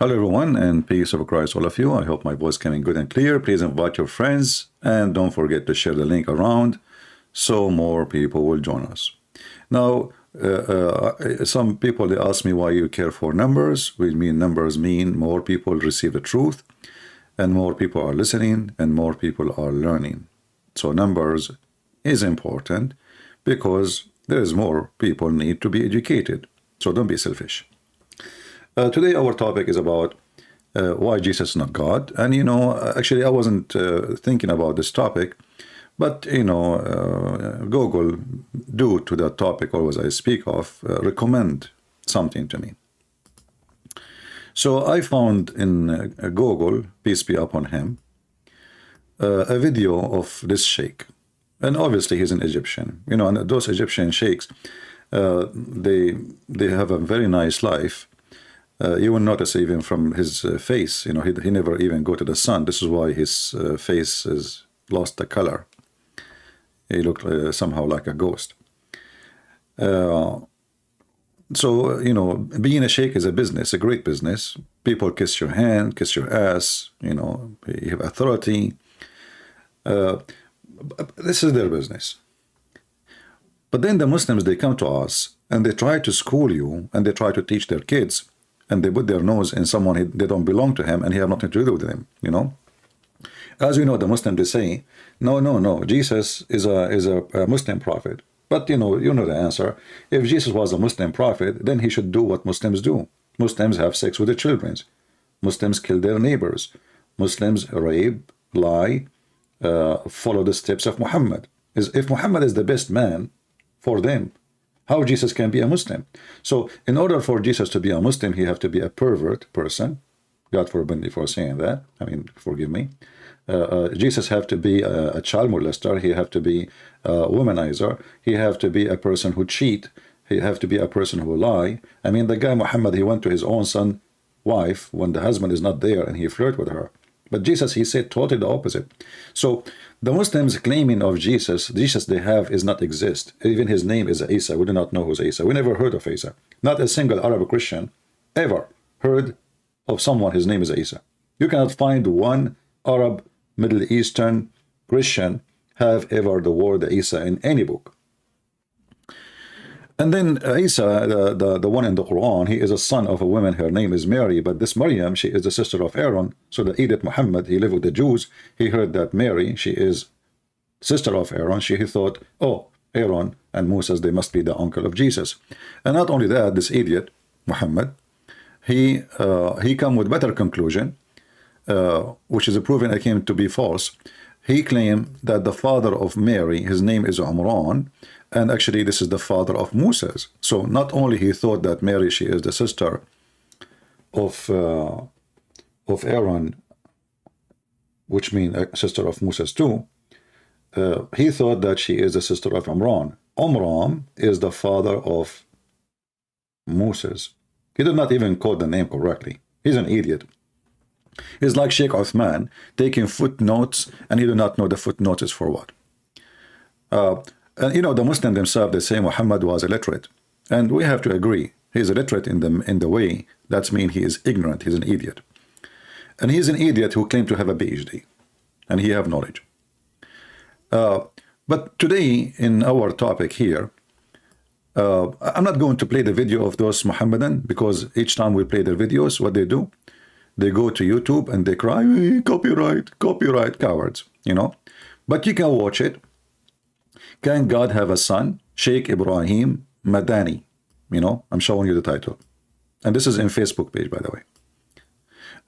Hello everyone, and peace of Christ all of you. I hope my voice coming good and clear. Please invite your friends and don't forget to share the link around so more people will join us. Now, some people they ask me why you care for numbers. We mean numbers mean more people receive the truth and more people are listening and more people are learning. So numbers is important because there is more people need to be educated. So don't be selfish. Today our topic is about why Jesus is not God. And actually I wasn't thinking about this topic, but Google, due to that topic always I speak of, recommend something to me. So I found in Google, peace be upon him, a video of this sheikh. And obviously he's an Egyptian, and those Egyptian sheikhs, they have a very nice life. You will notice even from his face, he never even go to the sun. This is why his face has lost the color. He looked somehow like a ghost. So, being a sheikh is a business, a great business. People kiss your hand, kiss your ass, you have authority. This is their business. But then the Muslims, they come to us and they try to school you and they try to teach their kids, and they put their nose in someone they don't belong to him and he have nothing to do with them, As we know, the Muslims, they say, no, Jesus is a Muslim prophet. But you know the answer. If Jesus was a Muslim prophet, then he should do what Muslims do. Muslims have sex with their children. Muslims kill their neighbors. Muslims rape, lie, follow the steps of Muhammad. If Muhammad is the best man for them, how Jesus can be a Muslim? So in order for Jesus to be a Muslim, he have to be a pervert person. God forbid me for saying that. I mean, forgive me. Jesus have to be a child molester. He have to be a womanizer. He have to be a person who cheat. He have to be a person who lie. I mean, the guy Muhammad, he went to his own son wife when the husband is not there and he flirt with her. But Jesus, he said totally the opposite. So the Muslims claiming of Jesus they have is not exist. Even his name is Isa. We do not know who's Isa. We never heard of Isa. Not a single Arab Christian ever heard of someone his name is Isa. You cannot find one Arab, Middle Eastern Christian have ever the word Isa in any book. And then Isa, the one in the Quran, he is a son of a woman, her name is Mary, but this Maryam, she is the sister of Aaron. So the Edith Muhammad, he lived with the Jews, he heard that Mary, she is sister of Aaron. He thought, oh, Aaron and Moses, they must be the uncle of Jesus. And not only that, this idiot Muhammad, he come with better conclusion, which is proven again to be false. He claimed that the father of Mary, his name is Umran, and actually this is the father of Moses. So not only he thought that Mary, she is the sister of Aaron, which means a sister of Moses too, he thought that she is the sister of Umran. Umran is the father of Moses. He did not even quote the name correctly. He's an idiot. He's like Sheikh Uthman taking footnotes, and he do not know the footnotes is for what. And the Muslims themselves, they say Muhammad was illiterate, and we have to agree. He's illiterate in the way that means he is ignorant. He's an idiot, and he's an idiot who claimed to have a PhD, and he have knowledge. But today in our topic here, I'm not going to play the video of those Mohammedan, because each time we play their videos, what they do, they go to YouTube and they cry, hey, copyright, cowards, But you can watch it. Can God have a son? Shaykh Ibrahim Madani. I'm showing you the title. And this is in Facebook page, by the way.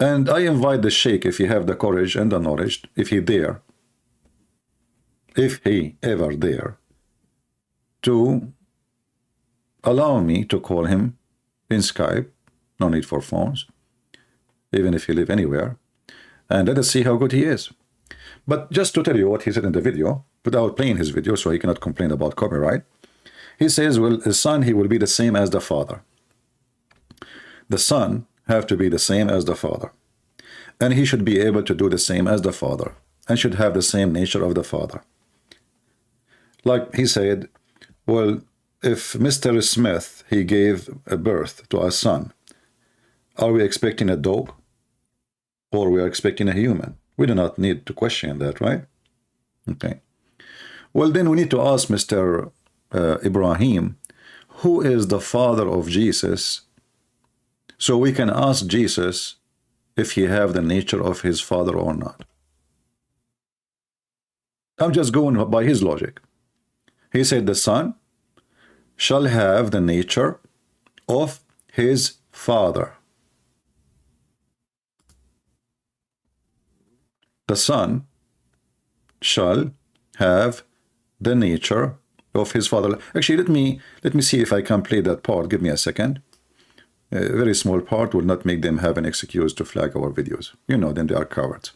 And I invite the Shaykh, if he have the courage and the knowledge, if he ever dare, to allow me to call him in Skype, no need for phones, even if he live anywhere, and let us see how good he is. But just to tell you what he said in the video, without playing his video so he cannot complain about copyright, he says, well, his son, he will be the same as the father. The son have to be the same as the father, and he should be able to do the same as the father, and should have the same nature of the father. Like he said, well, if Mr. Smith, he gave a birth to a son, Are we expecting a dog? Or we are expecting a human? We do not need to question that, right? Okay. Well, then we need to ask Mr. Ibrahim, who is the father of Jesus? So we can ask Jesus if he have the nature of his father or not. I'm just going by his logic. He said the son shall have the nature of his father. The son shall have the nature of his father. Actually, let me see if I can play that part. Give me a second. A very small part will not make them have an excuse to flag our videos. You know them, they are cowards.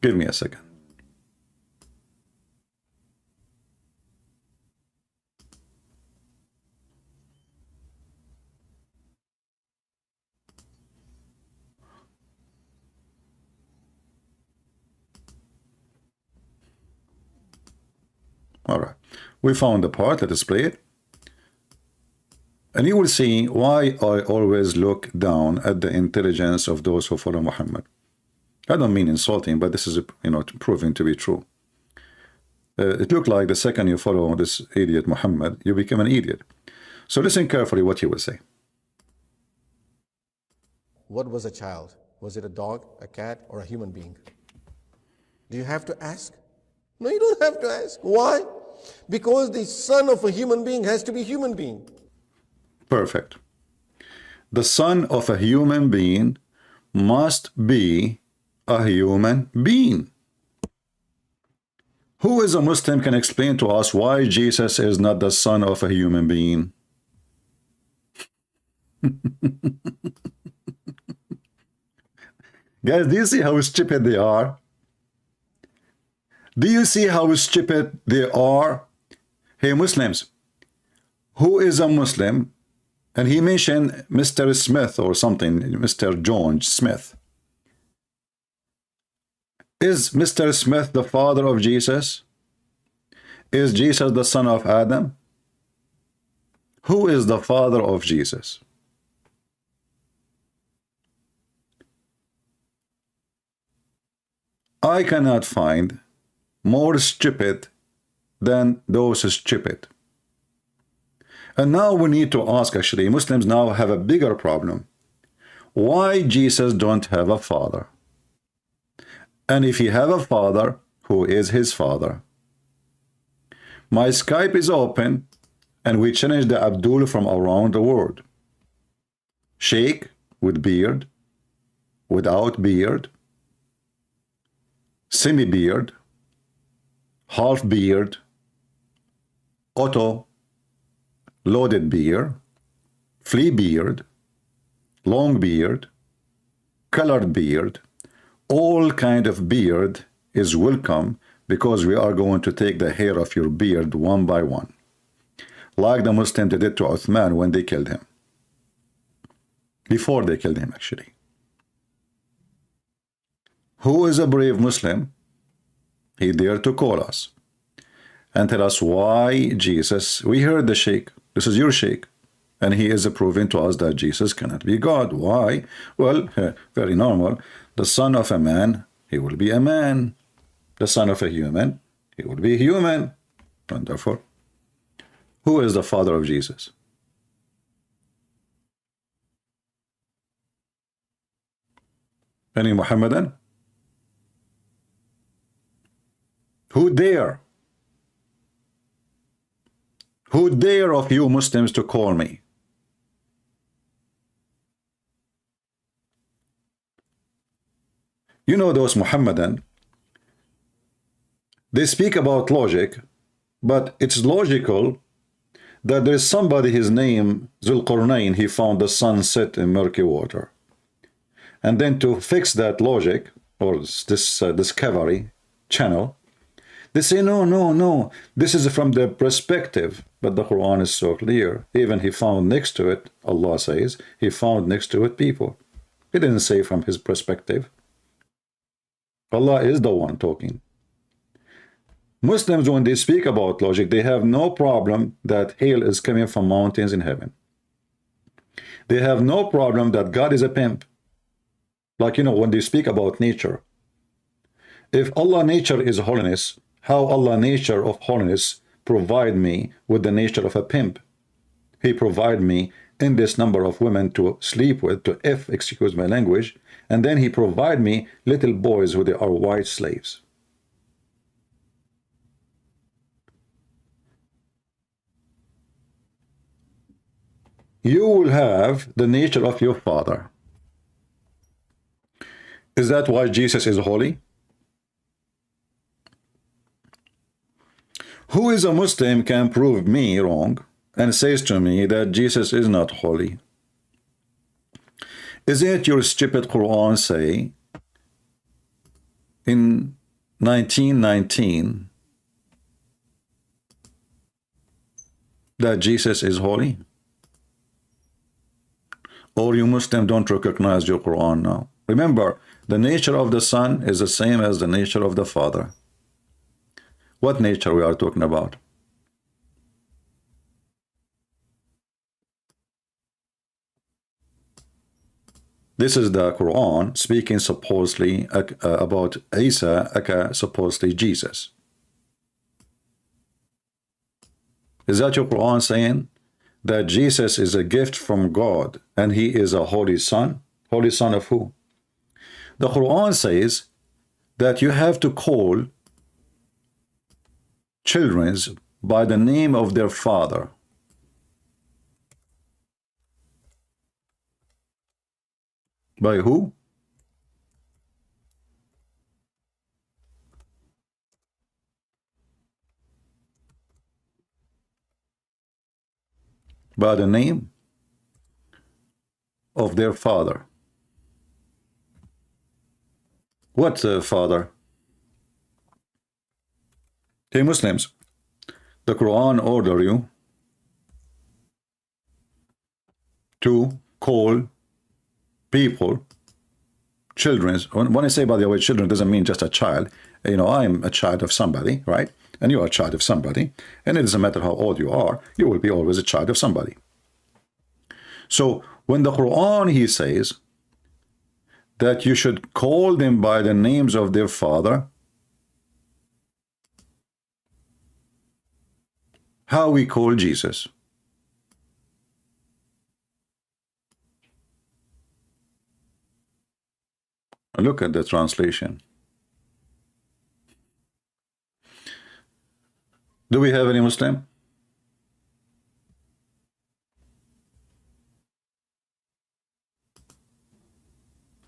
Give me a second. All right, we found the part. Let us play it. And you will see why I always look down at the intelligence of those who follow Muhammad. I don't mean insulting, but this is, proven to be true. It looked like the second you follow this idiot Muhammad, you become an idiot. So listen carefully what he will say. What was a child? Was it a dog, a cat, or a human being? Do you have to ask? No, you don't have to ask. Why? Because the son of a human being has to be a human being. Perfect. The son of a human being must be a human being. Who is a Muslim can explain to us why Jesus is not the son of a human being? Guys, do you see how stupid they are? Do you see how stupid they are? Hey, Muslims, who is a Muslim? And he mentioned Mr. Smith or something, Mr. John Smith. Is Mr. Smith the father of Jesus? Is Jesus the son of Adam? Who is the father of Jesus? I cannot find more stupid than those stupid. And now we need to ask, actually, Muslims now have a bigger problem. Why Jesus don't have a father? And if he have a father, who is his father? My Skype is open, and we challenge the Abdul from around the world. Shaykh with beard, without beard, semi-beard, half beard, auto, loaded beard, flea beard, long beard, colored beard, all kind of beard is welcome, because we are going to take the hair of your beard one by one, like the Muslims did to Uthman when they killed him. Before they killed him, actually. Who is a brave Muslim? He dared to call us and tell us why Jesus. We heard the Shaykh. This is your Shaykh. And he is proving to us that Jesus cannot be God. Why? Well, very normal. The son of a man, he will be a man. The son of a human, he will be human. And therefore, who is the father of Jesus? Any Muhammadan? Who dare? Who dare of you Muslims to call me? You know those Muhammadan, they speak about logic, but it's logical that there's somebody, his name Zulqarnain, he found the sun set in murky water. And then to fix that logic, or this discovery channel, they say, no, this is from the perspective. But the Quran is so clear. Even he found next to it, Allah says, he found next to it people. He didn't say from his perspective. Allah is the one talking. Muslims, when they speak about logic, they have no problem that hail is coming from mountains in heaven. They have no problem that God is a pimp. Like, when they speak about nature. If Allah nature is holiness, how Allah nature of holiness provide me with the nature of a pimp? He provide me in this number of women to sleep with, excuse my language, and then he provide me little boys who they are white slaves. You will have the nature of your father. Is that why Jesus is holy? Who is a Muslim can prove me wrong and says to me that Jesus is not holy? Isn't your stupid Quran say in 1919 that Jesus is holy? Or you Muslim don't recognize your Quran now? Remember, the nature of the Son is the same as the nature of the Father. What nature we are talking about? This is the Quran speaking supposedly about Isa, supposedly Jesus. Is that your Quran saying that Jesus is a gift from God and he is a holy son? Holy son of who? The Quran says that you have to call children by the name of their father. By who? By the name of their father. What father? Hey Muslims, the Quran order you to call people, children. When I say, by the way, children, doesn't mean just a child. I'm a child of somebody, right? And you are a child of somebody. And it doesn't matter how old you are, you will be always a child of somebody. So when the Quran, he says that you should call them by the names of their father, how we call Jesus? Look at the translation. Do we have any Muslim?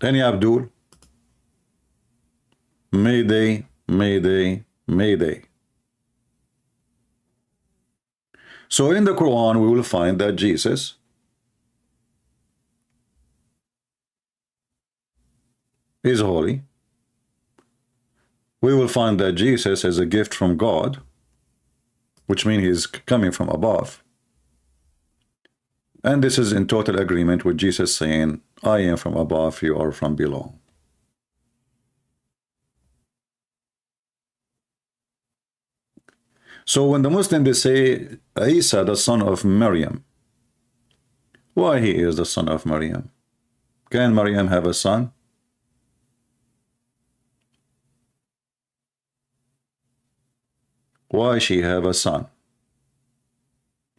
Any Abdul? Mayday, Mayday, Mayday. So in the Quran, we will find that Jesus is holy. We will find that Jesus is a gift from God, which means he's coming from above. And this is in total agreement with Jesus saying, I am from above, you are from below. So when the Muslims, they say Isa, the son of Maryam, why he is the son of Maryam? Can Maryam have a son? Why she have a son?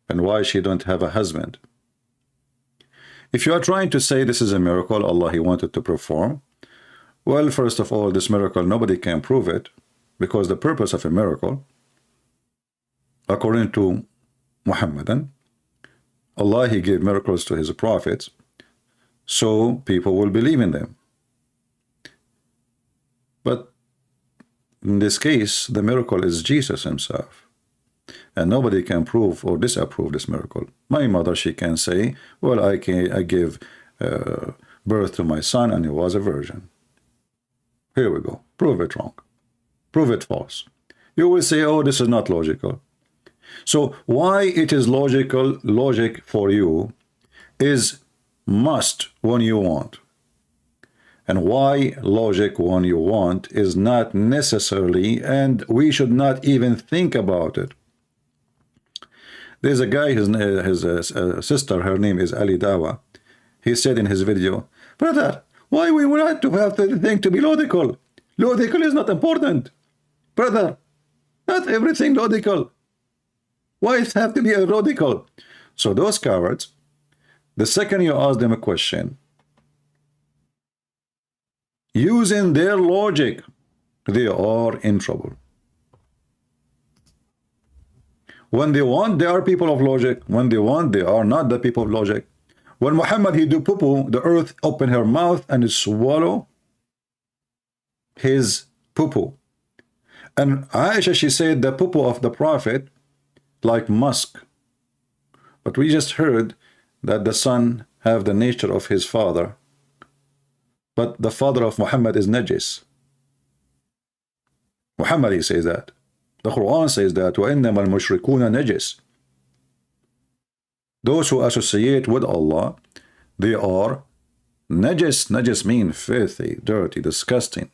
And why she don't have a husband? If you are trying to say this is a miracle Allah he wanted to perform, well, first of all, this miracle, nobody can prove it, because the purpose of a miracle, according to Muhammadan, Allah, he gave miracles to his prophets, so people will believe in them. But in this case, the miracle is Jesus himself. And nobody can prove or disapprove this miracle. My mother, she can say, well, I gave birth to my son and he was a virgin. Here we go. Prove it wrong. Prove it false. You will say, oh, this is not logical. So why it is logic for you is must when you want. And why logic when you want is not necessarily, and we should not even think about it. There's a guy, his sister, her name is Ali Dawah. He said in his video, brother, why we want to have the thing to be logical? Logical is not important. Brother, not everything logical. Why it have to be illogical? So those cowards, the second you ask them a question, using their logic, they are in trouble. When they want, they are people of logic. When they want, they are not the people of logic. When Muhammad, he do poo-poo, the earth open her mouth and it swallow his poo-poo. And Aisha, she said the poo-poo of the Prophet like musk. But we just heard that the son have the nature of his father. But the father of Muhammad is najis. Muhammad, he says that. The Quran says that وَإِنَّمَا الْمُشْرِكُونَ نَجِسٌ. Those who associate with Allah, they are najis. Najis mean filthy, dirty, disgusting.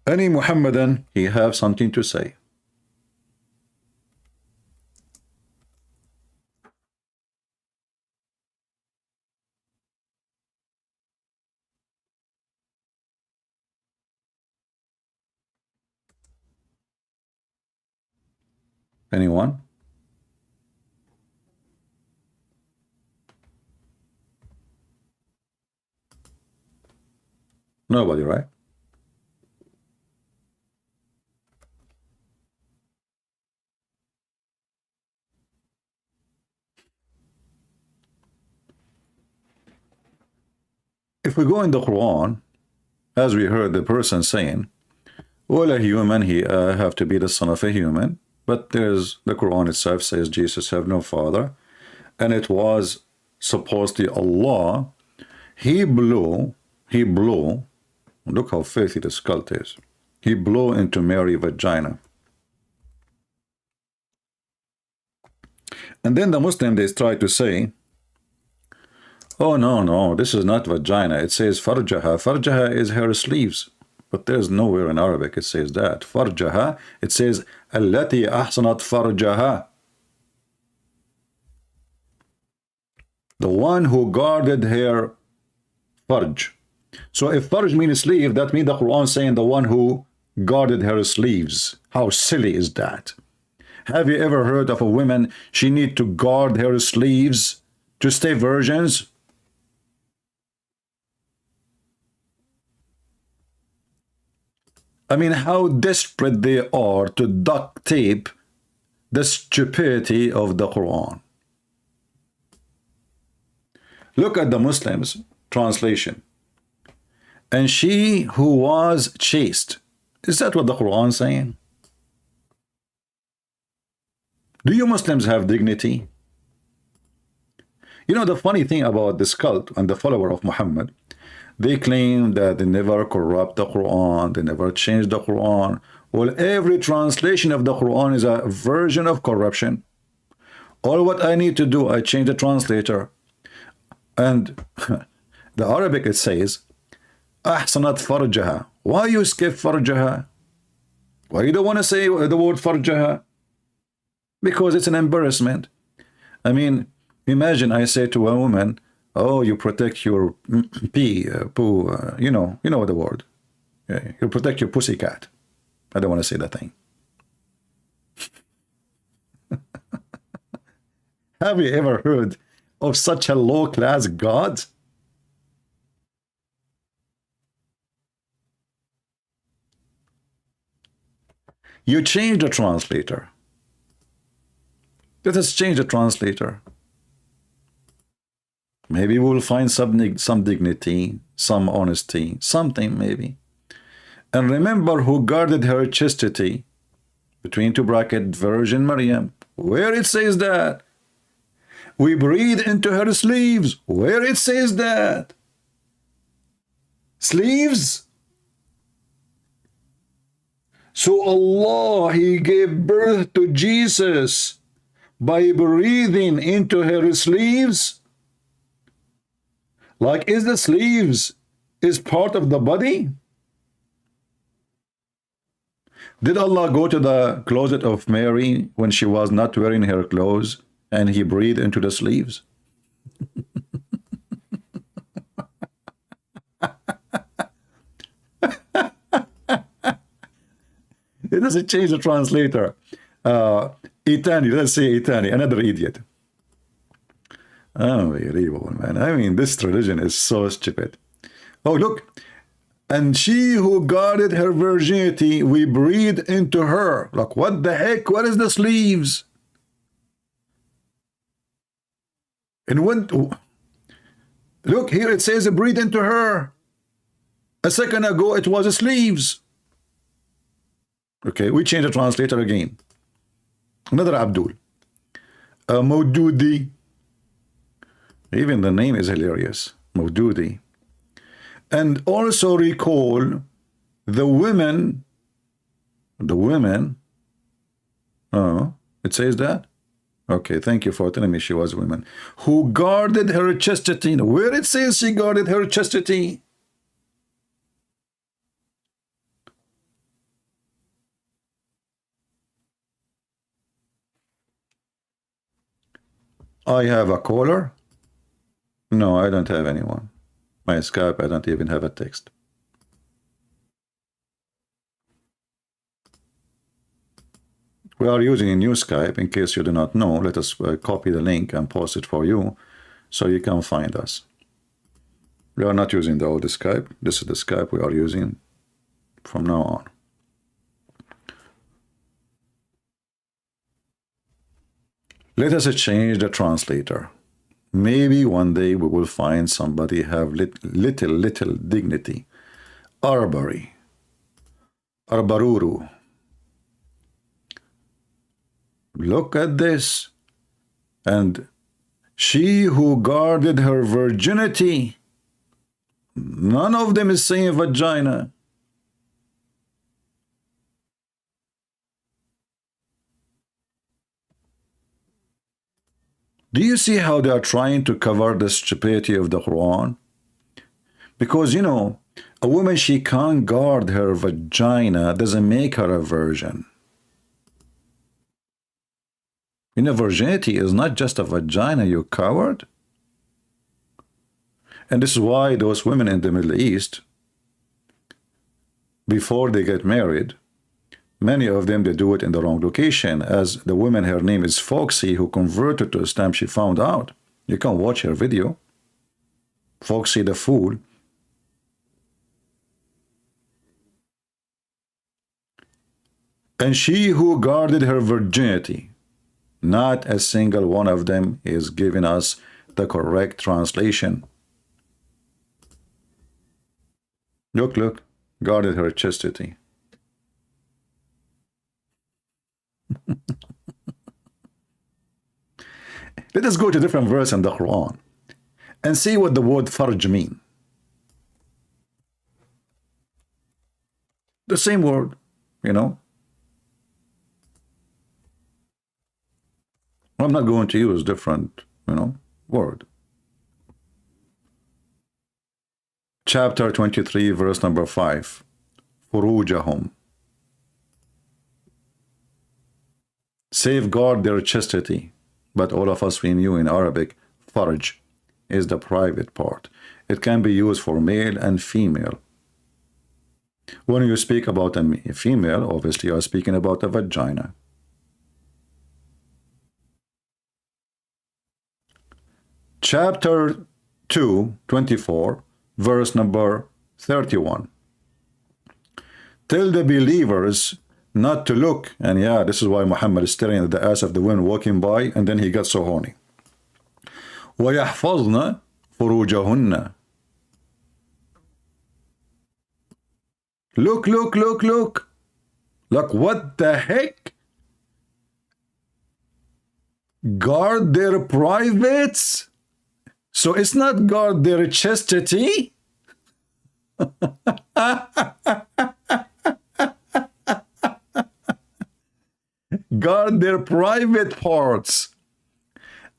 Any Muhammadan, he have something to say. Anyone? Nobody, right? If we go in the Quran, as we heard the person saying, well, a human, he have to be the son of a human. But there's the Quran itself says Jesus have no father. And it was supposedly Allah. He blew, look how filthy this cult is. He blew into Mary's vagina. And then the Muslim, they try to say, oh, no, this is not vagina. It says farjaha. Farjaha is her sleeves. But there's nowhere in Arabic it says that. Farjaha, it says, Allati ahsanat farjaha. The one who guarded her farj. So if farj means sleeve, that means the Quran saying the one who guarded her sleeves. How silly is that? Have you ever heard of a woman, she need to guard her sleeves to stay virgins? I mean, how desperate they are to duct tape the stupidity of the Quran. Look at the Muslims' translation. And she who was chaste. Is that what the Quran is saying? Do you Muslims have dignity? You know, the funny thing about this cult and the follower of Muhammad, they claim that they never corrupt the Quran, they never change the Quran. Well, every translation of the Quran is a version of corruption. All what I need to do, I change the translator. And the Arabic, it says, Ahsanat farjaha. Why you skip farjaha? Why you don't want to say the word farjaha? Because it's an embarrassment. I mean, imagine I say to a woman, oh, you protect your poo, you know the word. Yeah, you protect your pussycat. I don't want to say that thing. Have you ever heard of such a low-class God? You change the translator. Let us change the translator. Maybe we'll find some dignity, some honesty, something maybe. And remember who guarded her chastity, between two brackets, Virgin Maryam. Where it says that? We breathe into her sleeves. Where it says that? Sleeves? So Allah, He gave birth to Jesus by breathing into her sleeves. Like, is the sleeves is part of the body? Did Allah go to the closet of Mary when she was not wearing her clothes and he breathed into the sleeves? It doesn't change the translator. Itani, let's say Itani, another idiot. Unbelievable, man. I mean, this religion is so stupid. Oh, look. And she who guarded her virginity, we breathe into her. Like, what the heck? What is the sleeves? And when, look, here it says breathe into her. A second ago, it was sleeves. Okay, we change the translator again. Another Abdul. Maududi. Even the name is hilarious. Maududi. And also recall the women, oh, it says that? Okay, thank you for telling me she was a woman, who guarded her chastity. Where it says she guarded her chastity? I have a caller? No, I don't have anyone. My Skype, I don't even have a text. We are using a new Skype. In case you do not know, let us copy the link and post it for you so you can find us. We are not using the old Skype. This is the Skype we are using from now on. Let us change the translator. Maybe one day we will find somebody have little dignity. Arbari. Arbaruru. Look at this. And she who guarded her virginity. None of them is saying vagina. Do you see how they are trying to cover the stupidity of the Quran? Because, you know, a woman, she can't guard her vagina, doesn't make her a virgin. You know, virginity is not just a vagina, you coward. And this is why those women in the Middle East, before they get married, many of them, they do it in the wrong location. As the woman, her name is Foxy, who converted to Islam, she found out. You can watch her video. Foxy the Fool. And she who guarded her virginity. Not a single one of them is giving us the correct translation. Look. Guarded her chastity. Let us go to different verse in the Quran and see what the word farj mean. The same word, you know. I'm not going to use different, you know, word. Chapter 23, verse number 5. Furujahum. Safeguard their chastity. But all of us, we knew in Arabic, farj is the private part. It can be used for male and female. When you speak about a female, obviously you are speaking about a vagina. Chapter 2, 24, verse number 31. Tell the believers not to look, and yeah, this is why Muhammad is staring at the ass of the woman walking by, and then he got so horny. وَيَحْفَظْنَ فُرُوجَهُنَّ. Look. Like, what the heck? Guard their privates? So it's not guard their chastity? Guard their private parts.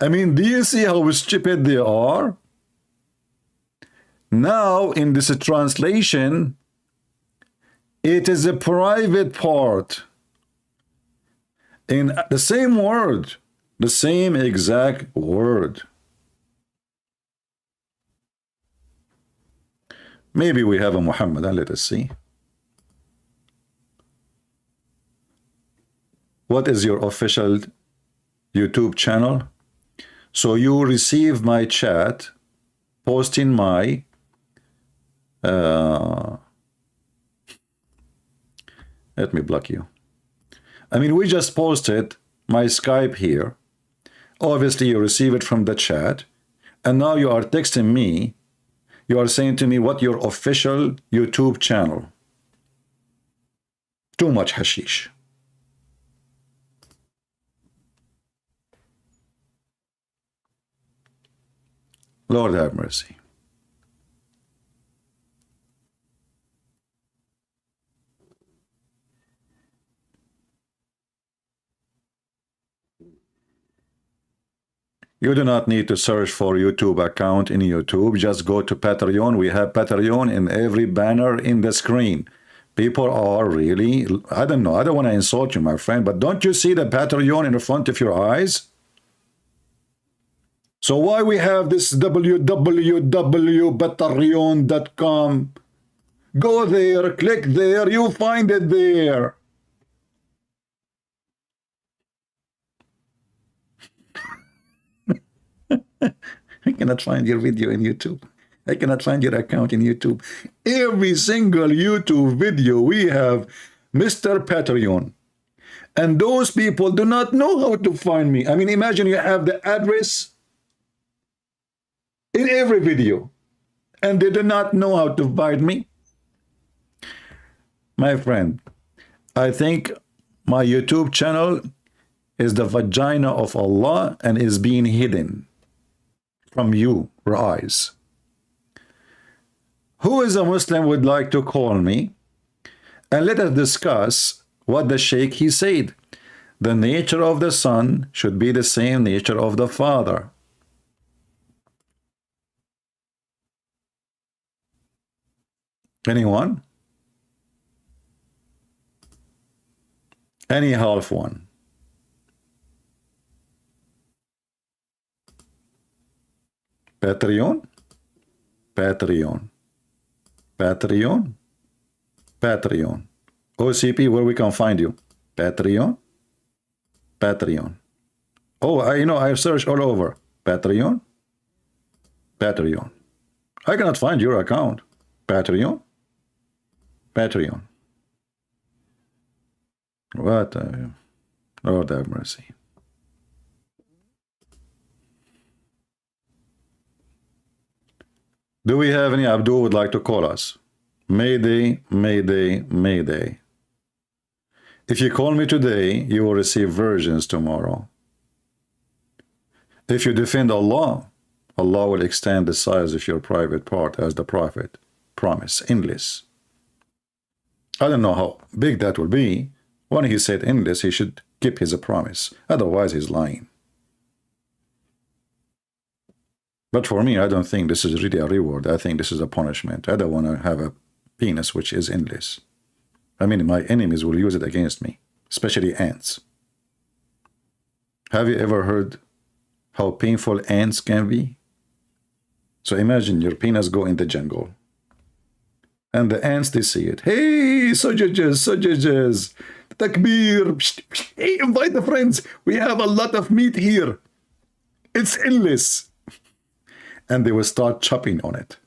I mean, do you see how stupid they are? Now, in this translation, it is a private part. In the same word, the same exact word. Maybe we have a Muhammad, and let us see. What is your official YouTube channel? So you receive my chat, posting my let me block you. I mean, we just posted my Skype here. Obviously, you receive it from the chat, and now you are texting me. You are saying to me what your official YouTube channel. Too much hashish. Lord have mercy. You do not need to search for YouTube account in YouTube. Just go to Patreon. We have Patreon in every banner in the screen. People are really, I don't know, I don't want to insult you, my friend, but don't you see the Patreon in the front of your eyes? So why we have this www.patreon.com? Go there, click there, you find it there. I cannot find your video in YouTube. I cannot find your account in YouTube. Every single YouTube video we have Mr. Patreon. And those people do not know how to find me. I mean, imagine you have the address in every video, and they do not know how to find me. My friend, I think my YouTube channel is the vagina of Allah and is being hidden from your eyes. Who is a Muslim would like to call me, and let us discuss what the Shaykh he said. The nature of the son should be the same nature of the father. Anyone? Any half one? Patreon? Patreon. Patreon? Patreon. OCP, where we can find you? Patreon? Patreon. Oh, I searched all over. Patreon? Patreon. I cannot find your account. Patreon? Patreon. What? Lord have mercy. Do we have any Abdul would like to call us? Mayday, Mayday, Mayday. If you call me today, you will receive versions tomorrow. If you defend Allah, Allah will extend the size of your private part as the Prophet promised, endless. I don't know how big that will be. When he said endless, he should keep his promise. Otherwise, he's lying. But for me, I don't think this is really a reward. I think this is a punishment. I don't want to have a penis which is endless. I mean, my enemies will use it against me, especially ants. Have you ever heard how painful ants can be? So imagine your penis go in the jungle. And the ants, they see it. Hey, sausages, sausages. Takbir. Hey, invite the friends. We have a lot of meat here. It's endless. And they will start chopping on it.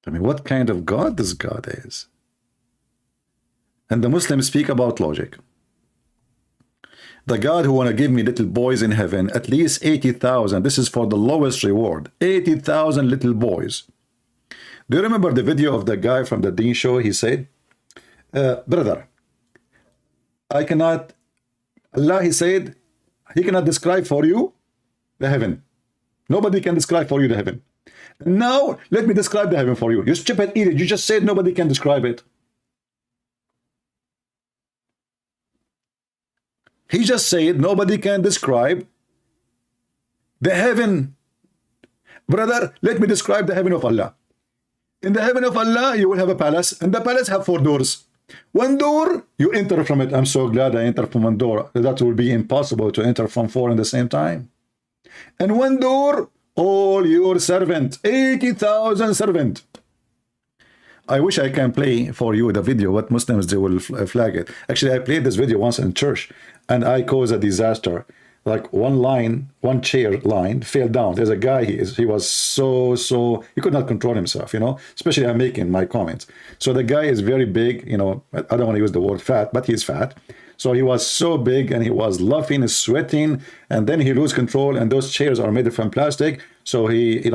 I mean, what kind of God this God is? And the Muslims speak about logic. The God who want to give me little boys in heaven, at least 80,000. This is for the lowest reward. 80,000 little boys. Do you remember the video of the guy from the Deen show? He said, brother, I cannot, Allah, he said, he cannot describe for you the heaven. Nobody can describe for you the heaven. Now, let me describe the heaven for you. You stupid idiot. You just said nobody can describe it. He just said nobody can describe the heaven. Brother, let me describe the heaven of Allah. In the heaven of Allah, you will have a palace, and the palace have 4 doors. One door, you enter from it. I'm so glad I entered from one door. That will be impossible to enter from 4 in the same time. And one door, all your servant, 80,000 servant. I wish I can play for you the video, what Muslims, they will flag it. Actually, I played this video once in church, and I caused a disaster. Like one chair line fell down. There's a guy, he was so, he could not control himself, you know, especially I'm making my comments. So the guy is very big, you know, I don't want to use the word fat, but he's fat. So he was so big, and he was laughing, sweating, and then he lose control, and those chairs are made from plastic. So he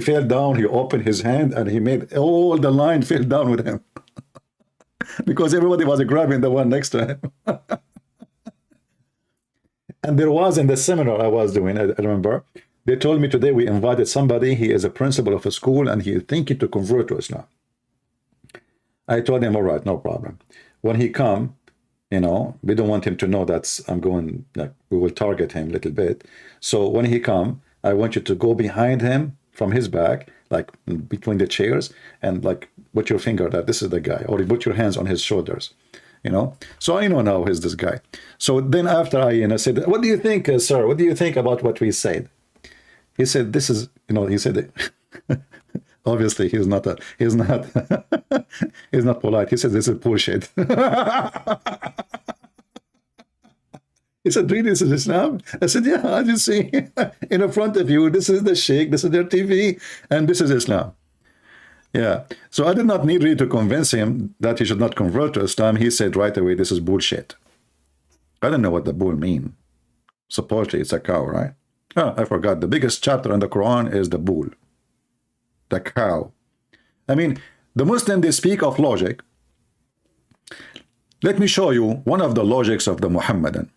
fell down, he opened his hand, and he made all the line fell down with him. Because everybody was grabbing the one next to him. And there was in the seminar I was doing, I remember, they told me today we invited somebody, he is a principal of a school, and he is thinking to convert to Islam. I told him, all right, no problem. When he come, you know, we don't want him to know that I'm going, like, we will target him a little bit. So when he come, I want you to go behind him from his back, like between the chairs, and like put your finger that this is the guy, or you put your hands on his shoulders, you know. So I know now he's this guy. So then after I, you know, said, what do you think, sir? What do you think about what we said? He said, this is, you know, he said, obviously he's not he's not polite. He said, this is bullshit. He said, really, this is Islam? I said, yeah, as you see, in front of you, this is the Shaykh, this is their TV, and this is Islam. Yeah. So I did not need really to convince him that he should not convert to Islam. He said right away, this is bullshit. I don't know what the bull mean. Supposedly it's a cow, right? Oh, I forgot. The biggest chapter in the Quran is the bull. The cow. I mean, the Muslim, they speak of logic. Let me show you one of the logics of the Muhammadan.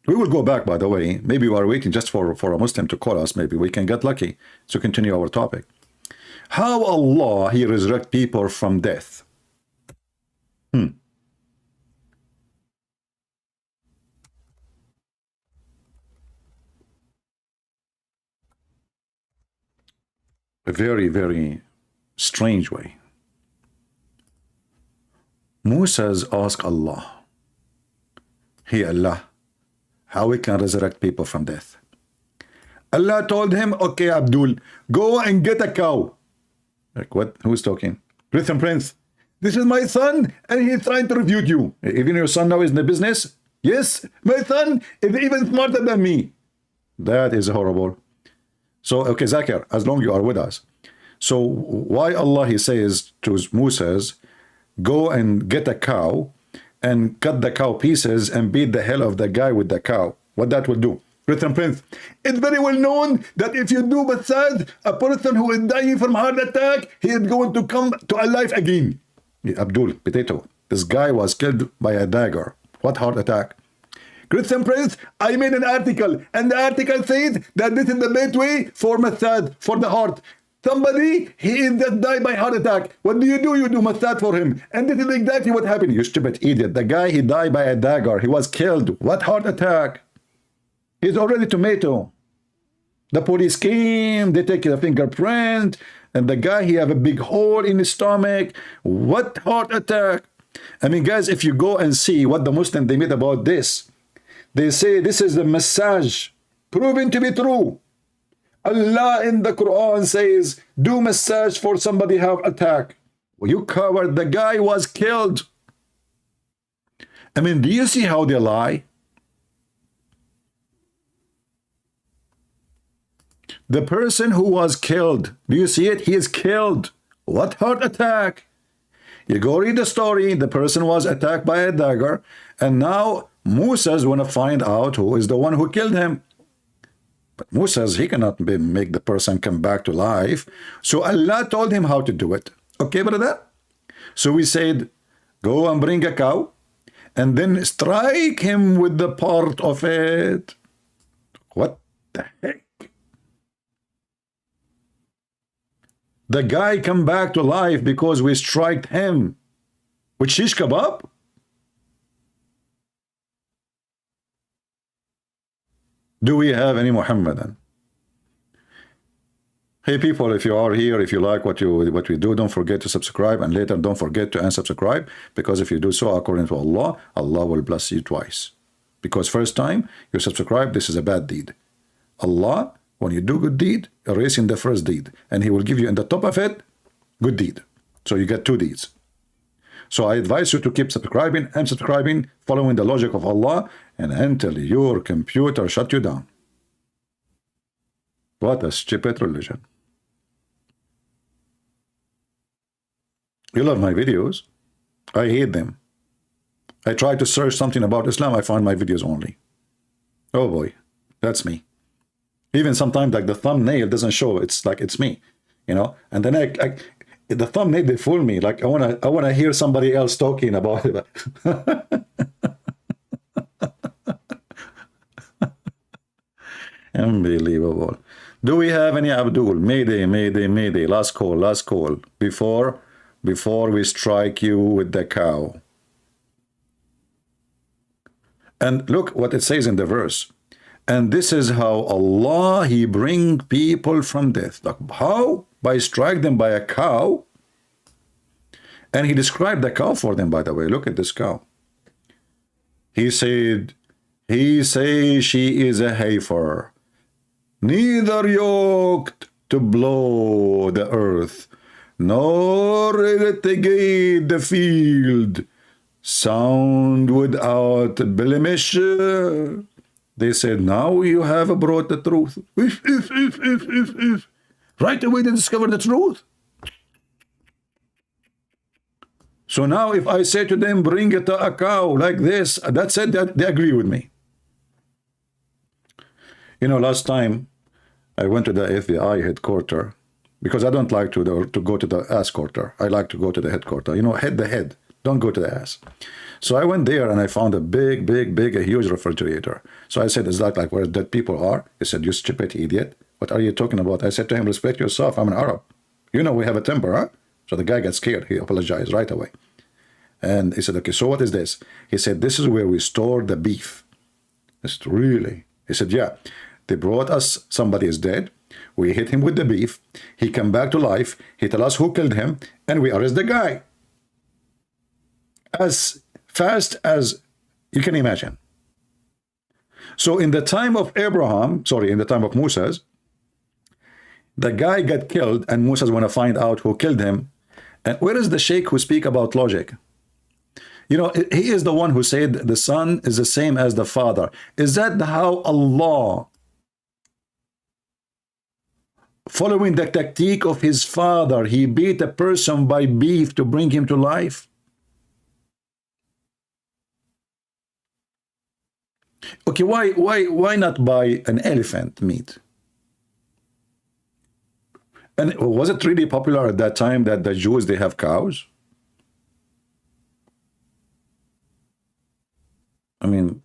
We will go back, by the way. Maybe we are waiting just for a Muslim to call us. Maybe we can get lucky to continue our topic. How Allah, He resurrect people from death. A very, very strange way. Moses asked Allah, Hey Allah, how we can resurrect people from death? Allah told him, okay, Abdul, go and get a cow. Like what? Who's talking? Listen, Prince, this is my son, and he's trying to refute you. Even your son now is in the business? Yes, my son is even smarter than me. That is horrible. So, okay, Zakir, as long as you are with us. So why Allah, He says to Moses, go and get a cow and cut the cow pieces and beat the hell of the guy with the cow. What that will do? Listen, Prince, it's very well known that if you do massage, a person who is dying from heart attack, he is going to come to life again. Abdul, potato, this guy was killed by a dagger. What heart attack? Christian Prince, I made an article, and the article says that this is the best way for massage, for the heart. Somebody, he is just died by heart attack. What do? You do massage for him. And this is exactly what happened. You stupid idiot. The guy, he died by a dagger. He was killed. What heart attack? He's already tomato. The police came, they take the fingerprint, and the guy, he have a big hole in his stomach. What heart attack? I mean, guys, if you go and see what the Muslims, they made about this, they say this is the massage, proven to be true. Allah in the Quran says, do massage for somebody have attack. Well, you covered, the guy was killed. I mean, do you see how they lie? The person who was killed, do you see it? He is killed. What heart attack? You go read the story, the person was attacked by a dagger, and now Moses want to find out who is the one who killed him. But Moses, he cannot make the person come back to life. So Allah told him how to do it. Okay, brother? So we said, go and bring a cow, and then strike him with the part of it. What the heck? The guy come back to life because we striked him with shish kebab? Do we have any Muhammadan Hey people, if you are here, if you like what we do, don't forget to subscribe, and later don't forget to unsubscribe, because if you do so according to Allah, Allah will bless you twice. Because first time you subscribe, this is a bad deed. Allah, when you do good deed, erasing the first deed, and He will give you in the top of it good deed. So you get two deeds. So I advise you to keep subscribing and subscribing, following the logic of Allah, and until your computer shut you down. What a stupid religion. You love my videos. I hate them. I try to search something about Islam, I find my videos only. Oh boy, that's me. Even sometimes like the thumbnail doesn't show, it's like it's me, you know. And then the thumbnail, they fool me. Like I wanna hear somebody else talking about it. Unbelievable. Do we have any Abdul? Mayday, mayday, mayday. Last call, last call. Before we strike you with the cow. And look what it says in the verse. And this is how Allah, He bring people from death. Like how? By strike them by a cow. And He described the cow for them, by the way. Look at this cow. He said, He say she is a heifer, neither yoked to blow the earth, nor irrigate the field, sound without blemish. They said, now you have brought the truth. Right away they discovered the truth. So now if I say to them, bring it a cow like this, that's it, they agree with me. You know, last time I went to the FBI headquarters, because I don't like to go to the ass quarter. I like to go to the headquarters. You know, the head. Don't go to the ass. So I went there and I found a big, a huge refrigerator. So I said, is that like where dead people are? He said, you stupid idiot. What are you talking about? I said to him, respect yourself. I'm an Arab. You know, we have a temper, huh? So the guy got scared. He apologized right away. And he said, okay, so what is this? He said, this is where we store the beef. I said, really? He said, yeah. They brought us, somebody is dead. We hit him with the beef. He come back to life. He tell us who killed him. And we arrest the guy. As fast as you can imagine. So in the time of in the time of Moses, the guy got killed and Moses want to find out who killed him. And where is the Shaykh who speak about logic? You know, he is the one who said the son is the same as the father. Is that how Allah, following the tactic of his father, he beat a person by beef to bring him to life? Okay, why not buy an elephant meat? And was it really popular at that time that the Jews, they have cows? I mean,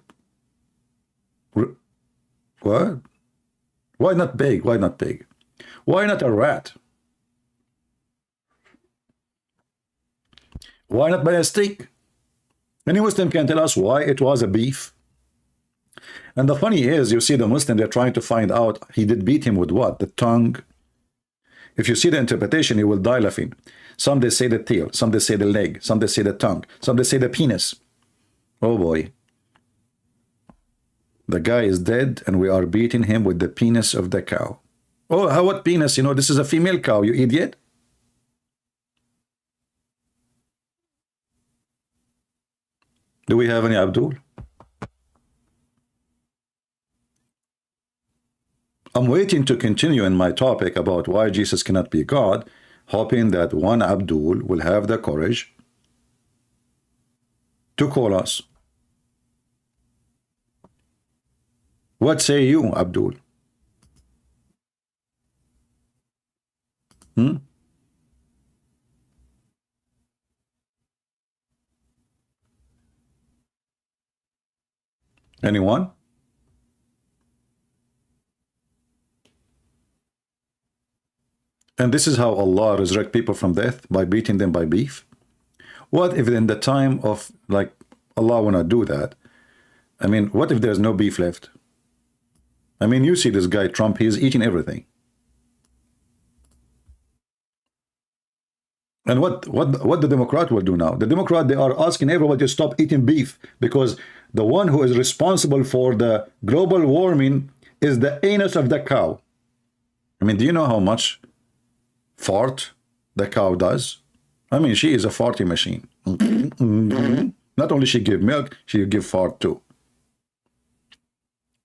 what? Why not pig? Why not pig? Why not a rat? Why not buy a steak? Any Muslim can tell us why it was a beef. And the funny is, you see the Muslim, they're trying to find out, he did beat him with what? The tongue. If you see the interpretation, you will die laughing. Some they say the tail, some they say the leg, some they say the tongue, some they say the penis. Oh boy. The guy is dead and we are beating him with the penis of the cow. Oh, how what penis? You know, this is a female cow, you idiot. Do we have any Abdul? I'm waiting to continue in my topic about why Jesus cannot be God, hoping that one Abdul will have the courage to call us. What say you, Abdul? Anyone? And this is how Allah resurrect people from death, by beating them by beef. What if in the time of, like, Allah wanna do that? I mean, what if there's no beef left? I mean, you see this guy Trump, he's eating everything. And what the Democrat will do now? The Democrat, they are asking everybody to stop eating beef because the one who is responsible for the global warming is the anus of the cow. I mean, do you know how much fart the cow does? I mean, she is a farting machine. Not only she give milk, she give fart too.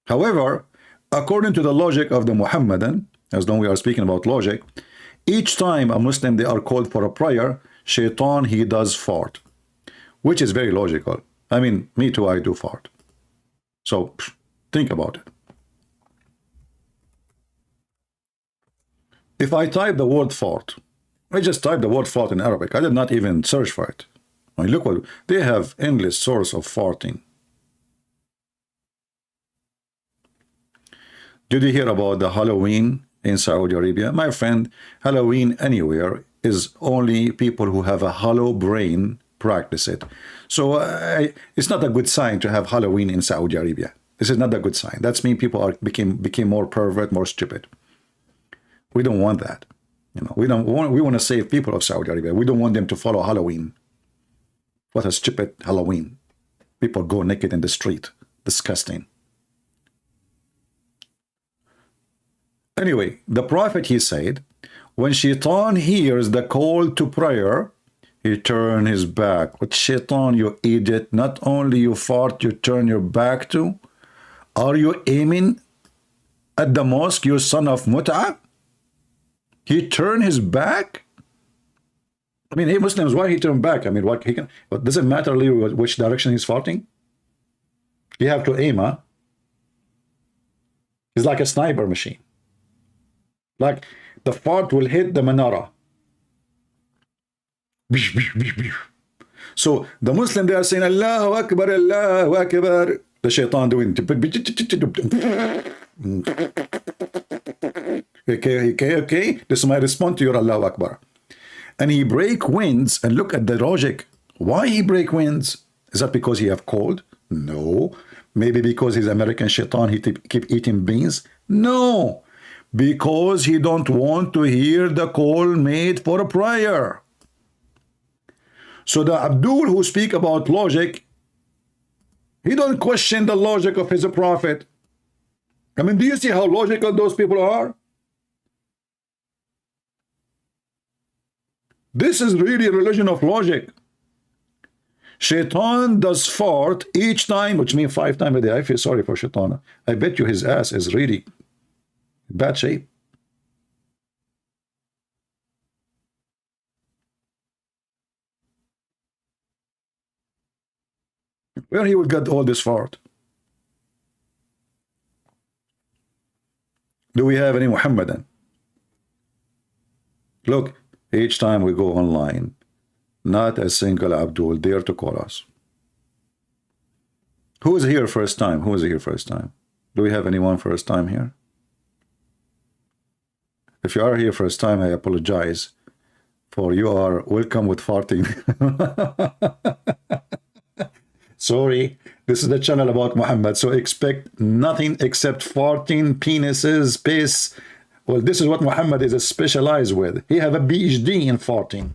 However, according to the logic of the Muhammadan, as though we are speaking about logic, each time a Muslim, they are called for a prayer, shaitan, he does fart, which is very logical. I mean, me too, I do fart. So, think about it. If I type the word fart, I just type the word fart in Arabic. I did not even search for it. I mean, look what they have, endless source of farting. Did you hear about the Halloween in Saudi Arabia? My friend, Halloween anywhere is only people who have a hollow brain practice it. So it's not a good sign to have Halloween in Saudi Arabia. This is not a good sign. That's mean people became more pervert, more stupid. We don't want that. You know, we want to save people of Saudi Arabia. We don't want them to follow Halloween. What a stupid Halloween. People go naked in the street. Disgusting. Anyway, the Prophet, he said, when Shaitan hears the call to prayer, he turn his back. What Shaitan, you idiot? Not only you fart, you turn your back to? Are you aiming at the mosque, you son of Mut'a? He turned his back? I mean, hey Muslims, why he turned back? I mean, what he can? But does it matter really which direction he's farting? You have to aim, huh? He's like a sniper machine. Like the fart will hit the menorah. So the Muslim, they are saying Allahu Akbar, Allahu Akbar. The shaitan doing okay. This is my response to your Allahu Akbar. And he break winds, and look at the logic. Why he break winds? Is that because he have cold? No. Maybe because he's American shaitan, he keep eating beans? No. Because he don't want to hear the call made for a prayer. So the Abdul who speak about logic, he don't question the logic of his prophet. I mean, do you see how logical those people are? This is really a religion of logic. Shaitan does fart each time, which means 5 times a day. I feel sorry for Shaitan. I bet you his ass is really bad shape. Where he would get all this fart? Do we have any Muhammadan? Look, each time we go online, not a single Abdul dare to call us. Who is here first time? Who is here first time? Do we have anyone first time here? If you are here first time, I apologize, for you are welcome with farting. Sorry, this is the channel about Muhammad, so expect nothing except farting, penises, piss. Well, this is what Muhammad is specialized with. He have a PhD in farting.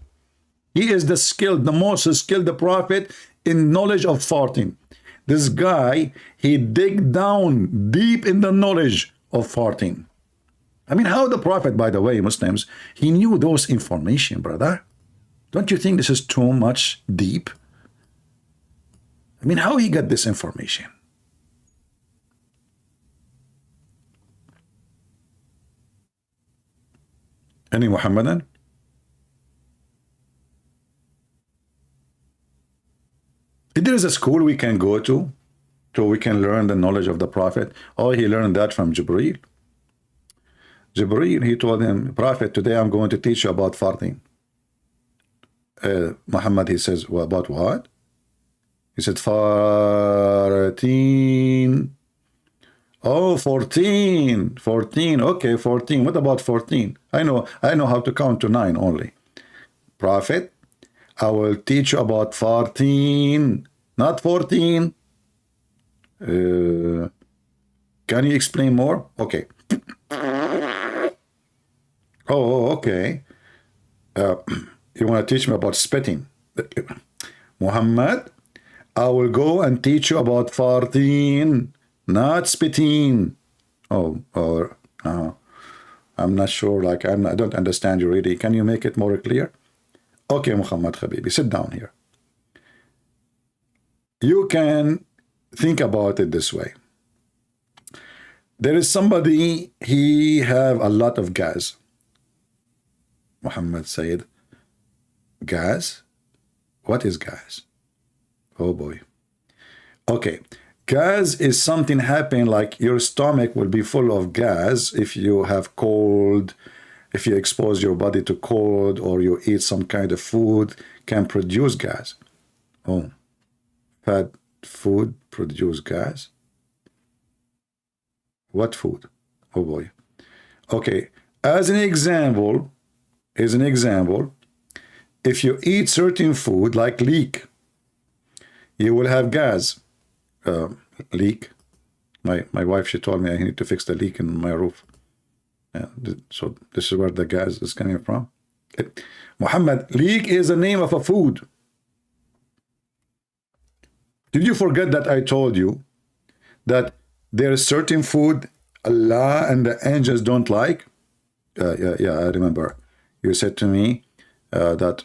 He is the most skilled prophet in knowledge of farting. This guy, he dig down deep in the knowledge of farting. I mean, how the prophet, by the way, Muslims, he knew those information, brother. Don't you think this is too much deep? I mean, how he got this information? Any Muhammadan? If there is a school we can go to, so we can learn the knowledge of the Prophet. Oh, he learned that from Jibreel. Jibreel, he told him, Prophet, today I'm going to teach you about farting. Muhammad, he says, well, about what? He said, farting. Oh, 14. 14. Okay, 14. What about 14? I know how to count to 9 only. Prophet, I will teach you about 14, not 14. Can you explain more? Okay. Oh, okay. You want to teach me about spitting? Muhammad, I will go and teach you about farting, not spitting. Oh, or I'm not sure. Like I don't understand you really. Can you make it more clear? Okay, Muhammad Habibi, sit down here. You can think about it this way. There is somebody, he have a lot of gas. Muhammad said, gas? What is gas? Oh boy. Okay, gas is something happen like your stomach will be full of gas if you have cold, if you expose your body to cold or you eat some kind of food can produce gas. Oh, fat food produce gas? What food? Oh boy. Okay, as an example, if you eat certain food like leek, you will have gas. Leak. My wife, she told me I need to fix the leak in my roof. So this is where the gas is coming from. Muhammad, leek is the name of a food. Did you forget that I told you that there is certain food Allah and the angels don't like? Yeah, I remember. You said to me that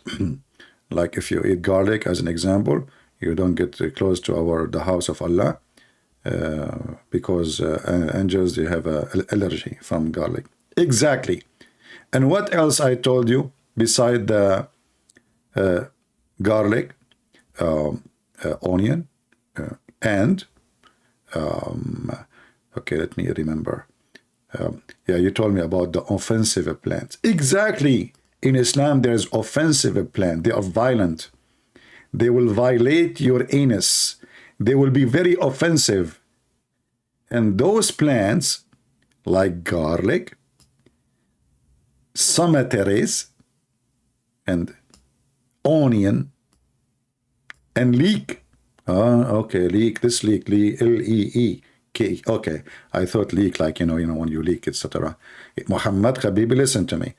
like if you eat garlic as an example, you don't get close to the house of Allah because angels, they have an allergy from garlic. Exactly. And what else I told you beside the garlic, onion, and okay, let me remember. Yeah, you told me about the offensive plants. Exactly. In Islam, there's offensive plants. They are violent. They will violate your anus. They will be very offensive. And those plants, like garlic, cemeteries, and onion, and leek. Okay, leek, this leek, L-E-E-K. Okay, I thought leek like, you know, when you leak, etc. Muhammad Habibi, listen to me.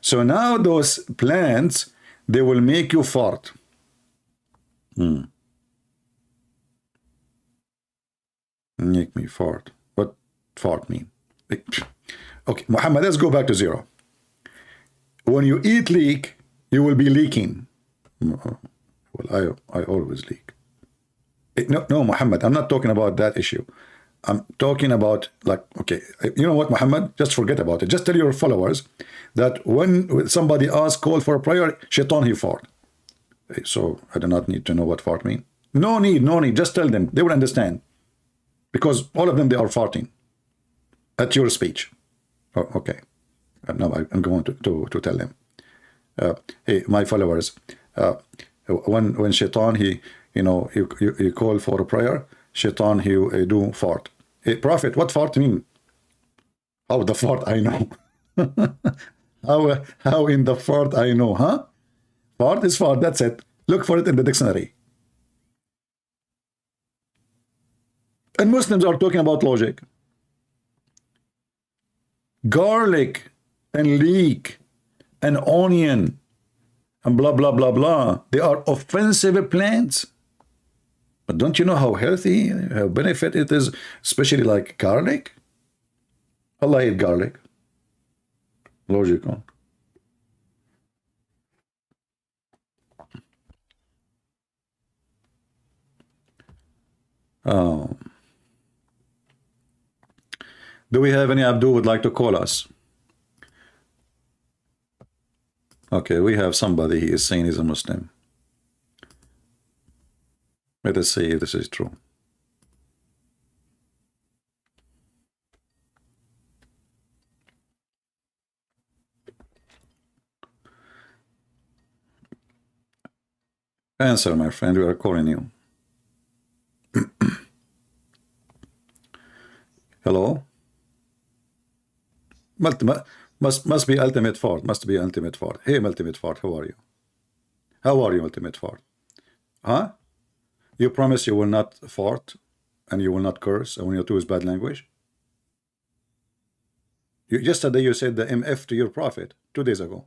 So now those plants, they will make you fart. Make me fart. What fart mean? Okay, Muhammad, let's go back to zero. When you eat leek, you will be leaking. Well, I always leak. No, Muhammad, I'm not talking about that issue. I'm talking about like, okay, you know what, Muhammad? Just forget about it. Just tell your followers that when somebody asks, call for a prayer, shaitan, he fart. So I do not need to know what fart mean. No need. Just tell them. They will understand. Because all of them, they are farting at your speech. Oh, okay. Now I'm going to tell them. Hey, my followers, when shaitan, he call for a prayer, shaitan, he do fart. Hey, Prophet, what fart mean? How the fart I know? How in the fart I know, huh? Fart is fart, that's it. Look for it in the dictionary. And Muslims are talking about logic. Garlic and leek and onion and blah, blah, blah, blah. They are offensive plants. But don't you know how healthy, how benefit it is, especially like garlic? Allah eat garlic. Logical. Do we have any Abdul would like to call us? Okay, we have somebody. He is saying he's a Muslim. Let us see if this is true. Answer, my friend. We are calling you. Hello? Must be ultimate fart. Must be ultimate fart. Hey, ultimate fart. How are you? How are you, ultimate fart? Huh? You promise you will not fart and you will not curse and when you use bad language? Yesterday you said the MF to your prophet 2 days ago.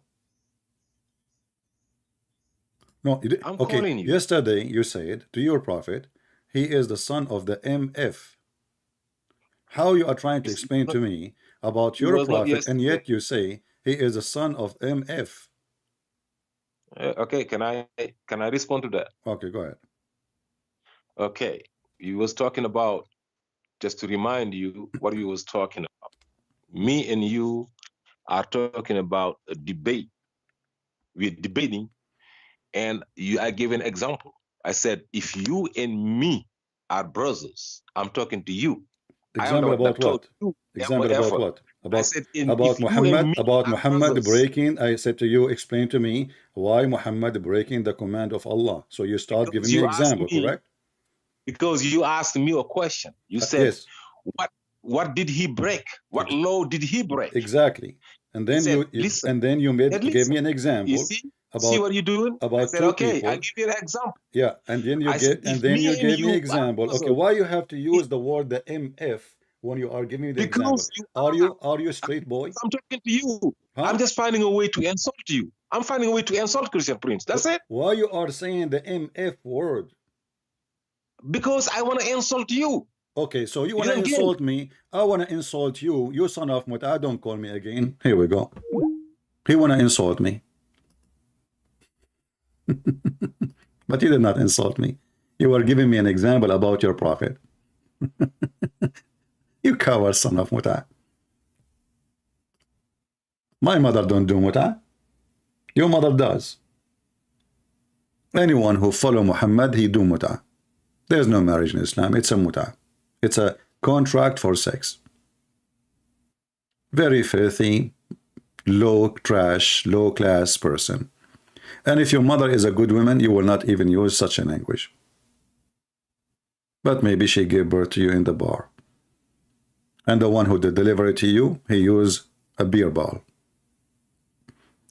No, you I'm okay. calling you. Yesterday you said to your prophet, he is the son of the MF. How you are trying to explain to me about It your was not prophet, and yesterday. yet you say he is the son of MF? Okay, can I respond to that? Okay, go ahead. Okay, you was talking about, just to remind you what we was talking about. Me and you are talking about a debate. We're debating, and I gave an example. I said, if you and me are brothers, I'm talking to you. I am the Example one about that told what? you Example about effort. what? I said, if you and me About are Muhammad brothers, breaking. I said to you, explain to me why Muhammad breaking the command of Allah. So you start giving because me you asked example, me, correct? a question. You said, Yes, what did he break? What ex law did he break? exactly. And I then said, listen. and then you I said, gave listen. me an You example see what you're doing? I said, two okay, I people. give you an example. Yeah, and then I said, if me and gave me you are example. Okay, brothers, why you have to use the word the MF when you are giving me the example? because you Are you a straight boy? I'm talking to you. Huh? I'm just finding a way to insult you. I'm finding a way to insult Christian Prince. That's it. Why you are saying the MF word? Because I want to insult you. Okay, so you You want to don't get it. insult me. I want to insult you. You son of Muta, don't call me again. Here we go. He want to insult me. But you did not insult me. You were giving me an example about your prophet. You coward son of Muta. My mother don't do Muta. Your mother does. Anyone who follow Muhammad, he do Muta. There's no marriage in Islam. It's a Muta. It's a contract for sex. Very filthy, low trash, low class person. And if your mother is a good woman, you will not even use such a language. But maybe she gave birth to you in the bar. And the one who did deliver it to you, he used a beer bottle.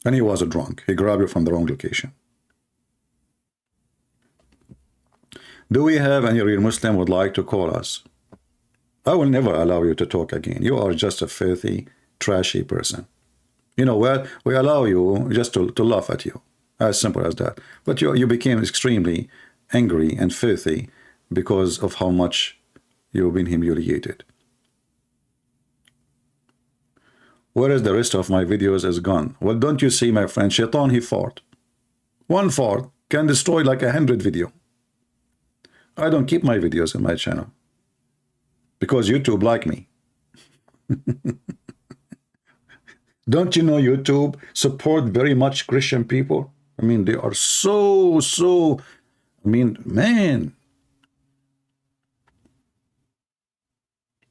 And he was a drunk. He grabbed you from the wrong location. Do we have any real Muslim would like to call us? I will never allow you to talk again. You are just a filthy, trashy person. You know what? We allow you just to laugh at you. As simple as that. But you became extremely angry and filthy because of how much you've been humiliated. Where is the rest of my videos is gone? Well, don't you see, my friend, Shaitan, he fought. One fart can destroy like 100 videos. I don't keep my videos in my channel because YouTube like me. Don't you know YouTube support very much Christian people? I mean, they are so, I mean, man.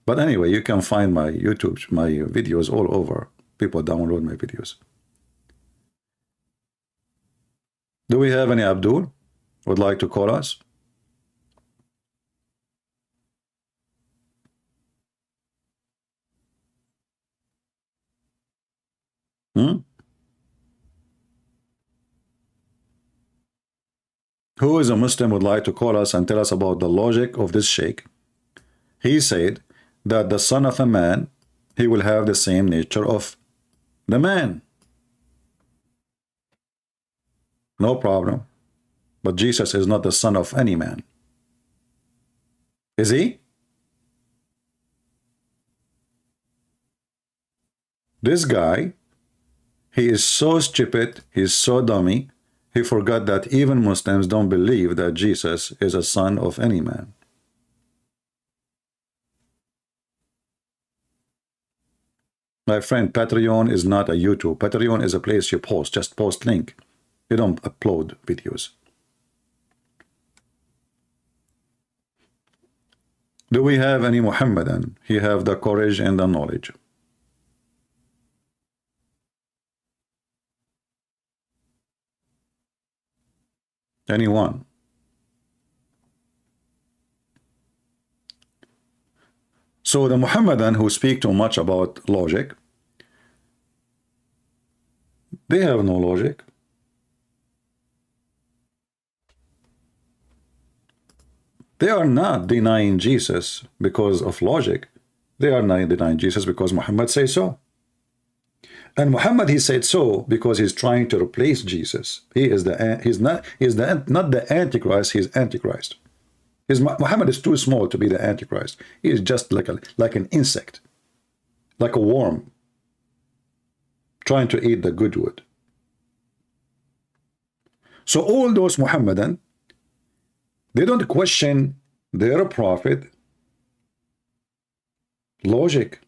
But anyway, you can find my YouTube, my videos all over. People download my videos. Do we have any Abdul would like to call us? Who is a Muslim would like to call us and tell us about the logic of this Shaykh? He said that the son of a man, he will have the same nature of the man. No problem. But Jesus is not the son of any man. Is he? This guy, he is so stupid, he's so dummy, he forgot that even Muslims don't believe that Jesus is a son of any man. My friend, Patreon is not a YouTube. Patreon is a place you post. Just post link. You don't upload videos. Do we have any Muhammadan? He have the courage and the knowledge. Anyone? So the Muhammadan who speak too much about logic, they have no logic. They are not denying Jesus because of logic. They are not denying Jesus because Muhammad says so. And Muhammad, he said so because he's trying to replace Jesus. Not the Antichrist, he's Antichrist. Muhammad is too small to be the Antichrist. He is just like an insect, like a worm, trying to eat the good wood. So all those Muhammadan, they don't question their prophet logic.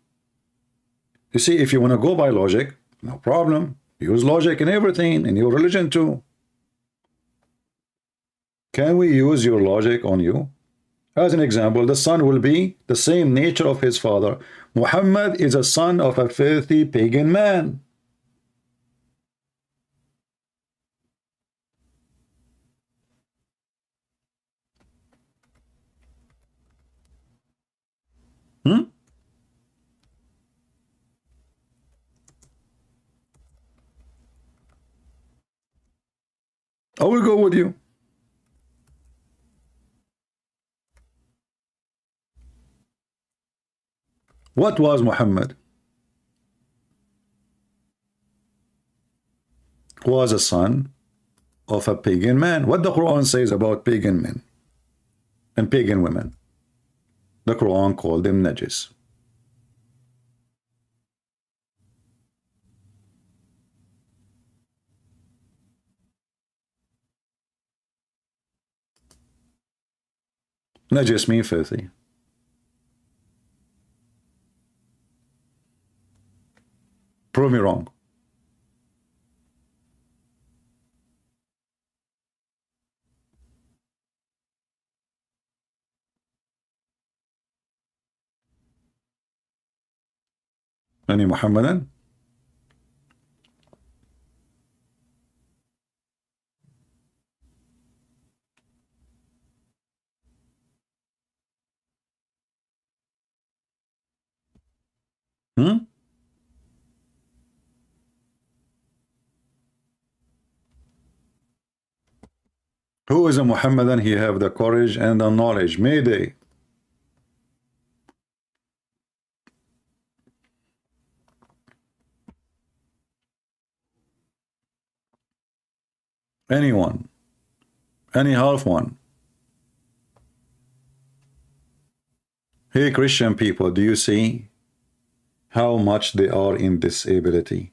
You see, if you want to go by logic, no problem. Use logic in everything, in your religion too. Can we use your logic on you? As an example, the son will be the same nature of his father. Muhammad is a son of a filthy pagan man. I will go with you. What was Muhammad? Was a son of a pagan man. What the Quran says about pagan men and pagan women? The Quran called them najis. Najis mean filthy. Prove me wrong. Any Muhammadan? Who is a Muhammadan? He have the courage and the knowledge. Mayday. Anyone. Any half one. Hey Christian people, do you see how much they are in disability?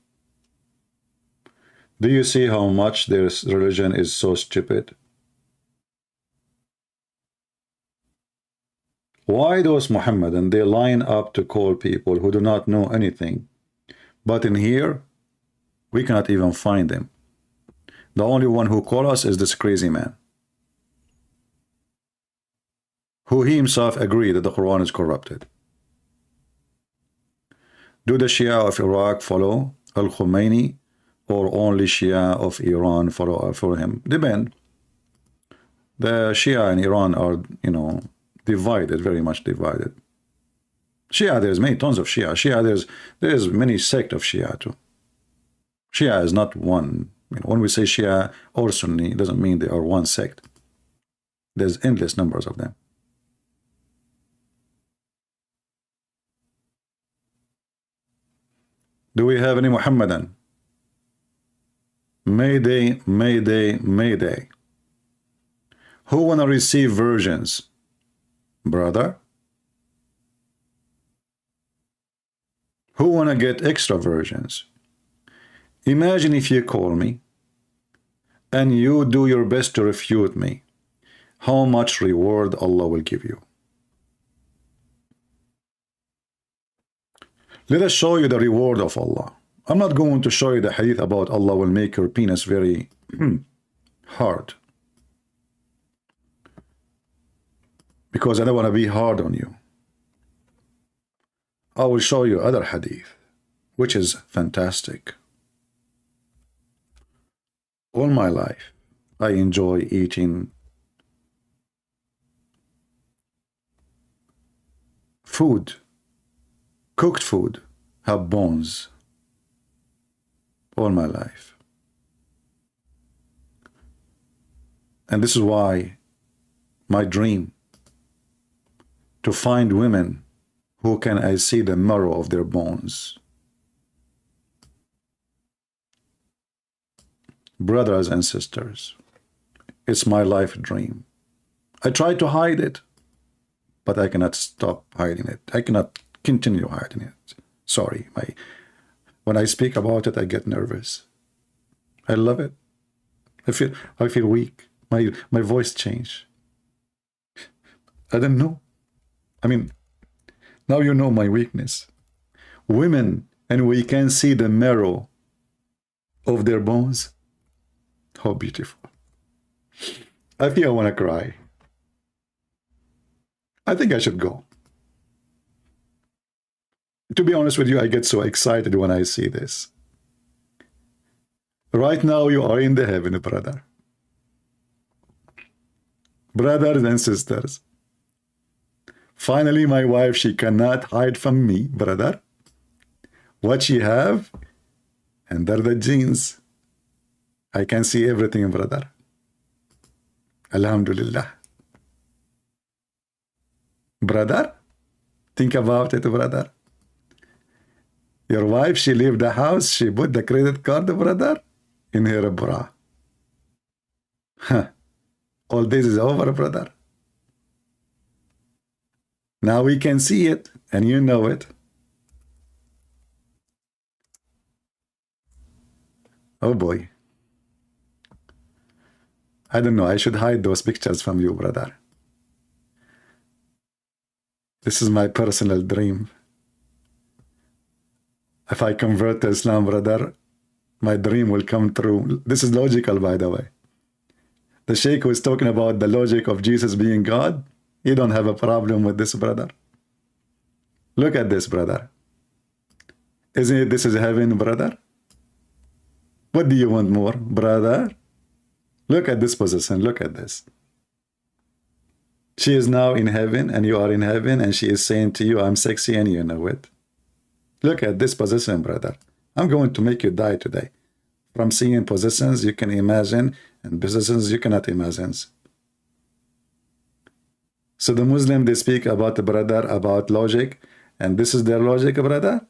Do you see how much their religion is so stupid? Why those Muhammadan, they line up to call people who do not know anything, but in here we cannot even find them. The only one who call us is this crazy man, who he himself agreed that the Quran is corrupted. Do the Shia of Iraq follow Al-Khomeini, or only Shia of Iran follow him? Depend. The Shia in Iran are, divided, very much divided. Shia, there's many tons of Shia. Shia, there's many sect of Shia too. Shia is not one. When we say Shia or Sunni, it doesn't mean they are one sect. There's endless numbers of them. Do we have any Muhammadan? Mayday, Mayday, Mayday. Who wanna receive versions? Brother? Who wanna get extra versions? Imagine if you call me and you do your best to refute me, how much reward Allah will give you. Let us show you the reward of Allah. I'm not going to show you the hadith about Allah will make your penis very hard, because I don't want to be hard on you. I will show you other hadith, which is fantastic. All my life, I enjoy eating food, cooked food, have bones. All my life. And this is why my dream, to find women who can I see the marrow of their bones. Brothers and sisters, it's my life dream. I try to hide it, but I cannot stop hiding it. I cannot continue hiding it. Sorry, when I speak about it, I get nervous. I love it. I feel weak. My voice changed. I don't know. I mean, now you know my weakness. Women, and we can see the marrow of their bones. How beautiful. I think I want to cry. I think I should go. To be honest with you, I get so excited when I see this. Right now, you are in the heaven, brother. Brothers and sisters. Finally, my wife, she cannot hide from me, brother. What she have under the jeans. I can see everything, brother. Alhamdulillah. Brother, think about it, brother. Your wife, she leave the house, she put the credit card, brother, in her bra. Huh. All this is over, brother. Now we can see it, and you know it. Oh boy. I don't know, I should hide those pictures from you, brother. This is my personal dream. If I convert to Islam, brother, my dream will come true. This is logical, by the way. The Shaykh was talking about the logic of Jesus being God. You don't have a problem with this, brother. Look at this, brother. Isn't it this is heaven, brother? What do you want more, brother? Look at this position. Look at this. She is now in heaven, and you are in heaven, and she is saying to you, I'm sexy, and you know it. Look at this position, brother. I'm going to make you die today. From seeing positions you can imagine, and positions you cannot imagine. So the Muslim, they speak about the brother, about logic, and this is their logic, brother.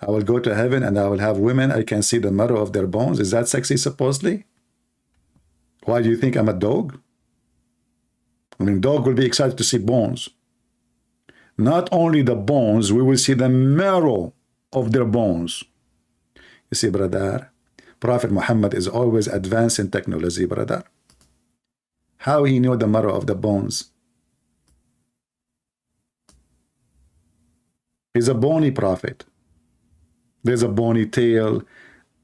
I will go to heaven, and I will have women. I can see the marrow of their bones. Is that sexy, supposedly? Why do you think I'm a dog? I mean, dog will be excited to see bones. Not only the bones, we will see the marrow of their bones. You see, brother, Prophet Muhammad is always advanced in technology, brother. How he knew the marrow of the bones? He's a bony prophet. There's a bony tail.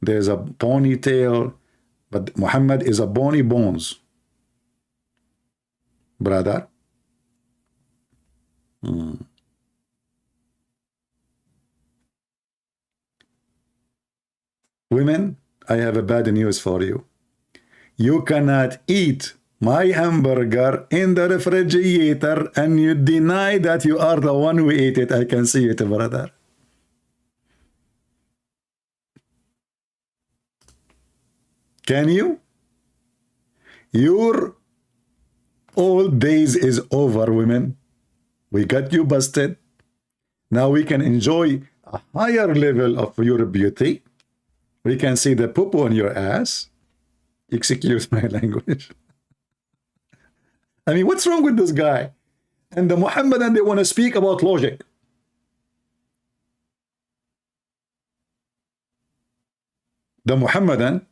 There's a ponytail. But Muhammad is a bony bones. Brother. Women, I have a bad news for you. You cannot eat my hamburger in the refrigerator and you deny that you are the one who ate it. I can see it, brother. Can you? Your old days is over, women. We got you busted. Now we can enjoy a higher level of your beauty. We can see the poo on your ass. Excuse my language. I mean, what's wrong with this guy? And the Mohammedan, they want to speak about logic. The Mohammedan,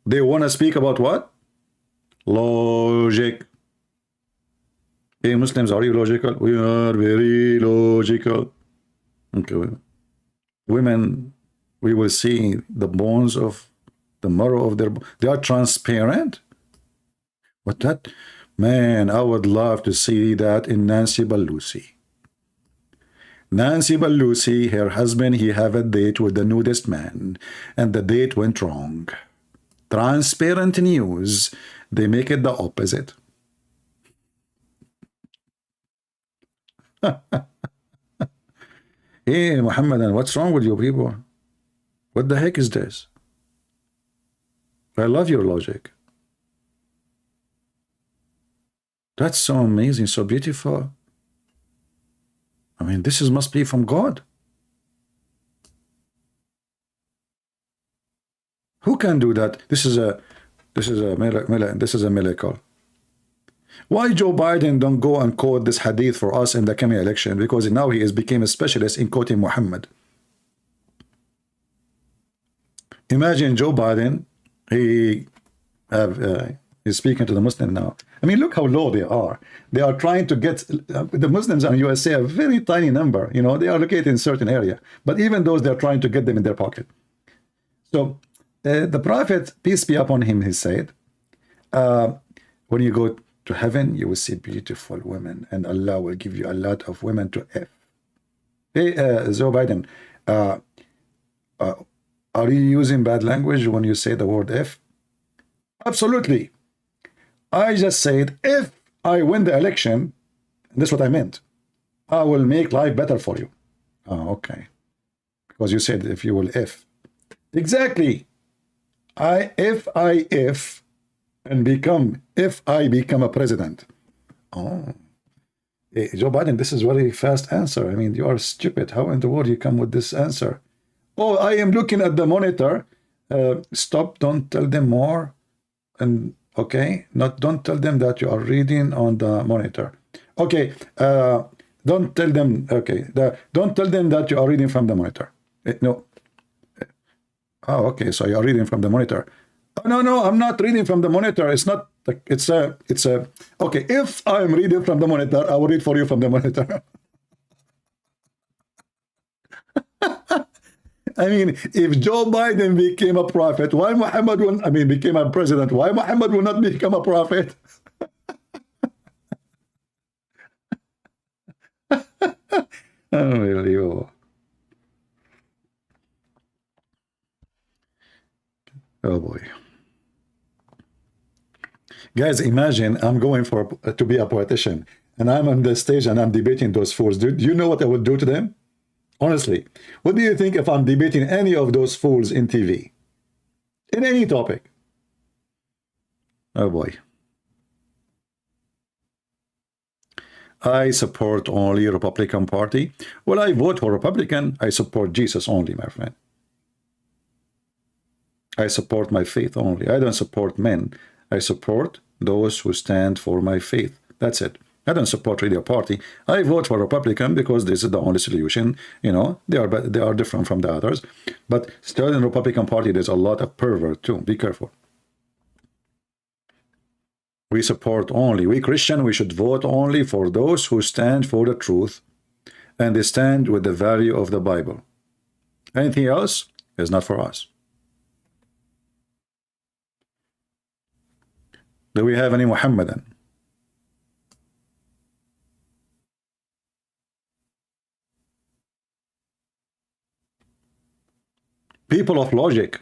they want to speak about what? Logic. Hey, Muslims, are you logical? We are very logical. Okay. Women, we will see the bones of the marrow of their... They are transparent? What that? Man, I would love to see that in Nancy Pelosi. Nancy Pelosi, her husband, he have a date with the nudist man, and the date went wrong. Transparent news, they make it the opposite. Hey, Muhammadan, what's wrong with you people? What the heck is this? I love your logic. That's so amazing, so beautiful. I mean, this must be from God. Who can do that? This is a miracle. Why Joe Biden don't go and quote this hadith for us in the coming election? Because now he has become a specialist in quoting Muhammad. Imagine Joe Biden, he's speaking to the Muslim now. I mean, look how low they are. They are trying to get the Muslims in USA, a very tiny number. You know, they are located in a certain area, but even those, they're trying to get them in their pocket. So the Prophet, peace be upon him, he said, when you go to heaven, you will see beautiful women, and Allah will give you a lot of women to F. Hey, Joe Biden, are you using bad language when you say the word F? Absolutely. I just said, if I win the election, that's what I meant, I will make life better for you. Oh, okay. Because you said if you will F. Exactly. If I become a president. Oh. Hey, Joe Biden, this is very fast answer. I mean, you are stupid. How in the world you come with this answer? Oh, I am looking at the monitor. Stop, don't tell them more. And okay, don't tell them that you are reading on the monitor. Okay, don't tell them, okay, don't tell them that you are reading from the monitor. No. Oh, okay, so you are reading from the monitor. Oh, no, I'm not reading from the monitor. It's not, it's a, okay, if I'm reading from the monitor, I will read for you from the monitor. I mean, if Joe Biden became a prophet, why Muhammad will, became a president, why Muhammad will not become a prophet? Unbelievable. Oh boy. Guys, imagine I'm going to be a politician, and I'm on the stage and I'm debating those fools. Do you know what I would do to them? Honestly, what do you think if I'm debating any of those fools in TV? In any topic? Oh boy. I support only Republican Party. Well, I vote for Republican. I support Jesus only, my friend. I support my faith only. I don't support men. I support those who stand for my faith. That's it. I don't support really a party. I vote for Republican because this is the only solution. You know, they are different from the others. But still in the Republican Party, there's a lot of pervert too. Be careful. We support only. We Christian, we should vote only for those who stand for the truth, and they stand with the value of the Bible. Anything else is not for us. Do we have any Mohammedan? People of logic.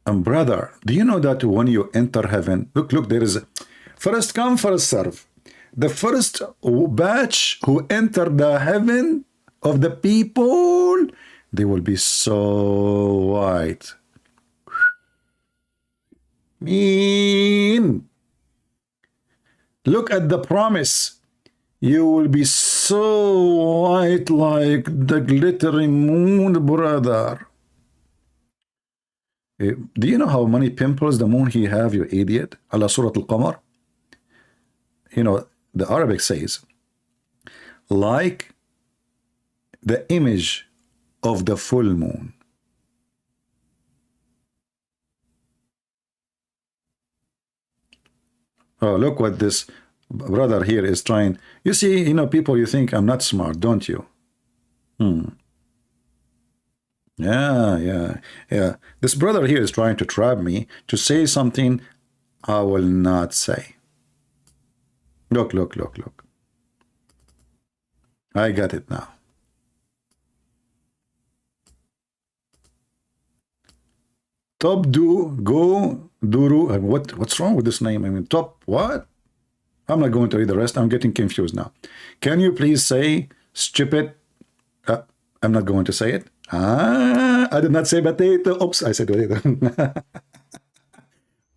And brother, do you know that when you enter heaven, look, there is first come, first serve. The first batch who enter the heaven of the people, they will be so white. Mean. Look at the promise. You will be so white like the glittering moon, brother. Do you know how many pimples the moon he have, you idiot? Allah Surah Al-Qamar. You know, the Arabic says, like the image of the full moon. Oh, look what this brother here is trying. You see, you know, people, you think I'm not smart, don't you? Yeah. This brother here is trying to trap me to say something I will not say. Look. I got it now. Top do go duru. What's wrong with this name? I mean, top what? I'm not going to read the rest. I'm getting confused now. Can you please say stupid? I'm not going to say it. I did not say potato. Oops, I said potato.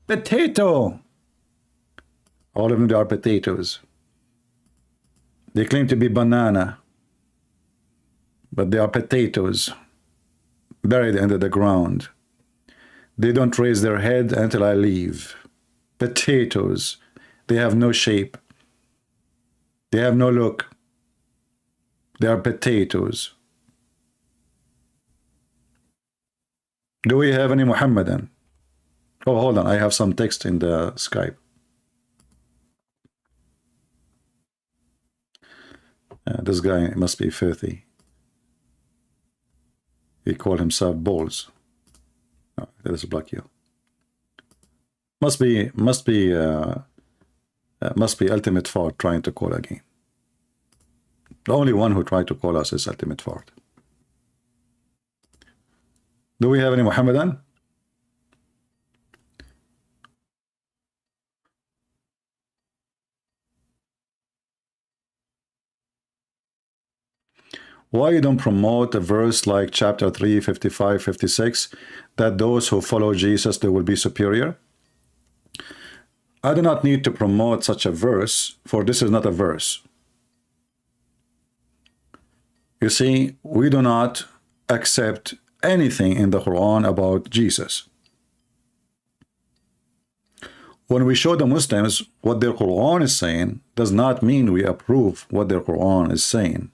Potato. All of them are potatoes. They claim to be banana, but they are potatoes. buried under the ground. They don't raise their head until I leave. Potatoes. They have no shape. They have no look. They are potatoes. Do we have any Muhammadan? Oh, hold on. I have some text in the Skype. This guy must be filthy. He called himself Balls. Oh, that is block you. Must be Ultimate Fart trying to call again. The only one who tried to call us is Ultimate Fart. Do we have any Muhammadan? Why you don't promote a verse like chapter 3, 55, 56, that those who follow Jesus, they will be superior? I do not need to promote such a verse, for this is not a verse. You see, we do not accept anything in the Quran about Jesus. When we show the Muslims what their Quran is saying, does not mean we approve what their Quran is saying.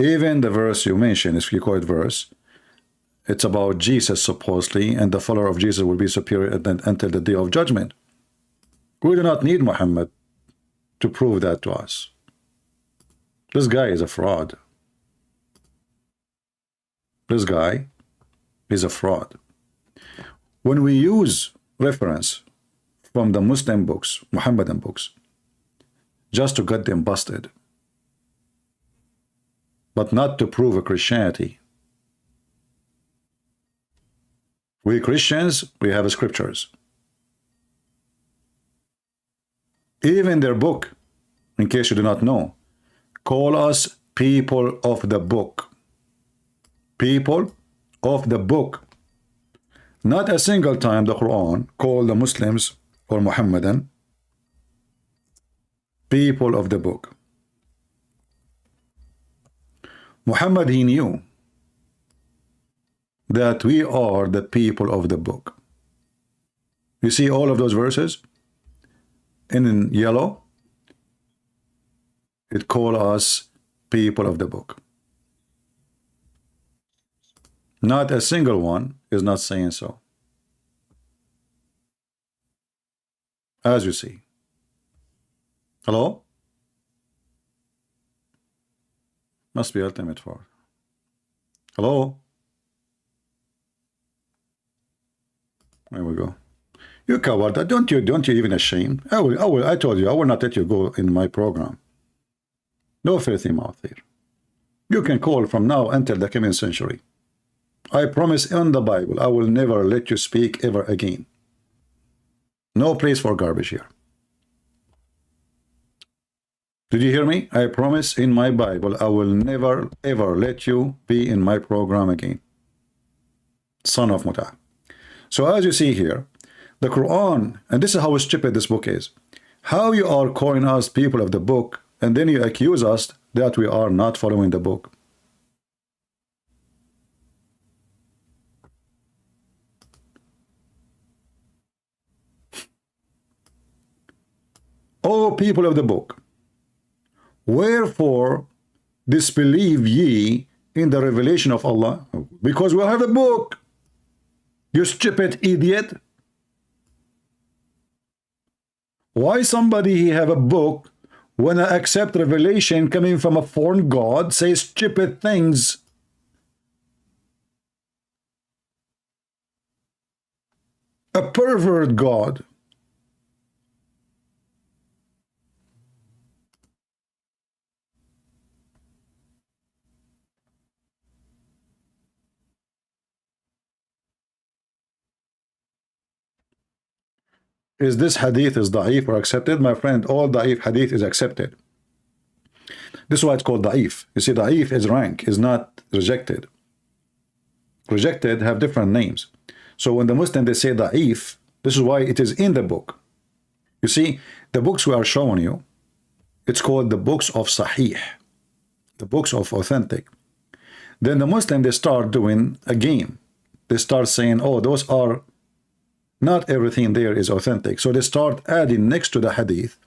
Even the verse you mentioned, if you call it verse, it's about Jesus supposedly, and the follower of Jesus will be superior until the day of judgment. We do not need Muhammad to prove that to us. This guy is a fraud. This guy is a fraud. When we use reference from the Muslim books, Muhammadan books, just to get them busted, but not to prove a Christianity. We Christians, we have scriptures. Even their book, in case you do not know, call us people of the book. People of the book. Not a single time the Quran called the Muslims or Muhammadan people of the book. Muhammad, he knew that we are the people of the book. You see all of those verses in yellow? It calls us people of the book. Not a single one is not saying so. As you see. Hello? Must be Ultimate Fart. Hello? There we go. You coward. Don't you even ashamed? I told you, I will not let you go in my program. No filthy mouth here. You can call from now until the coming century. I promise in the Bible, I will never let you speak ever again. No place for garbage here. Did you hear me? I promise in my Bible, I will never ever let you be in my program again. Son of Muta. So as you see here, the Quran, and this is how stupid this book is. How you are calling us people of the book, and then you accuse us that we are not following the book. O people of the book, wherefore disbelieve ye in the revelation of Allah? Because we have a book. You stupid idiot. Why somebody have a book when I accept revelation coming from a foreign god says stupid things? A pervert god. Is this hadith is da'if or accepted? My friend, all da'if hadith is accepted. This is why it's called da'if. You see, da'if is rank, is not rejected. Rejected have different names. So when the Muslim, they say da'if, this is why it is in the book. You see, the books we are showing you, it's called the books of Sahih, the books of authentic. Then the Muslim, they start doing a game. They start saying, oh, those are, not everything there is authentic. So they start adding next to the hadith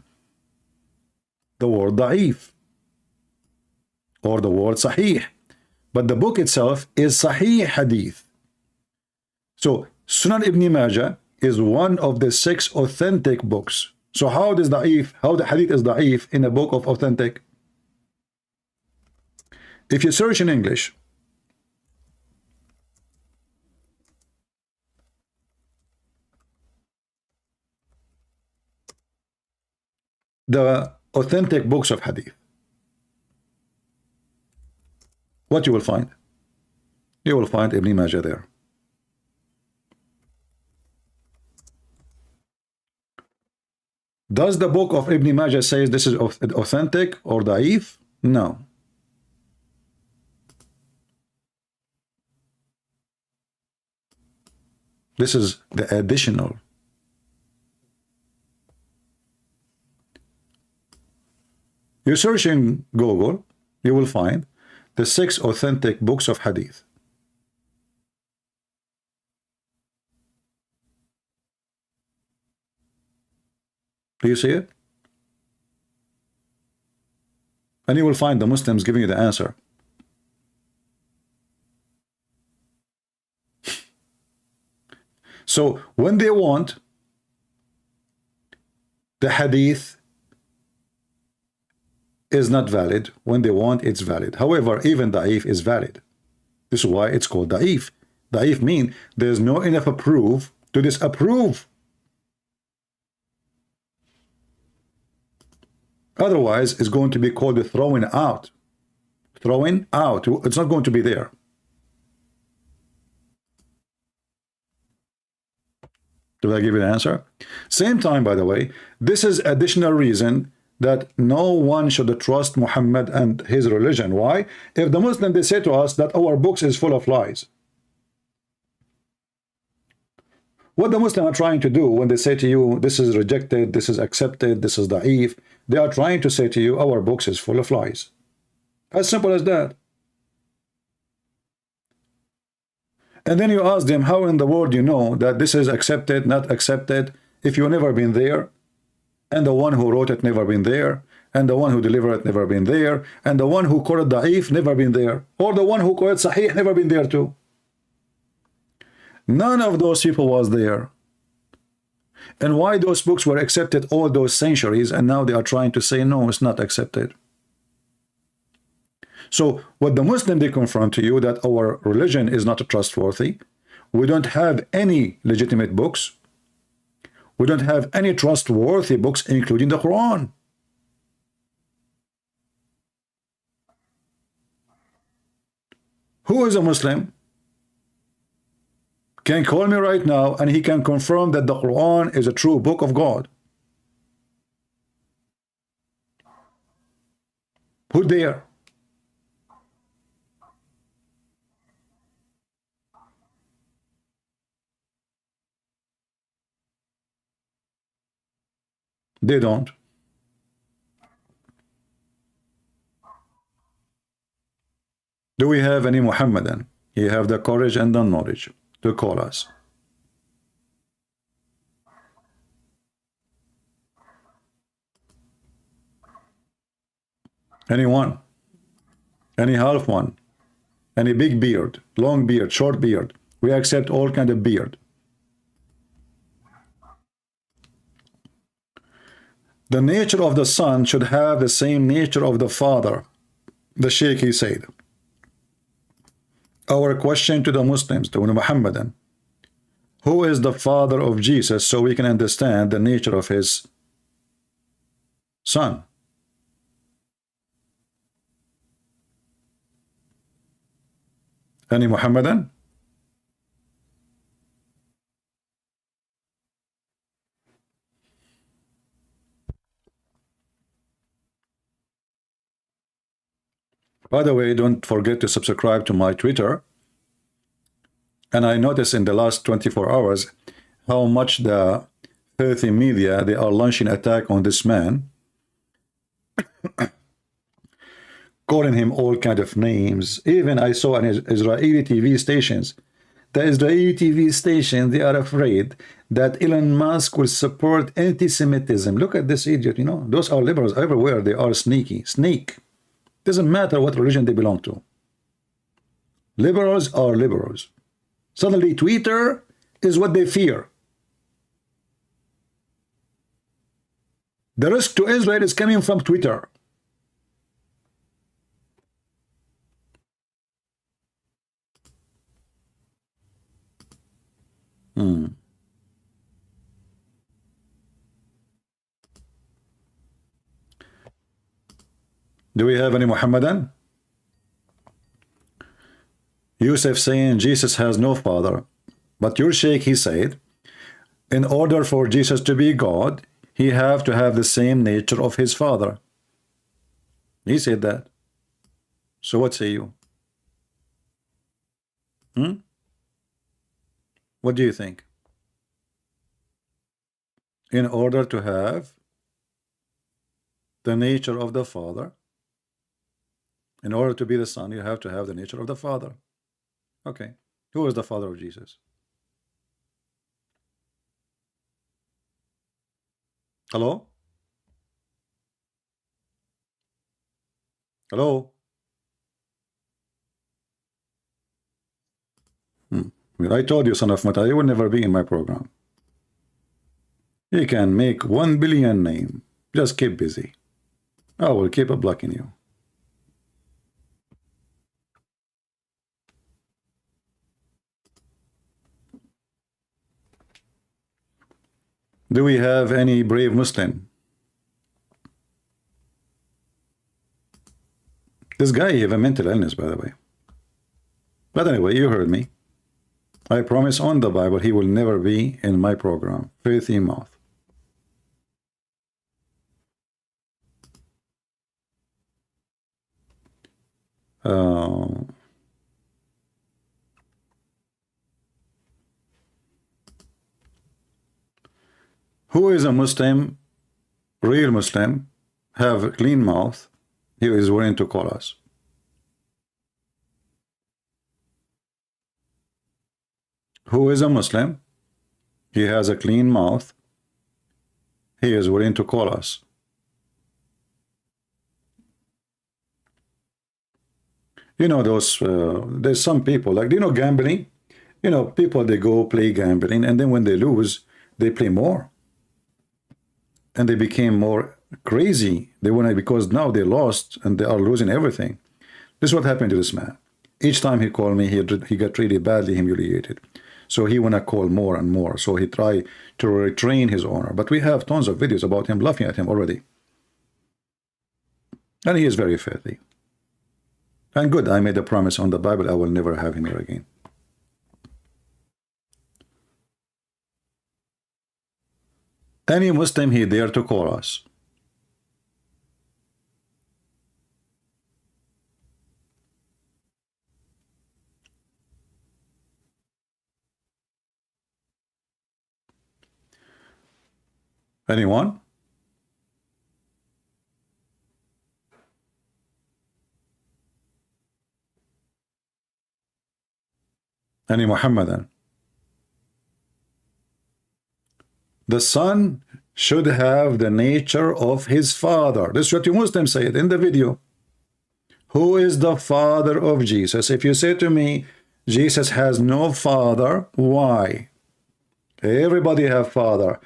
the word da'if or the word sahih. But the book itself is sahih hadith. So Sunan Ibn Majah is one of the 6 authentic books. So how does da'if, how the hadith is da'if in a book of authentic? If you search in English, the authentic books of hadith, what you will find? You will find Ibn Majah there. Does the book of Ibn Majah say this is authentic or da'if? No. This is the additional. You search in Google, you will find the 6 authentic books of hadith. Do you see it? And you will find the Muslims giving you the answer. So when they want the hadith is not valid, when they want it's valid. However, even da'if is valid. This is why it's called da'if. Da'if means there's no enough proof to disapprove. Otherwise, it's going to be called the throwing out. Throwing out. It's not going to be there. Did I give you the answer? Same time, by the way, this is additional reason that no one should trust Muhammad and his religion. Why? If the Muslim, they say to us that our books is full of lies. What the Muslim are trying to do when they say to you, this is rejected, this is accepted, this is da'if, they are trying to say to you, our books is full of lies. As simple as that. And then you ask them, how in the world you know that this is accepted, not accepted, if you've never been there, and the one who wrote it never been there, and the one who delivered it never been there, and the one who quoted da'if never been there, or the one who quoted sahih never been there too. None of those people was there. And why those books were accepted all those centuries, and now they are trying to say, no, it's not accepted. So what the Muslim, they confront to you that our religion is not trustworthy. We don't have any legitimate books. We don't have any trustworthy books, including the Quran. Who is a Muslim? Can call me right now and he can confirm that the Quran is a true book of God. Who dare? They don't. Do we have any Muhammadan? He have the courage and the knowledge to call us. Anyone? Any half one? Any big beard, long beard, short beard? We accept all kind of beard. The nature of the son should have the same nature of the father. The Shaykh, he said. Our question to the Muslims, to the Muhammadan, who is the father of Jesus, so we can understand the nature of his son? Any Muhammadan? By the way, don't forget to subscribe to my Twitter. And I noticed in the last 24 hours how much the filthy media, they are launching attack on this man. calling him all kind of names. Even I saw on Israeli TV stations, the Israeli TV station, they are afraid that Elon Musk will support anti-Semitism. Look at this idiot, you know. Those are liberals everywhere. They are sneaky. Sneak. Doesn't matter what religion they belong to. Liberals are liberals. Suddenly Twitter is what they fear. The risk to Israel is coming from Twitter. Do we have any Muhammadan? Yusuf saying Jesus has no father. But your Shaykh, he said, in order for Jesus to be God, he have to have the same nature of his father. He said that. So what say you? What do you think? In order to have the nature of the father, in order to be the son, you have to have the nature of the father. Okay. Who is the father of Jesus? Hello? Hello? I told you, son of Mata, you will never be in my program. You can make 1 billion name. Just keep busy. I will keep blocking you. Do we have any brave Muslim? This guy, he have a mental illness, by the way. But anyway, you heard me. I promise on the Bible he will never be in my program. Filthy mouth. Who is a Muslim, real Muslim, have a clean mouth, he is willing to call us? Who is a Muslim, he has a clean mouth, he is willing to call us? You know those, there's some people, like, do you know gambling? You know, people, they go play gambling, and then when they lose, they play more. And they became more crazy. They want to, because now they lost and they are losing everything. This is what happened to this man. Each time he called me, he got really badly humiliated. So he want to call more and more. So he tried to retrain his owner. But we have tons of videos about him laughing at him already. And he is very filthy. And good, I made a promise on the Bible, I will never have him here again. Any Muslim, he dare to call us. Anyone? Any Muhammadan? The son should have the nature of his father. This is what you Muslims say in the video. Who is the father of Jesus? If you say to me, Jesus has no father, why? Everybody have father.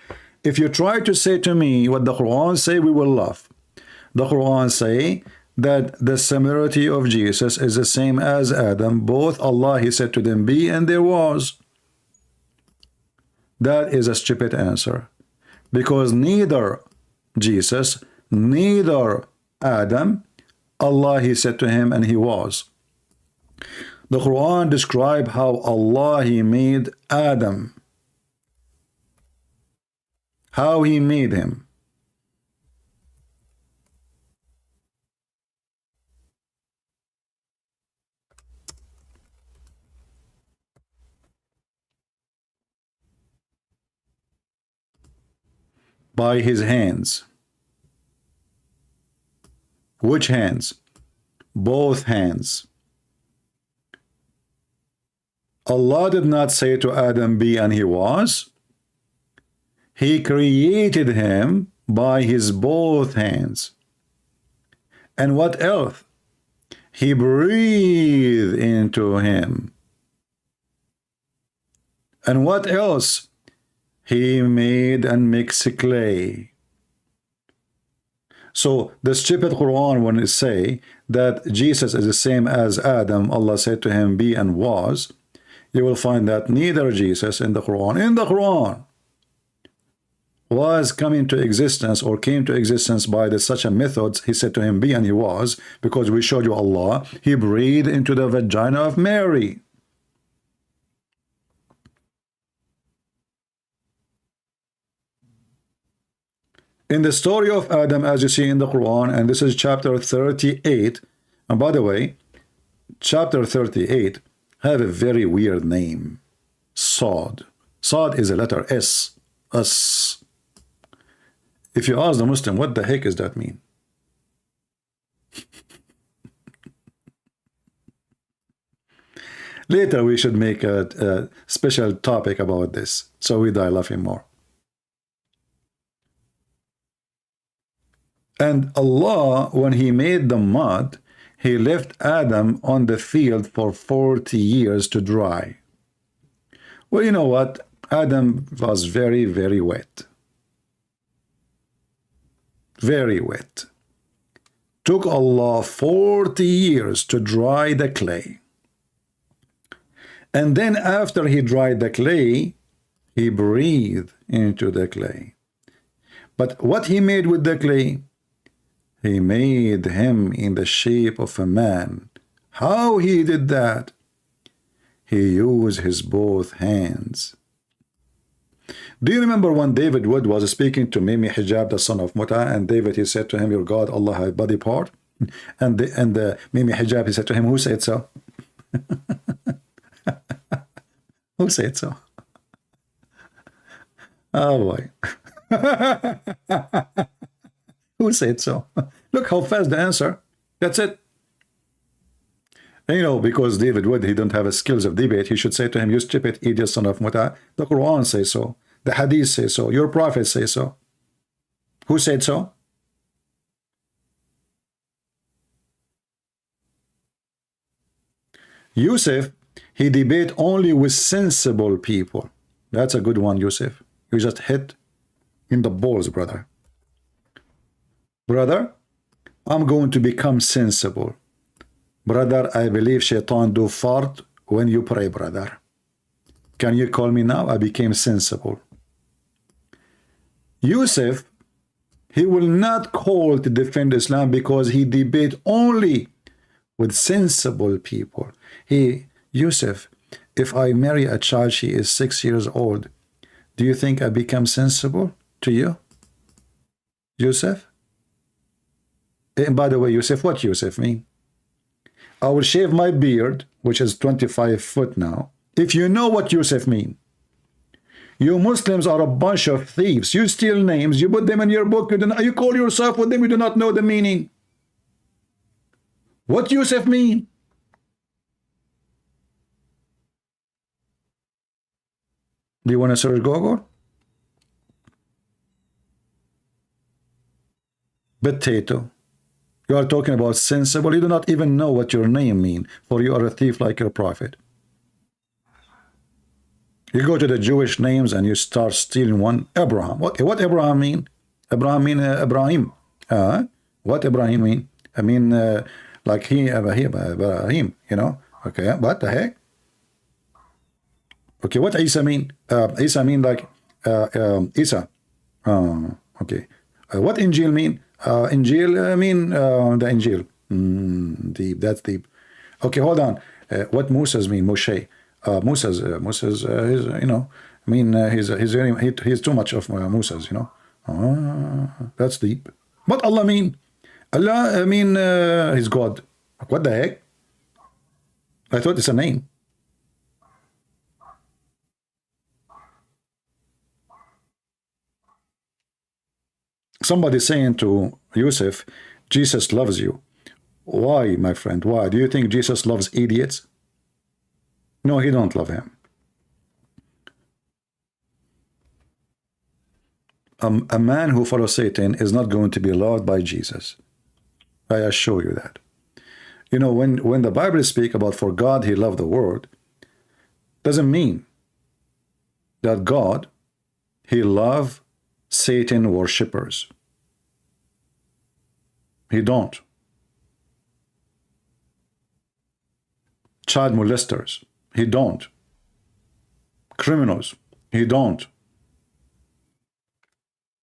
If you try to say to me what the Quran say, we will laugh. The Quran say that the similarity of Jesus is the same as Adam. Both Allah, he said to them, be, and there was. That is a stupid answer. Because neither Jesus, neither Adam, Allah, he said to him, and he was. The Quran describe how Allah, he made Adam. How he made him. By his hands. Which hands? both hands. Allah did not say to Adam, be, and he was. He created him by his both hands. And what else? He breathed into him. And what else? He made and mixed clay. So the stupid Quran, when it say that Jesus is the same as Adam, Allah said to him, be and was, you will find that neither Jesus in the Quran was coming to existence or came to existence by such a method. He said to him, be, and he was, because we showed you Allah. He breathed into the vagina of Mary. In the story of Adam, as you see in the Quran, and this is chapter 38, and by the way, chapter 38 have a very weird name. Sod. Sod is a letter S. S. If you ask the Muslim, what the heck does that mean? Later we should make a special topic about this, so we die laughing more. And Allah, when he made the mud, he left Adam on the field for 40 years to dry. Well, you know what? Adam was very, very wet. Very wet. Took Allah 40 years to dry the clay. And then after he dried the clay, he breathed into the clay. But what he made with the clay? He made him in the shape of a man. How he did that? He used his both hands. Do you remember when David Wood was speaking to Mimi Hijab, the son of Muta, and David, he said to him, your God, Allah has a body part? And Mimi Hijab, he said to him, who said so? Who said so? Oh boy. Who said so? Look how fast the answer. That's it. And you know, because David Wood, he don't have the skills of debate, he should say to him, you stupid idiot son of Muta. The Quran says so. The Hadith says so. Your prophet says so. Who said so? Yusuf, he debate only with sensible people. That's a good one, Yusuf. You just hit in the balls, brother. Brother, I'm going to become sensible. Brother, I believe shaitan do fart when you pray, brother. Can you call me now? I became sensible. Yusuf, he will not call to defend Islam because he debate only with sensible people. Yusuf, if I marry a child, she is 6 years old, do you think I become sensible to you? Yusuf? And by the way, Yusuf, what Yusuf mean? I will shave my beard, which is 25 foot now. If you know what Yusuf mean. You Muslims are a bunch of thieves. You steal names, you put them in your book, you call yourself with them, you do not know the meaning. What Yusuf mean? Do you want to search Google? Potato. You are talking about sensible. You do not even know what your name mean, for you are a thief like your prophet. You go to the Jewish names and you start stealing one. Abraham. What Abraham mean? Abraham mean Ibrahim. What Ibrahim mean? I mean, like Ibrahim, you know? Okay, what the heck? Okay, what Isa mean? Isa mean like Isa. Okay. What Injil mean? Injil mean the Injil. Deep, that's deep. Okay, hold on. What Moses mean? Moshe. Moses, he's, you know, I mean, he's too much of Moses, you know. That's deep. What Allah mean? Allah, I mean, he's God. What the heck? I thought it's a name. Somebody saying to Yusuf, Jesus loves you. Why, my friend? Why? Do you think Jesus loves idiots? No, he don't love him. A man who follows Satan is not going to be loved by Jesus. I assure you that. You know, when the Bible speaks about for God he loved the world, doesn't mean that God he loved Satan worshippers. He don't. Child molesters, he don't. Criminals, he don't.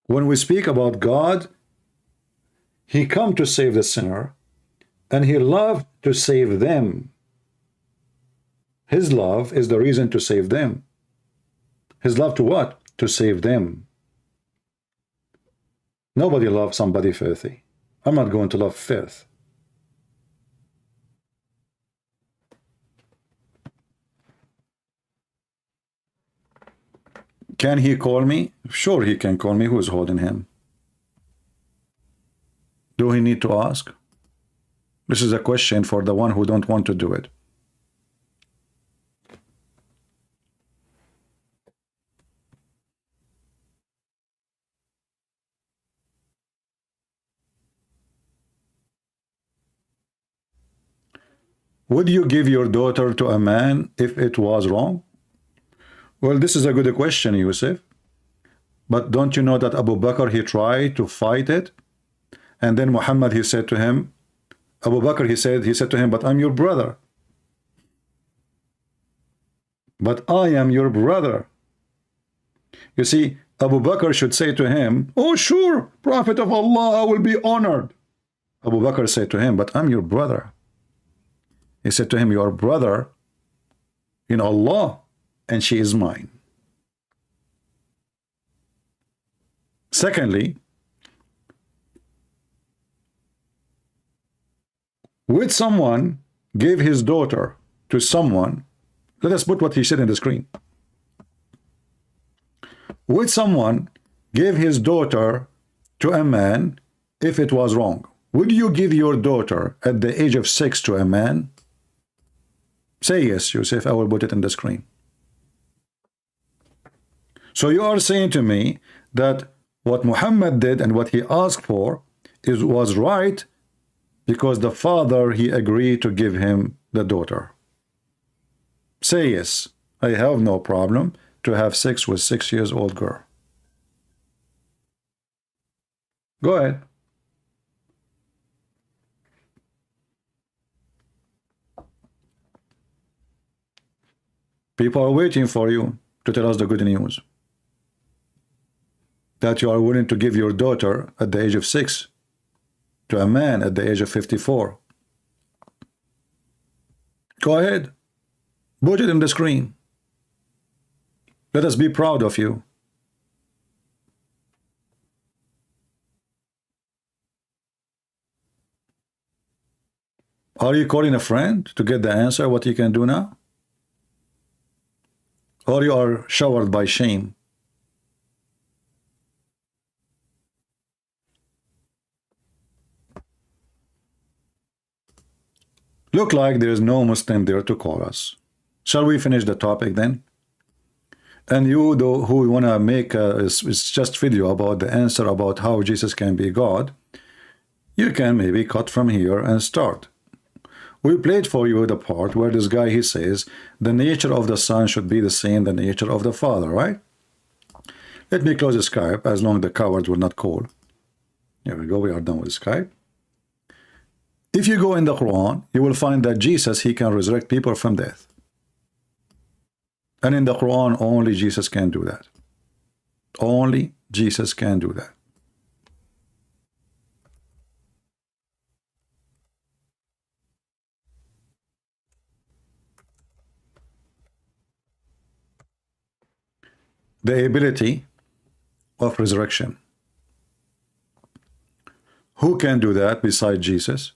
When we speak about God, he come to save the sinner, and he loved to save them. His love is the reason to save them. His love to what? To save them. Nobody loves somebody filthy. I'm not going to love filth. Can he call me? Sure, he can call me. Who's holding him? Do he need to ask? This is a question for the one who don't want to do it. Would you give your daughter to a man if it was wrong? Well, this is a good question, Yusuf. But don't you know that Abu Bakr, he tried to fight it? And then Muhammad, he said to him, Abu Bakr, he said to him, but I'm your brother. But I am your brother. You see, Abu Bakr should say to him, oh sure, Prophet of Allah, I will be honored. Abu Bakr said to him, but I'm your brother. He said to him, your brother in Allah, and she is mine. Secondly, would someone give his daughter to someone? Let us put what he said in the screen. Would someone give his daughter to a man if it was wrong? Would you give your daughter at the age of 6 to a man? Say yes, Yusuf. I will put it in the screen. So you are saying to me that what Muhammad did and what he asked for was right because the father, he agreed to give him the daughter. Say yes. I have no problem to have sex with 6 years old girl. Go ahead. People are waiting for you to tell us the good news. That you are willing to give your daughter at the age of 6 to a man at the age of 54. Go ahead. Put it in the screen. Let us be proud of you. Are you calling a friend to get the answer what you can do now? Or you are showered by shame? Look like there is no Muslim there to call us. Shall we finish the topic then? And you though, who want to make it's just video about the answer about how Jesus can be God, you can maybe cut from here and start. We played for you the part where this guy, he says, the nature of the Son should be the same the nature of the Father, right? Let me close the Skype as long as the cowards will not call. Here we go, we are done with Skype. If you go in the Quran, you will find that Jesus, he can resurrect people from death. And in the Quran, only Jesus can do that. Only Jesus can do that. The ability of resurrection. Who can do that besides Jesus?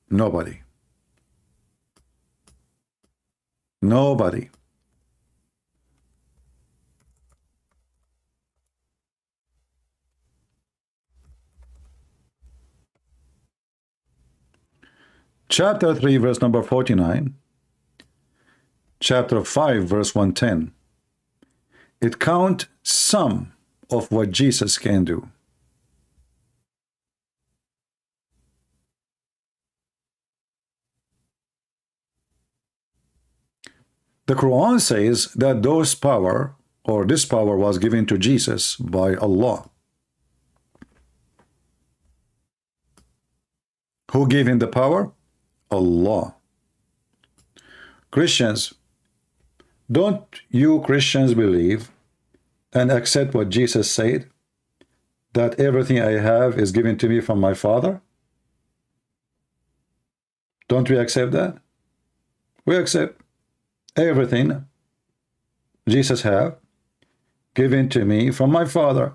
Nobody. Nobody. chapter 3, verse number 49, chapter 5, verse 110. It count some of what Jesus can do. The Quran says that those power, or this power, was given to Jesus by Allah. Who gave him the power? Allah. Christians, don't you Christians believe and accept what Jesus said, that everything I have is given to me from my Father? Don't we accept that? We accept everything Jesus have given to me from my Father.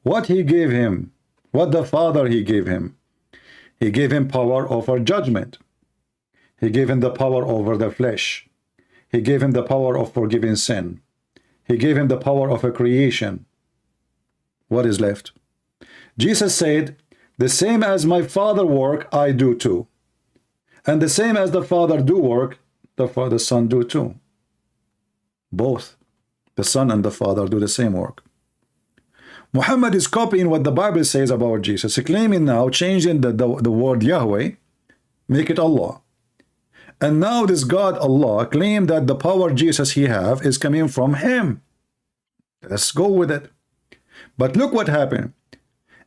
What he gave him, what the Father he gave him, he gave him power over judgment. He gave him the power over the flesh. He gave him the power of forgiving sin. He gave him the power of a creation. What is left? Jesus said, the same as my Father work, I do too. And the same as the Father do work, the Son do too. Both, the Son and the Father, do the same work. Muhammad is copying what the Bible says about Jesus, claiming now, changing the word Yahweh, make it Allah. And now this God Allah claimed that the power Jesus he have is coming from him. Let's go with it. But look what happened.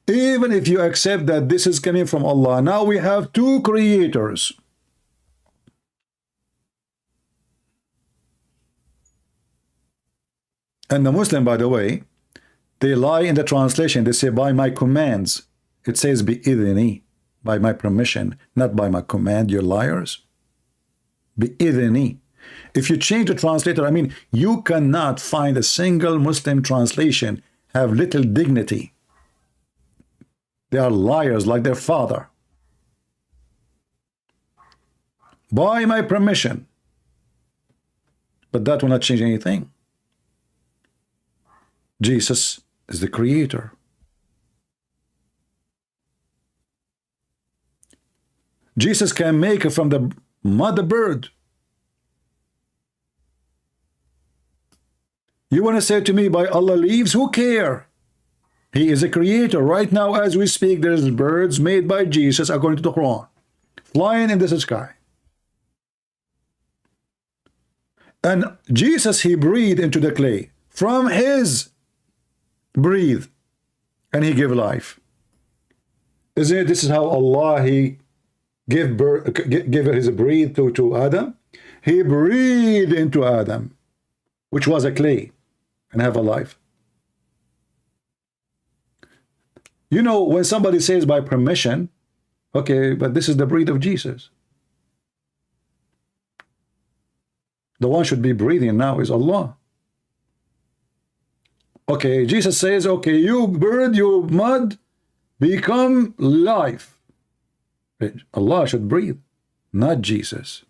Even if you accept that this is coming from Allah, now we have two creators. And the Muslim, by the way, they lie in the translation. They say, by my commands. It says, bi-idhni, by my permission, not by my command. You're liars. Bi-idhni. If you change the translator, I mean, you cannot find a single Muslim translation have little dignity. They are liars like their father. By my permission. But that will not change anything. Jesus is the creator. Jesus can make from the mother bird. You want to say to me, by Allah leaves? Who care? He is a creator. Right now, as we speak, there's birds made by Jesus, according to the Quran, flying in the sky. And Jesus, he breathed into the clay from his breathe, and he gave life. Isn't it? This is how Allah he give his breathe to Adam. He breathed into Adam, which was a clay, and have a life. You know, when somebody says by permission, okay, but this is the breath of Jesus. The one should be breathing now is Allah. Okay, Jesus says, okay, you bird, you mud, become life. Allah should breathe, not Jesus.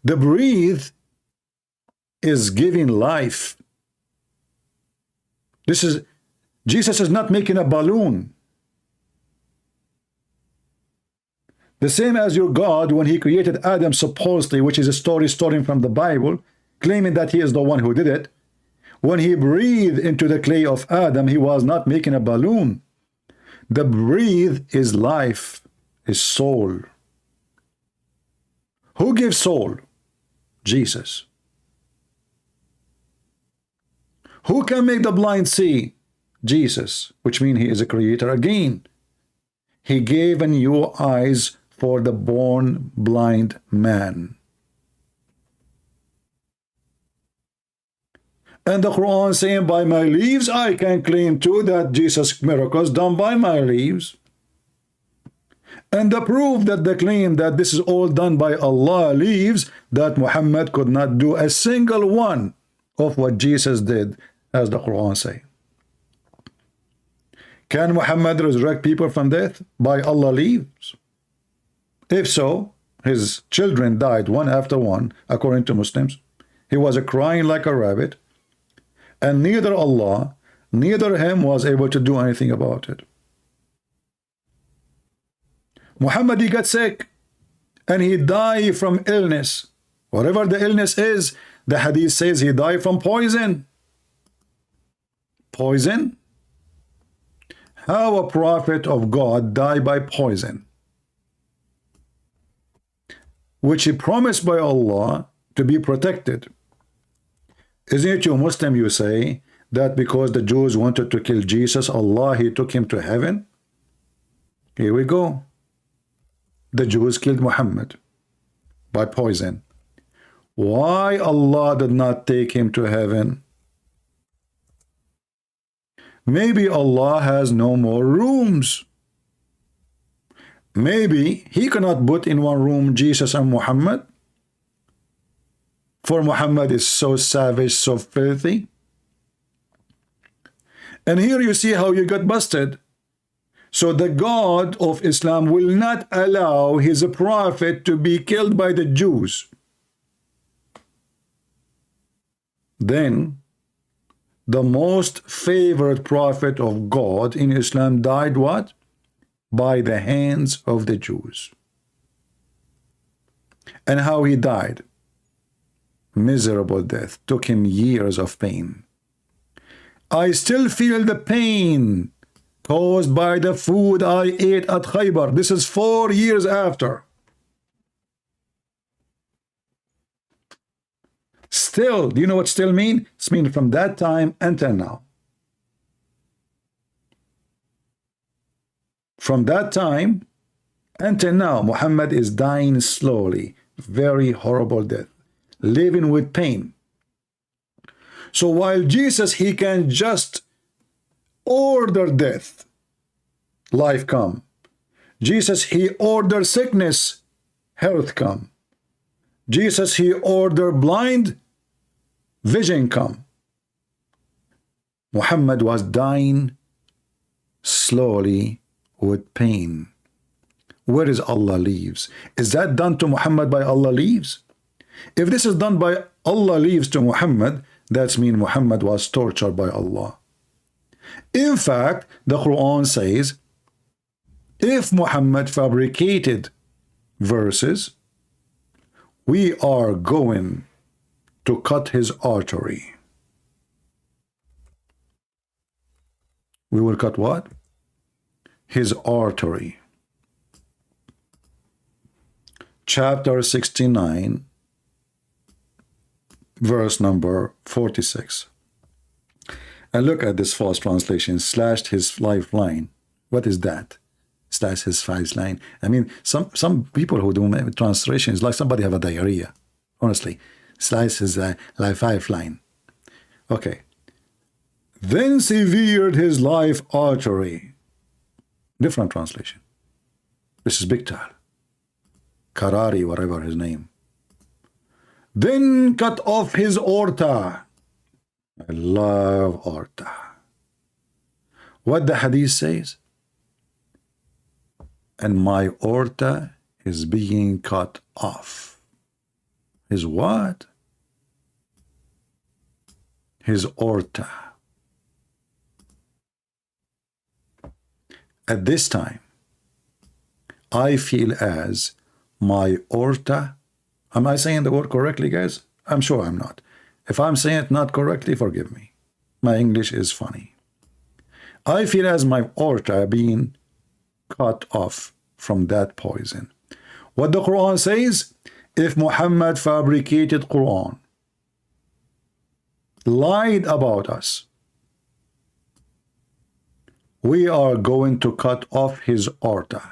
The breathe is giving life. Jesus is not making a balloon. The same as your God, when he created Adam supposedly, which is a story stolen from the Bible, claiming that he is the one who did it. When he breathed into the clay of Adam, he was not making a balloon. The breathe is life, is soul. Who gives soul? Jesus. Who can make the blind see? Jesus, which means he is a creator again. He gave a new eyes for the born blind man. And the Quran saying, by my leaves, I can claim too that Jesus' miracles done by my leaves. And the proof that the claim that this is all done by Allah leaves, that Muhammad could not do a single one of what Jesus did, as the Quran say. Can Muhammad resurrect people from death? By Allah leaves. If so, his children died one after one, according to Muslims. He was crying like a rabbit. And neither Allah, neither him was able to do anything about it. Muhammad, he got sick and he died from illness. Whatever the illness is, the hadith says he died from poison. Poison? How a prophet of God died by poison, which he promised by Allah to be protected? Isn't it you Muslim, you say that because the Jews wanted to kill Jesus, Allah, he took him to heaven? Here we go. The Jews killed Muhammad by poison. Why Allah did not take him to heaven? Maybe Allah has no more rooms. Maybe he cannot put in one room Jesus and Muhammad, for Muhammad is so savage, so filthy. And here you see how you got busted. So the God of Islam will not allow his prophet to be killed by the Jews. Then the most favored prophet of God in Islam died what? By the hands of the Jews. And how he died? Miserable death. Took him years of pain. I still feel the pain caused by the food I ate at Khaybar. This is 4 years after. Still, do you know what still mean? It's mean from that time until now. From that time until now, Muhammad is dying slowly. Very horrible death. Living with pain. So while Jesus, he can just order death, life come. Jesus, he ordered sickness, health come. Jesus, he ordered blind, vision come. Muhammad was dying slowly with pain. Where is Allah leaves? Is that done to Muhammad by Allah leaves? If this is done by Allah leaves to Muhammad, that means Muhammad was tortured by Allah. In fact, the Quran says, if Muhammad fabricated verses, we are going to cut his artery. We will cut what? His artery. Chapter 69, verse number 46. And look at this false translation, slashed his lifeline. What is that? Slash his lifeline. I mean, some people who do translations, like somebody have a diarrhea. Honestly, slice his lifeline. Okay. Then severed his life artery. Different translation. This is big time. Karari, whatever his name. Then cut off his aorta. I love aorta. What the hadith says? And my aorta is being cut off. His what? His aorta. At this time, I feel as my aorta. Am I saying the word correctly, guys? I'm sure I'm not. If I'm saying it not correctly, forgive me. My English is funny. I feel as my aorta being cut off from that poison. What the Quran says, if Muhammad fabricated Quran, lied about us, we are going to cut off his aorta.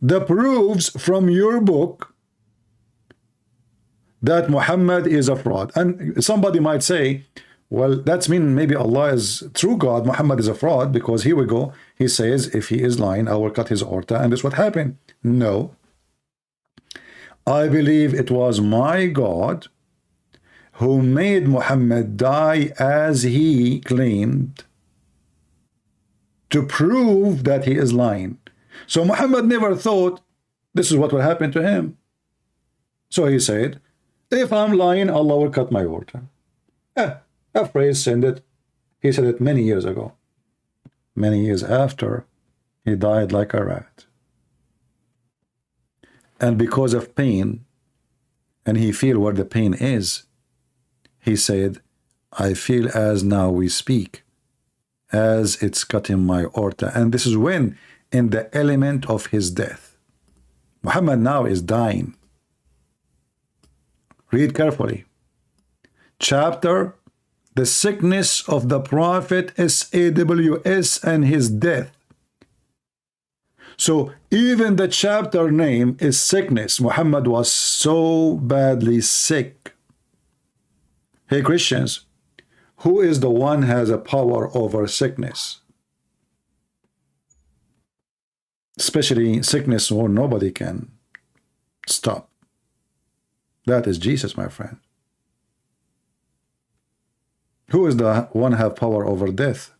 The proofs from your book that Muhammad is a fraud. And somebody might say, well, that's mean maybe Allah is true God, Muhammad is a fraud, because here we go. He says, if he is lying, I will cut his aorta, and this is what happened. No. I believe it was my God who made Muhammad die as he claimed to prove that he is lying. So Muhammad never thought this is what will happen to him. So he said, if I'm lying, Allah will cut my aorta. A phrase said it. He said it many years ago. Many years after, he died like a rat. And because of pain, and he feel where the pain is, he said, I feel as now we speak, as it's cutting my aorta. And this is when, in the element of his death. Muhammad now is dying. Read carefully. Chapter, the sickness of the Prophet SAWS and his death. So even the chapter name is sickness. Muhammad was so badly sick. Hey Christians, who is the one has a power over sickness? Especially sickness where nobody can stop. That is Jesus, my friend. Who is the one have power over death?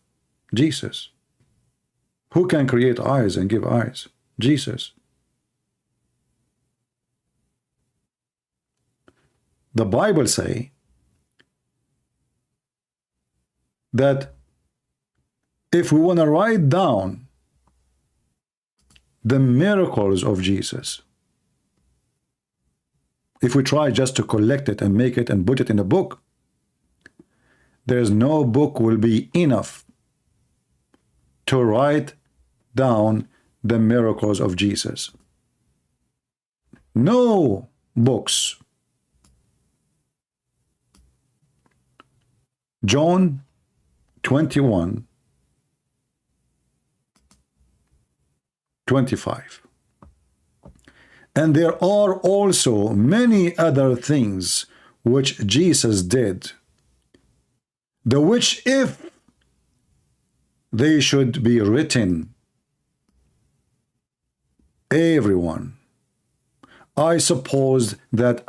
Jesus. Who can create eyes and give eyes? Jesus. The Bible say that if we want to write down the miracles of Jesus, if we try just to collect it and make it and put it in a book, there's no book will be enough to write down the miracles of Jesus. No books. John 21:25. And there are also many other things which Jesus did, the which if they should be written, everyone, I suppose that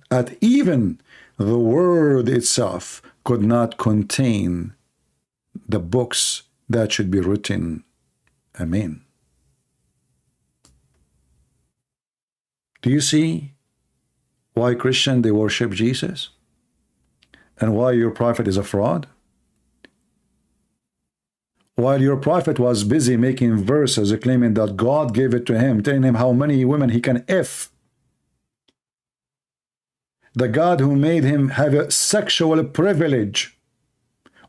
at even the word itself could not contain the books that should be written. Amen. Do you see why Christian they worship Jesus? And why your prophet is a fraud? While your prophet was busy making verses claiming that God gave it to him, telling him how many women he can F. The God who made him have a sexual privilege.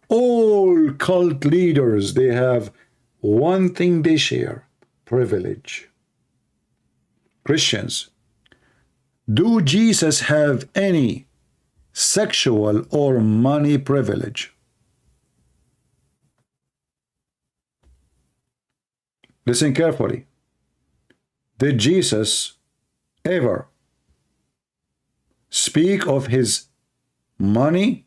All cult leaders, they have one thing they share, privilege. Christians, do Jesus have any sexual or money privilege? Listen carefully. Did Jesus ever speak of his money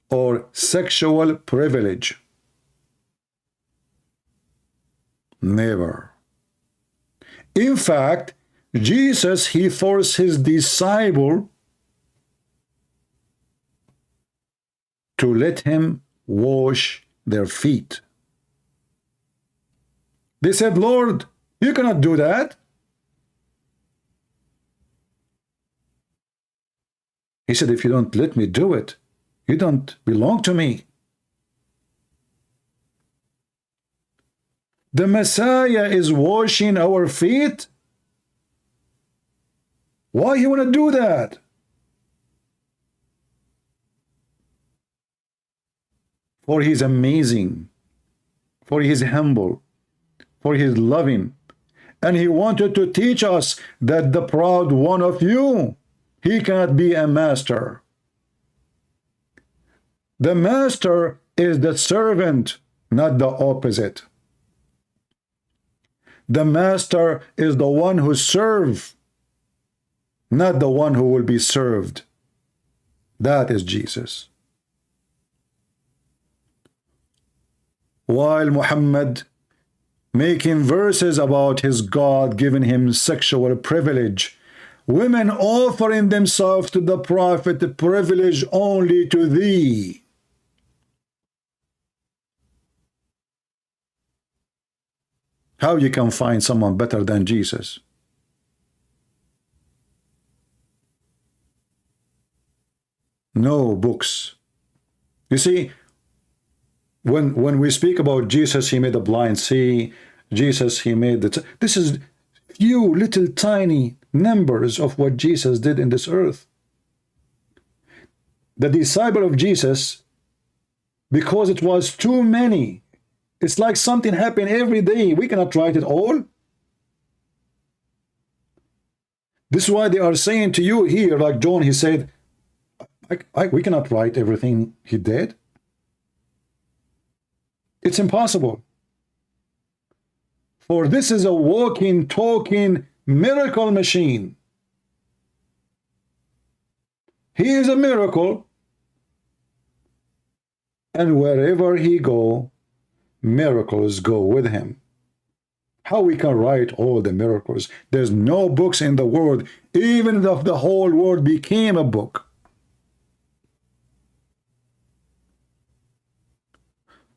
or sexual privilege? Never. In fact, Jesus, he forced his disciple to let him wash their feet. They said, Lord, you cannot do that. He said, if you don't let me do it, you don't belong to me. The Messiah is washing our feet. Why you want to do that? For he is amazing, for he is humble, for he is loving, and he wanted to teach us that the proud one of you, he cannot be a master. The master is the servant, not the opposite. The master is the one who serves, not the one who will be served. That is Jesus. While Muhammad making verses about his God giving him sexual privilege, women offering themselves to the Prophet, the privilege only to thee. How you can find someone better than Jesus? No books You see, when we speak about Jesus, he made the blind see. Jesus, he made the... This is few little tiny numbers of what Jesus did in this earth. The disciple of Jesus, because it was too many, it's like something happened every day. We cannot write it all. This is why they are saying to you here, like John, he said, we cannot write everything he did. It's impossible. For this is a walking, talking miracle machine. He is a miracle. And wherever he go, miracles go with him. How we can write all the miracles? There's no books in the world, even if the whole world became a book.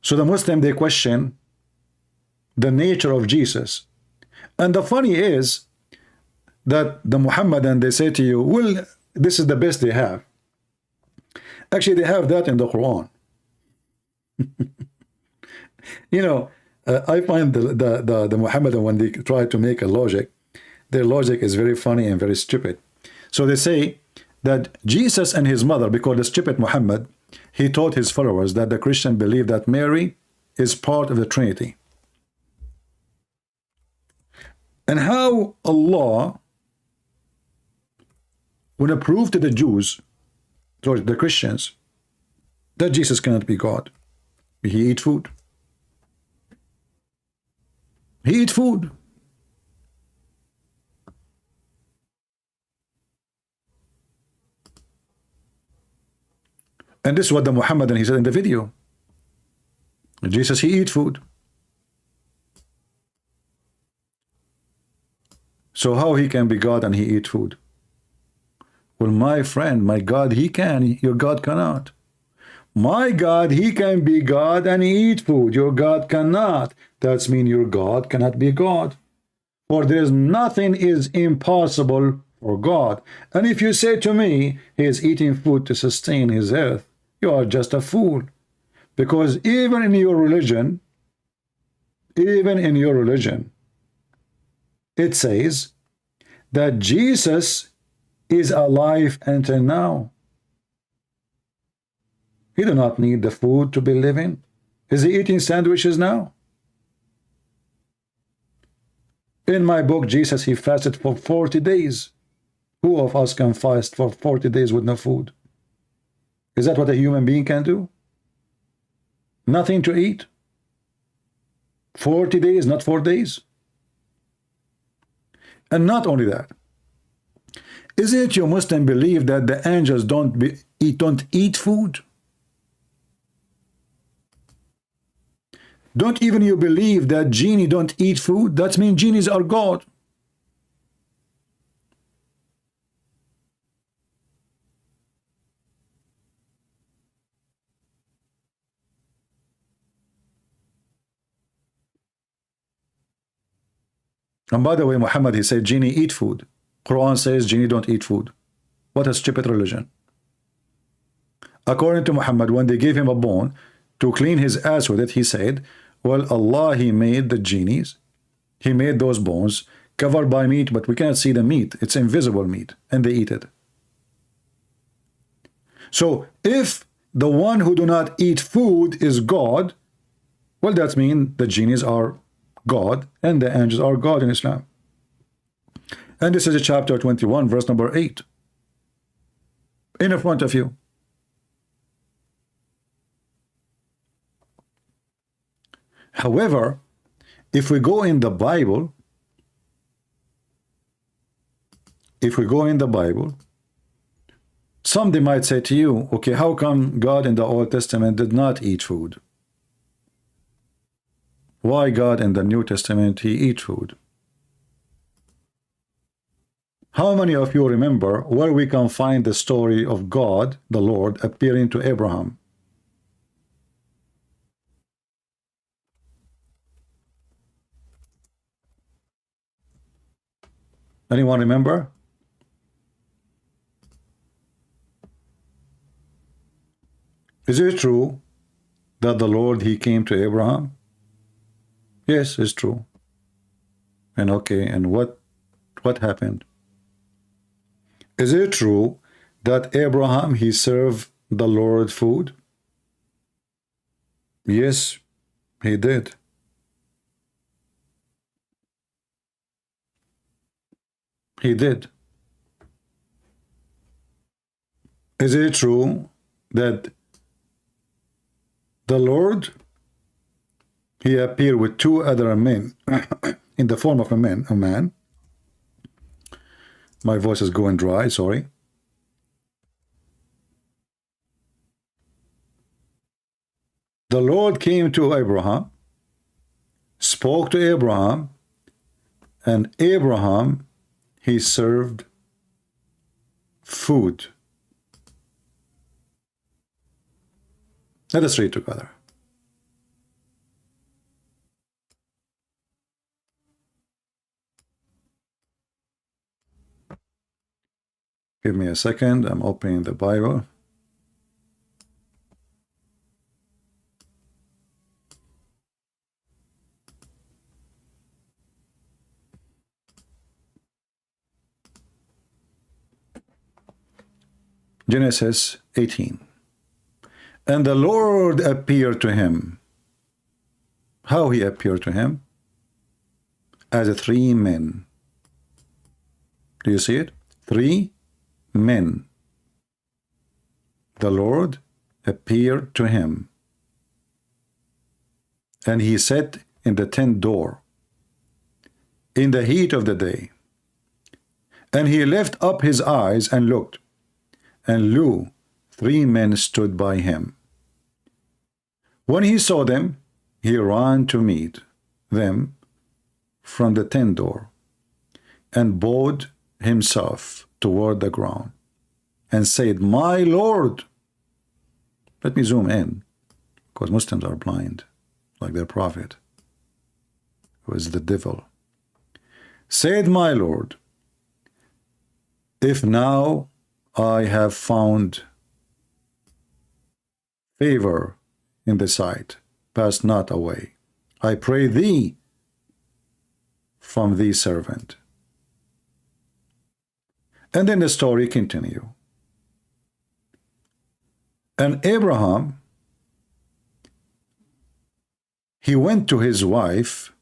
So the Muslim, they question the nature of Jesus. And the funny is that the Muhammadan, they say to you, well, this is the best they have. Actually, they have that in the Quran. You know, I find the Muhammadan, when they try to make a logic, their logic is very funny and very stupid. So they say that Jesus and his mother, because the stupid Muhammad, he taught his followers that the Christian believe that Mary is part of the Trinity. And how Allah would prove to the Jews, sorry, the Christians, that Jesus cannot be God. He eat food. He eat food. And this is what the Muhammadan, he said in the video. Jesus, he eat food. So how he can be God and he eat food? Well, my friend, my God, he can. Your God cannot. My God, he can be God and he eat food. Your God cannot. That means your God cannot be God. For there is nothing is impossible for God. And if you say to me, he is eating food to sustain his earth, you are just a fool. Because even in your religion, it says that Jesus is alive until now. He do not need the food to be living. Is he eating sandwiches now? In my book, Jesus, he fasted for 40 days. Who of us can fast for 40 days with no food? Is that what a human being can do? Nothing to eat? 40 days, not 4 days? And not only that, isn't it your Muslim belief that the angels don't eat food? Don't even you believe that genie don't eat food? That means genies are God. And by the way, Muhammad, he said genie eat food. Quran says genie don't eat food. What a stupid religion. According to Muhammad, when they gave him a bone to clean his ass with it, he said, well, Allah, he made the genies. He made those bones covered by meat, but we cannot see the meat. It's invisible meat, and they eat it. So if the one who do not eat food is God, well, that means the genies are God and the angels are God in Islam. And this is chapter 21, verse number 8. In front of you. However, if we go in the Bible, some they might say to you, okay, how come God in the Old Testament did not eat food? Why God in the New Testament he eat food? How many of you remember where we can find the story of God, the Lord, appearing to Abraham? Anyone remember? Is it true that the Lord, he came to Abraham? Yes, it's true. And okay, and what happened? Is it true that Abraham, he served the Lord food? Yes, he did. He did. Is it true that the Lord, he appeared with two other men in the form of a man? My voice is going dry, sorry. The Lord came to Abraham, spoke to Abraham, and Abraham, he served food. Let us read together. Give me a second. I'm opening the Bible. Genesis 18. And the Lord appeared to him. How he appeared to him? As three men. Do you see it? Three men. The Lord appeared to him. And he sat in the tent door in the heat of the day. And he lifted up his eyes and looked, and lo, three men stood by him. When he saw them, he ran to meet them from the tent door, and bowed himself toward the ground, and said, My Lord. Let me zoom in, because Muslims are blind, like their prophet, who is the devil. Said, My Lord, if now I have found favor in the sight, pass not away, I pray thee, from thee servant. And then the story continue. And Abraham, he went to his wife,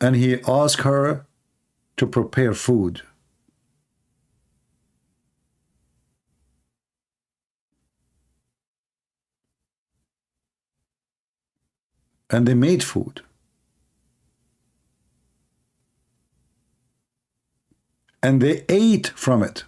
and he asked her to prepare food. And they made food. And they ate from it.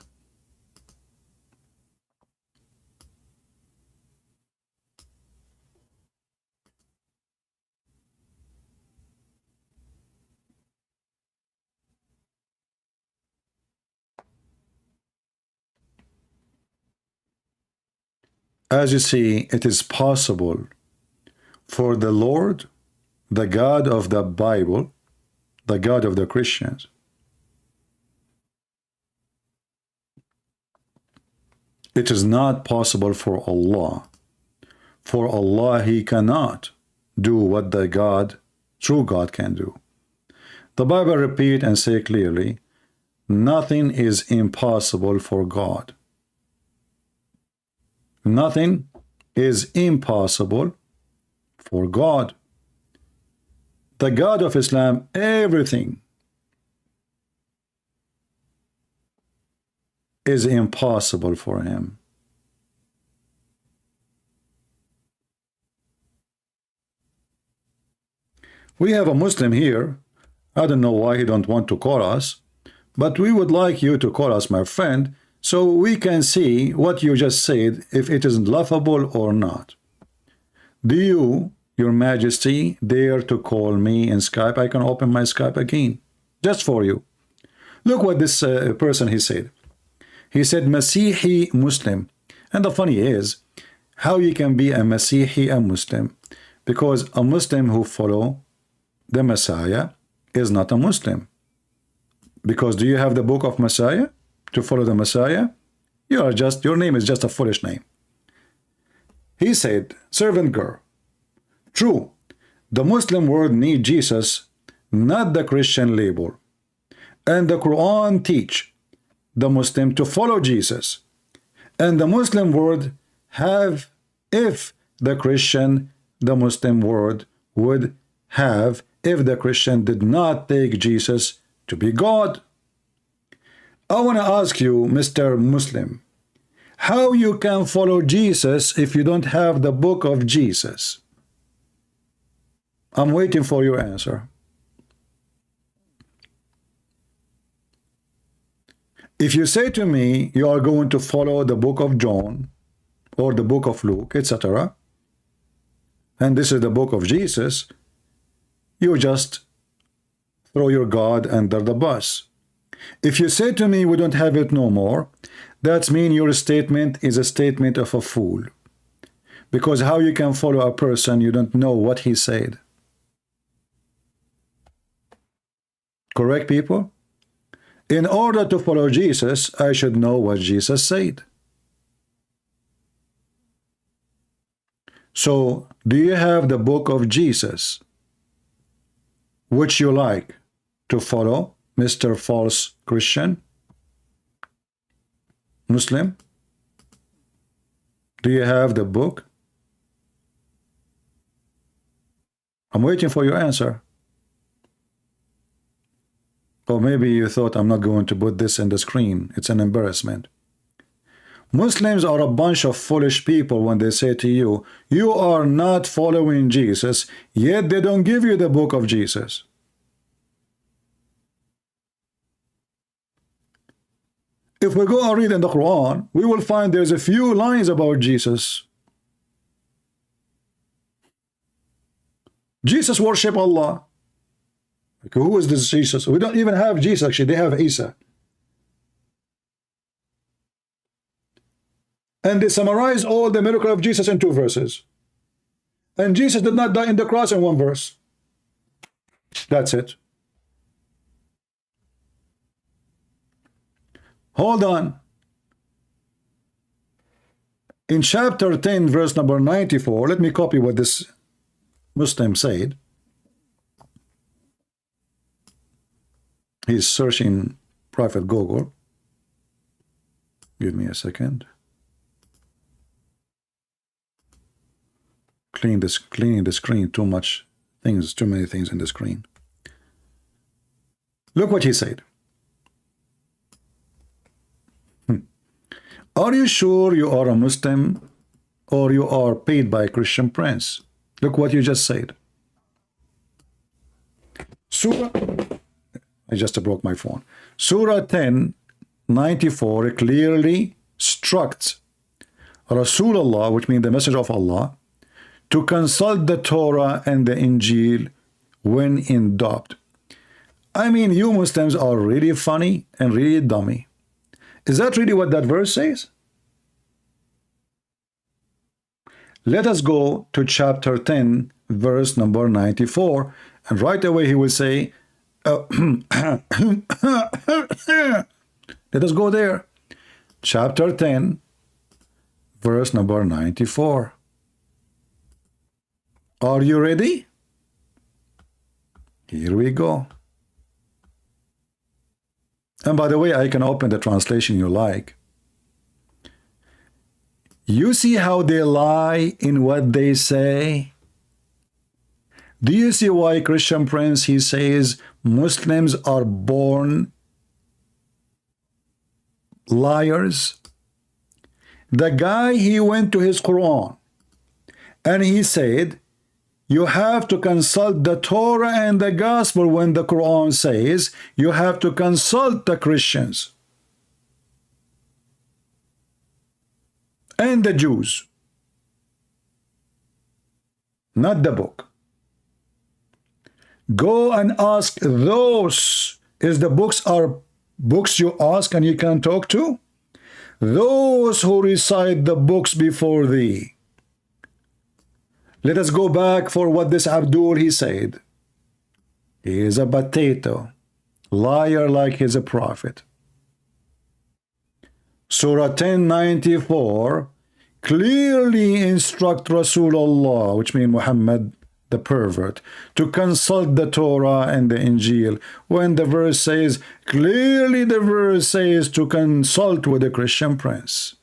As you see, it is possible for the Lord, the God of the Bible, the God of the Christians, it is not possible for Allah. For Allah, he cannot do what the God, true God, can do. The Bible repeat and say clearly, nothing is impossible for God. Nothing is impossible for God. The God of Islam, everything is impossible for him. We have a Muslim here. I don't know why he don't want to call us, but we would like you to call us, my friend, so we can see what you just said, if it is laughable or not. Do you, Your Majesty, dare to call me in Skype? I can open my Skype again, just for you. Look what this person, he said. He said, Masihi Muslim. And the funny is, how you can be a Masihi, a Muslim? Because a Muslim who follow the Messiah is not a Muslim. Because do you have the book of Messiah to follow the Messiah? You are just, your name is just a foolish name. He said, servant girl, true, the Muslim world need Jesus, not the Christian label. And the Quran teach the Muslim to follow Jesus. And the Muslim world have, if the Christian, the Muslim world would have, if the Christian did not take Jesus to be God. I want to ask you, Mr. Muslim, how you can follow Jesus if you don't have the book of Jesus? I'm waiting for your answer. If you say to me you are going to follow the book of John or the book of Luke, etc., and this is the book of Jesus, you just throw your God under the bus. If you say to me we don't have it no more, that means your statement is a statement of a fool. Because how you can follow a person you don't know what he said? Correct, people? In order to follow Jesus, I should know what Jesus said. So, do you have the book of Jesus, which you like to follow, Mr. False Christian? Muslim? Do you have the book? I'm waiting for your answer. Or maybe you thought I'm not going to put this in the screen. It's an embarrassment. Muslims are a bunch of foolish people when they say to you, you are not following Jesus, yet they don't give you the book of Jesus. If we go and read in the Quran, we will find there's a few lines about Jesus. Jesus worship Allah. Okay, who is this Jesus? We don't even have Jesus, actually. They have Isa. And they summarize all the miracle of Jesus in 2 verses. And Jesus did not die in the cross in 1 verse. That's it. Hold on. In chapter 10, verse number 94, let me copy what this Muslim said. He's searching Prophet Google. Give me a second. Cleaning the screen, too many things in the screen. Look what he said. Are you sure you are a Muslim or you are paid by Christian Prince? Look what you just said. Surah, I just broke my phone. Surah 10:94 clearly instructs Rasulullah, which means the message of Allah, to consult the Torah and the Injil when in doubt. I mean, you Muslims are really funny and really dummy. Is that really what that verse says? Let us go to chapter 10, verse number 94, and right away he will say, let us go there. Chapter 10, verse number 94. Are you ready? Here we go. And by the way, I can open the translation you like. You see how they lie in what they say? Do you see why Christian Prince, he says, Muslims are born liars? The guy, he went to his Quran and he said, you have to consult the Torah and the Gospel when the Quran says you have to consult the Christians and the Jews, not the book. Go and ask those. Is the books are books you ask and you can talk to? Those who recite the books before thee. Let us go back for what this Abdul, he said. He is a potato, liar like he's a prophet. Surah 10:94 clearly instruct Rasulullah, which means Muhammad, the pervert, to consult the Torah and the Injil, when the verse says, clearly the verse says to consult with the Christian prince.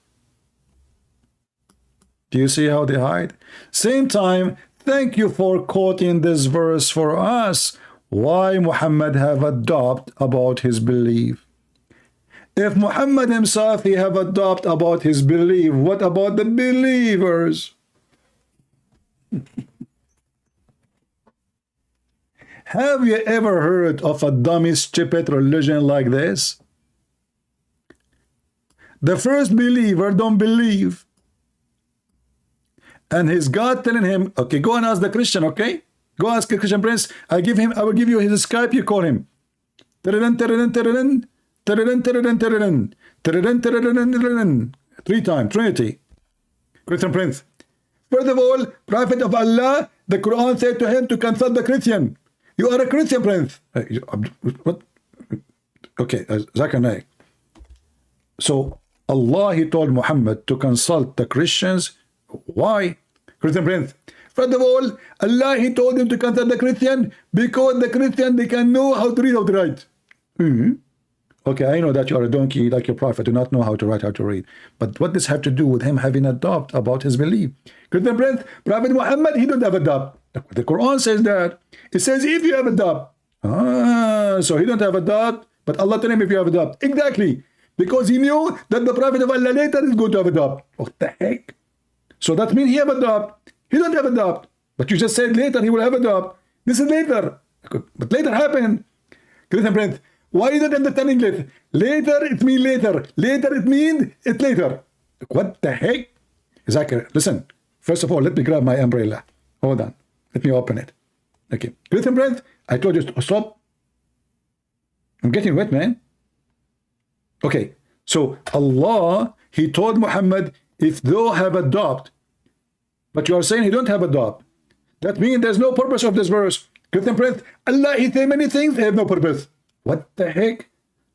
Do you see how they hide? Same time, thank you for quoting this verse for us. Why Muhammad have a doubt about his belief? If Muhammad himself he have a doubt about his belief, what about the believers? Have you ever heard of a dummy, stupid religion like this? The first believer don't believe. And his God telling him, okay, go and ask the Christian, okay? Go ask the Christian prince. I will give you his Skype, you call him. Three times, Trinity. Christian prince. First of all, Prophet of Allah, the Quran said to him to consult the Christian. You are a Christian prince. What? Okay, Zakir Naik. So Allah, he told Muhammad to consult the Christians. Why? Christian prince. First of all, Allah, he told him to consult the Christian because the Christian, they can know how to read, how to write. Okay, I know that you are a donkey like your prophet, do not know how to write, how to read. But what does have to do with him having a doubt about his belief? Christian prince, Prophet Muhammad, he don't have a doubt. The Quran says that. It says if you have a doubt. So he don't have a doubt, but Allah told him if you have a doubt. Exactly. Because he knew that the Prophet of Allah later is going to have a doubt. What the heck? So that means he have a doubt. He don't have a doubt. But you just said later he will have a doubt. This is later. But later happened. Christian prince, why you don't understanding later? Later it means later. Later it means it's later. What the heck? Zakir, listen. First of all, let me grab my umbrella. Hold on. Let me open it. Okay. Christian prince, I told you to stop. I'm getting wet, man. Okay. So Allah, he told Muhammad, if thou have a doubt, but you are saying he don't have a doubt, that means there's no purpose of this verse. Christian prince, Allah, he say many things, they have no purpose. What the heck?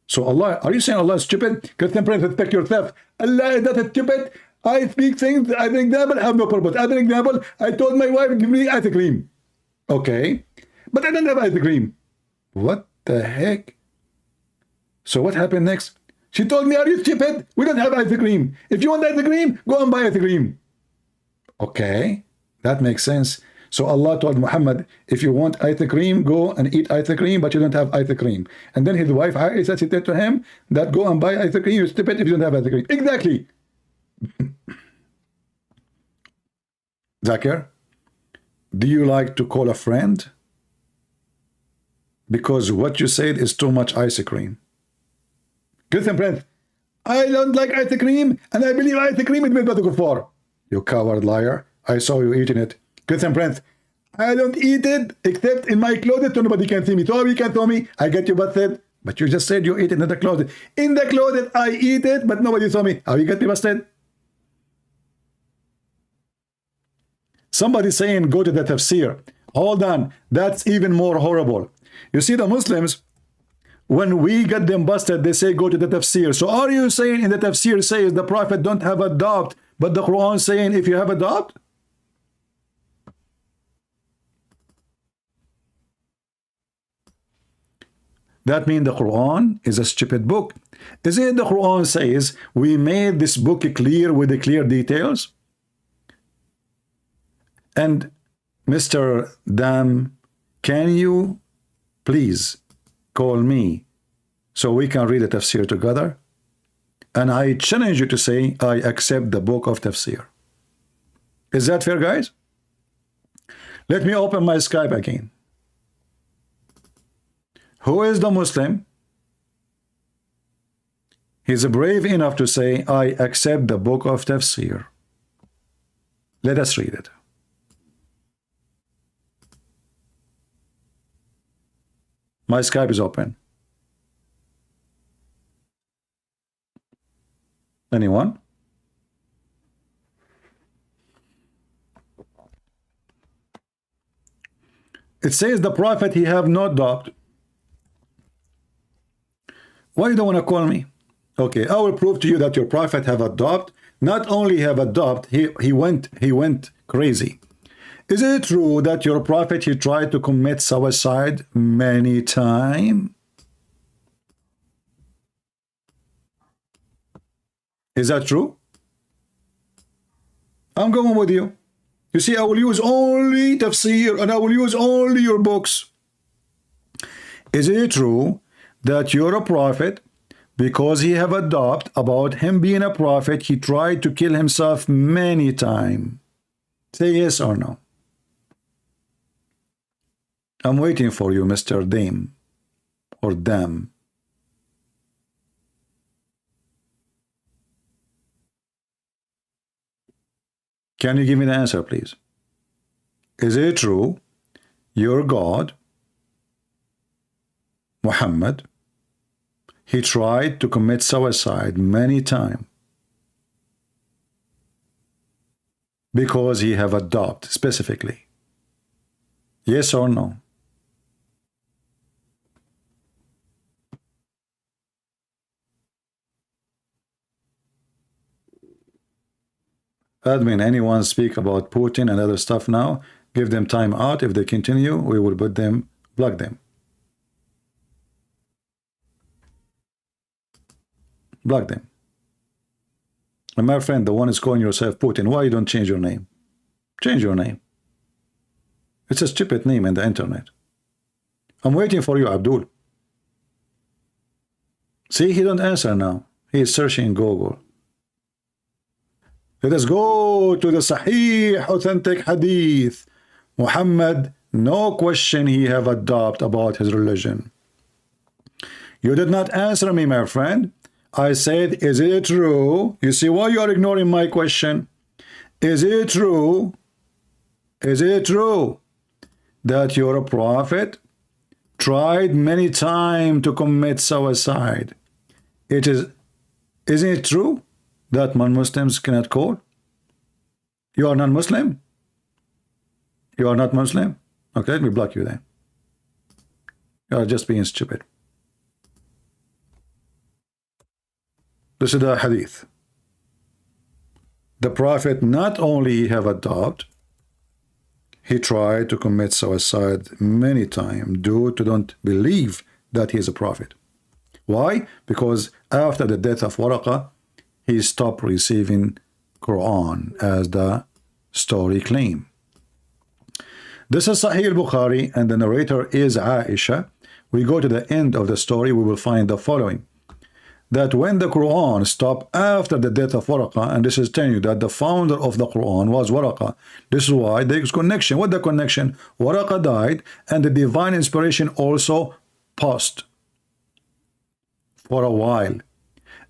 So Allah, are you saying Allah is stupid? Christian prince, respect yourself. Allah is not stupid. I speak things, as an example, have no purpose. As an example, I told my wife, give me ice cream. Okay. But I don't have ice cream. What the heck? So what happened next? She told me, are you stupid? We don't have ice cream. If you want ice cream, go and buy ice cream. Okay. That makes sense. So Allah told Muhammad, if you want ice cream, go and eat ice cream, but you don't have ice cream. And then his wife, Aisha, she said to him, that go and buy ice cream, you're stupid if you don't have ice cream. Exactly. Zakir, do you like to call a friend? Because what you said is too much ice cream. Christian prince, I don't like ice cream, and I believe ice cream is made by the kuffar. You coward liar. I saw you eating it. Christian prince, I don't eat it except in my closet so nobody can see me. So you can tell me, I get you busted. But you just said you eat it in the closet. In the closet, I eat it, but nobody saw me. How you get me busted? Somebody saying go to the tafsir. Hold on, that's even more horrible. You see, the Muslims, when we get them busted, they say go to the tafsir. So are you saying in the tafsir says the Prophet don't have a doubt, but the Quran saying if you have a doubt? That means the Quran is a stupid book. Isn't it the Quran says we made this book clear with the clear details? And Mr. Dam, can you please call me so we can read the tafsir together? And I challenge you to say, I accept the book of tafsir. Is that fair, guys? Let me open my Skype again. Who is the Muslim? He's brave enough to say, I accept the book of tafsir. Let us read it. My Skype is open. Anyone? It says the Prophet, he have no doubt. Why you don't want to call me? Okay, I will prove to you that your Prophet have a doubt. not only have adopted, he went crazy. Is it true that your prophet, he tried to commit suicide many times? Is that true? I'm going with you. You see, I will use only tafsir and I will use only your books. Is it true that you're a prophet, because he have adopted about him being a prophet, he tried to kill himself many times? Say yes or no. I'm waiting for you, Mr. Dame or Dam. Can you give me the answer, please? Is it true your God, Muhammad, he tried to commit suicide many times because he have adopted specifically? Yes or no? Admin, anyone speak about Putin and other stuff now? Give them time out. If they continue, we will put them, block them. Block them. And my friend, the one is calling yourself Putin, why you don't change your name? Change your name. It's a stupid name in the internet. I'm waiting for you, Abdul. See, he don't answer now. He is searching Google. Let us go to the Sahih, authentic hadith. Muhammad, no question he have adopted about his religion. You did not answer me, my friend. I said, is it true? You see why you are ignoring my question? Is it true? Is it true that you're a prophet? Tried many times to commit suicide. Isn't it true that non-Muslims cannot call? You are non-Muslim? You are not Muslim? Okay, let me block you then. You are just being stupid. This is the hadith. The Prophet not only have adopted, he tried to commit suicide many times due to don't believe that he is a prophet. Why? Because after the death of Waraqah, he stopped receiving Quran, as the story claim. This is Sahih al-Bukhari, and the narrator is Aisha. We go to the end of the story, we will find the following: that when the Quran stopped after the death of Waraqah, and this is telling you that the founder of the Quran was Waraqah. This is why there is connection. What the connection? Waraqah died, and the divine inspiration also paused for a while.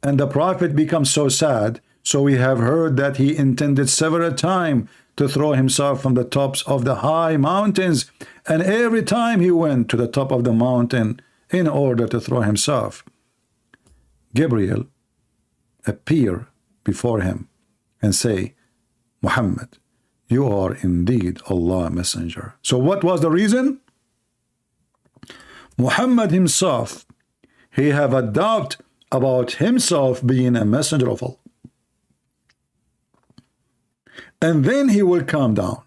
And the Prophet becomes so sad, so we have heard that he intended several times to throw himself from the tops of the high mountains, and every time he went to the top of the mountain in order to throw himself, Gabriel appear before him and say, Muhammad, you are indeed Allah's messenger. So what was the reason? Muhammad himself, he have a doubt about himself being a messenger of Allah. And then he will calm down.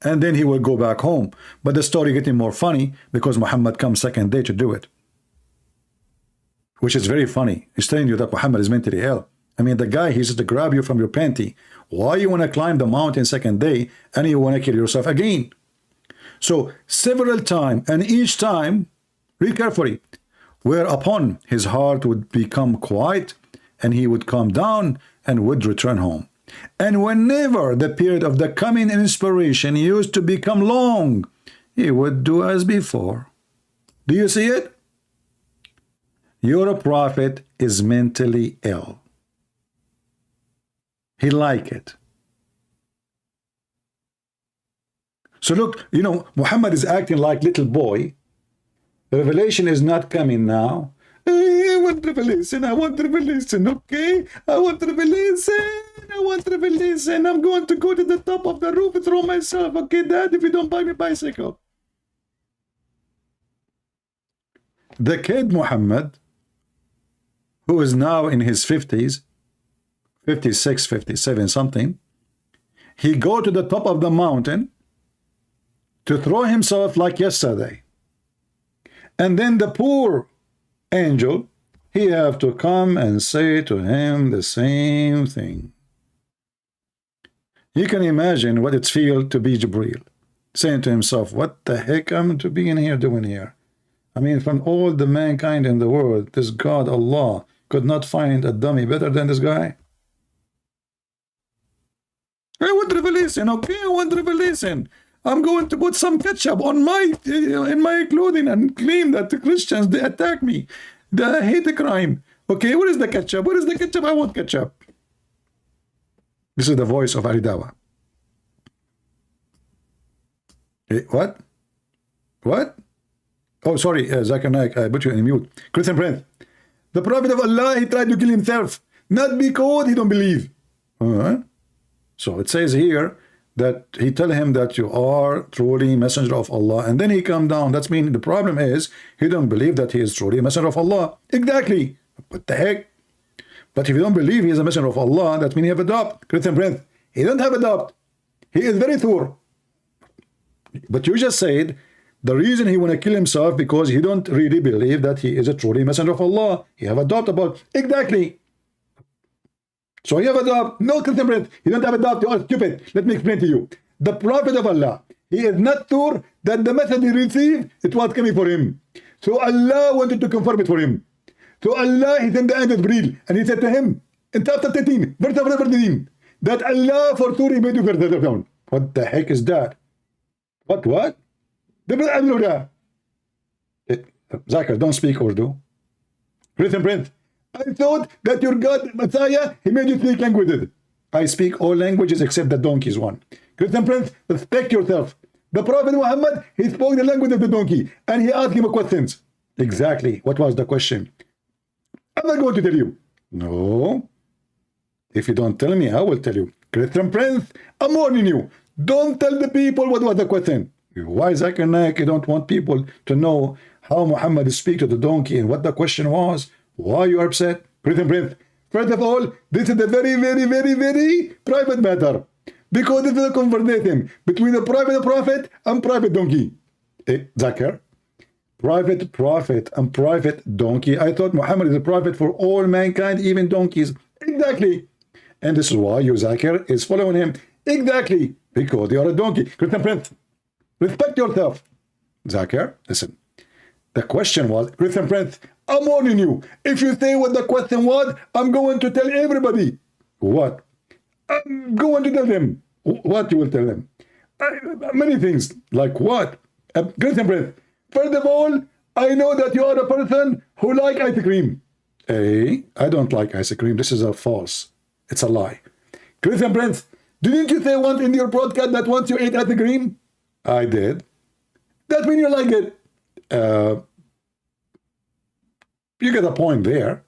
And then he will go back home. But the story getting more funny because Muhammad comes second day to do it. Which is very funny. He's telling you that Muhammad is mentally ill. I mean, the guy, he's just to grab you from your panty. Why you want to climb the mountain second day and you want to kill yourself again? So several times, and each time, read carefully, whereupon his heart would become quiet and he would calm down and would return home. And whenever the period of the coming inspiration used to become long, he would do as before. Do you see it? Your prophet is mentally ill. He like it. So look, you know, Muhammad is acting like little boy. The revelation is not coming now. I want revelation, I want revelation, okay? I want revelation, I want revelation. I'm going to go to the top of the roof and throw myself, okay, Dad, if you don't buy me a bicycle. The kid Muhammad, who is now in his 50s, 56, 57 something, he go to the top of the mountain to throw himself like yesterday. And then the poor angel, he have to come and say to him the same thing. You can imagine what it feels to be Jibreel, saying to himself, what the heck am I to be in here doing here? I mean, from all the mankind in the world, this God, Allah, could not find a dummy better than this guy. I want revelation, okay? I want revelation. I'm going to put some ketchup on in my clothing and claim that the Christians, they attack me. They hate the crime. Okay, where is the ketchup? Where is the ketchup? I want ketchup. This is the voice of Dawah. What? What? Oh, sorry, Zakir Naik, I put you in mute. Christian Prince. The Prophet of Allah, he tried to kill himself, not because he don't believe. So it says here that he tell him that you are truly messenger of Allah, and then he come down. That's mean the problem is he don't believe that he is truly a messenger of Allah. Exactly. What the heck? But if you don't believe he is a messenger of Allah, that means he have a doubt. Christian Prince, he don't have a doubt. He is very sure. But you just said the reason he want to kill himself because he don't really believe that he is a truly messenger of Allah. He have a doubt about exactly. So you have a doubt. No, Christian Prince, you don't have a doubt. You are stupid. Let me explain to you. The Prophet of Allah, he is not sure that the message he received, it was coming for him. So Allah wanted to confirm it for him. So Allah, he sent the angel Jibreel, and he said to him, in chapter 13, verse 13, that Allah for sure he made you further down. What the heck is that? What? Zakir, don't speak Urdu. Christian Prince, I thought that your God, Messiah, he made you speak languages. I speak all languages except the donkey's one. Christian Prince, respect yourself. The Prophet Muhammad, he spoke the language of the donkey, and he asked him questions. Exactly. What was the question? I'm not going to tell you. No. If you don't tell me, I will tell you. Christian Prince, I'm warning you. Don't tell the people what was the question. Why Zakir Naik, you don't want people to know how Muhammad speak to the donkey and what the question was? Why you are upset? Christian Prince, first of all, this is a very, very, very, very private matter. Because this is a conversation between the private prophet and private donkey. Zakir, private prophet and private donkey. I thought Muhammad is a prophet for all mankind, even donkeys. Exactly. And this is why you, Zakir, is following him. Exactly. Because you are a donkey. Christian Prince, respect yourself. Zakir, listen. The question was, Christian Prince, I'm warning you. If you say what the question was, I'm going to tell everybody. What? I'm going to tell them. What you will tell them? Many things. Like what? Christian Prince, first of all, I know that you are a person who like ice cream. I don't like ice cream. This is a false. It's a lie. Christian Prince, didn't you say once in your broadcast that once you ate ice cream? I did. That means you like it. You get a point there.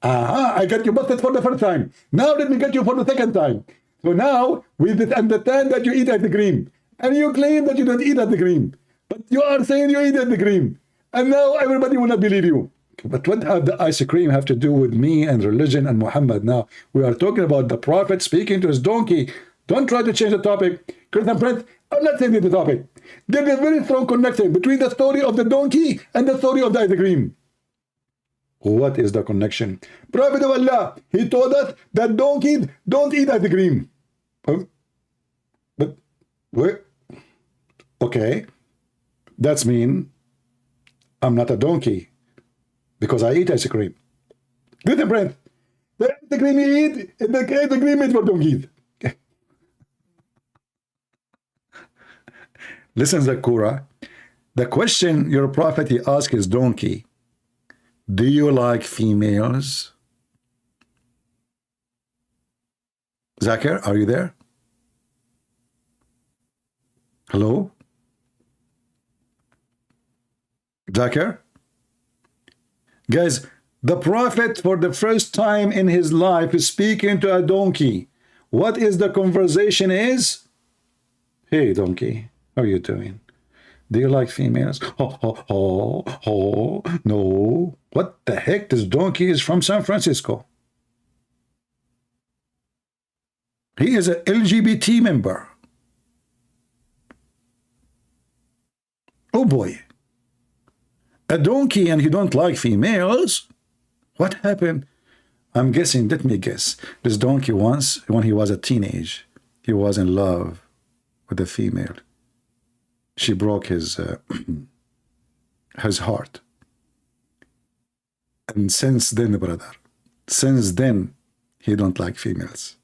I got you busted for the first time. Now let me get you for the second time. So now we understand that you eat ice cream. And you claim that you don't eat ice cream. But you are saying you eat ice cream. And now everybody will not believe you. But what have the ice cream have to do with me and religion and Muhammad now? We are talking about the Prophet speaking to his donkey. Don't try to change the topic. Christian Prince, I'm not changing the topic. There is a very strong connection between the story of the donkey and the story of the ice cream. What is the connection? Prophet of Allah, he told us that donkeys don't eat ice cream. But wait. Okay. That's mean I'm not a donkey because I eat ice cream. Good friend. The ice cream you eat, the ice cream is for donkeys. Listen, Zakura. The question your prophet he asked his donkey, do you like females? Zakir, are you there? Hello? Zakir? Guys, the prophet for the first time in his life is speaking to a donkey. What is the conversation is? Hey, donkey, how are you doing? Do you like females? No. What the heck? This donkey is from San Francisco. He is an LGBT member. Oh boy. A donkey and he don't like females? What happened? I'm guessing, let me guess. This donkey once, when he was a teenage, he was in love with a female. She broke his his heart. And since then, brother, since then, he don't like females.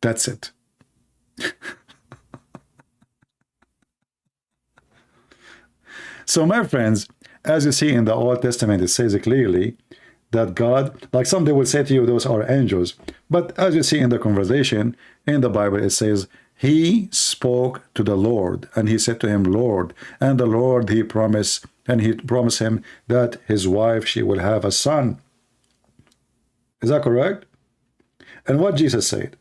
That's it. So, my friends, as you see in the Old Testament, it says clearly that God, like some they will say to you, those are angels. But as you see in the conversation in the Bible, it says, he spoke to the Lord, and he said to him, Lord. And the Lord, he promised him that his wife, she will have a son. Is that correct? And what Jesus said?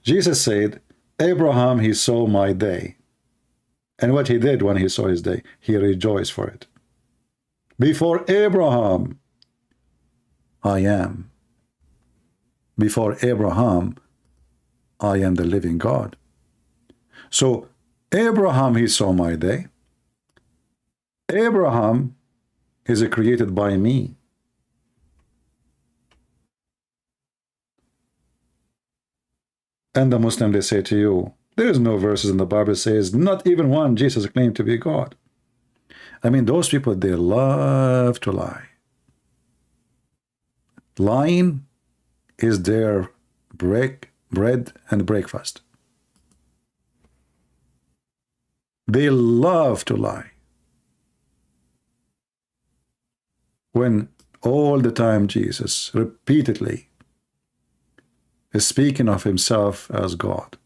Jesus said, Abraham, he saw my day. And what he did when he saw his day, he rejoiced for it. Before Abraham, I am. Before Abraham, I am the living God. So, Abraham, he saw my day. Abraham is created by me. And the Muslim, they say to you, there is no verses in the Bible that says, not even one, Jesus claimed to be God. I mean, those people, they love to lie. Lying is their bread and breakfast. They love to lie. When all the time Jesus repeatedly is speaking of himself as God.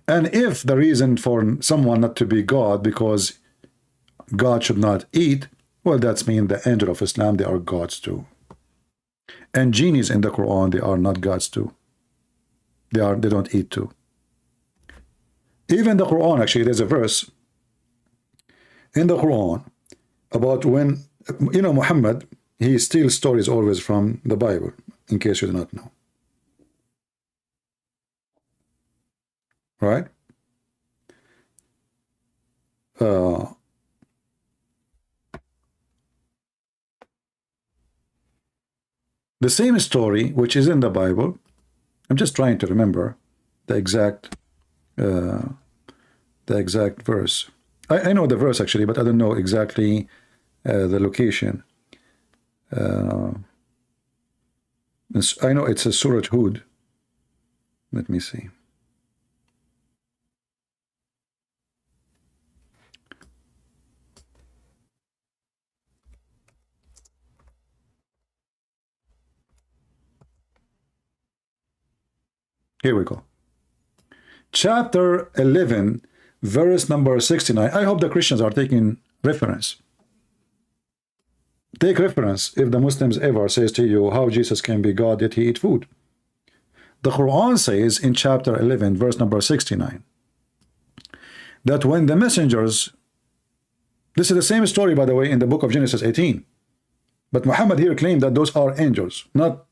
And if the reason for someone not to be God because God should not eat, well, that's mean the angel of Islam, they are gods too. And genies in the Quran, they are not gods too. They don't eat too. Even the Quran, actually, there's a verse in the Quran about when, you know, Muhammad, he steals stories always from the Bible, in case you do not know. Right? The same story, which is in the Bible, I'm just trying to remember the exact verse. I know the verse actually, but I don't know exactly the location. I know it's a Surah Hud. Let me see. Here we go. Chapter 11, verse number 69. I hope the Christians are taking reference. Take reference if the Muslims ever says to you how Jesus can be God yet he eat food. The Quran says in chapter 11, verse number 69, that when the messengers, this is the same story, by the way, in the book of Genesis 18, but Muhammad here claimed that those are angels, not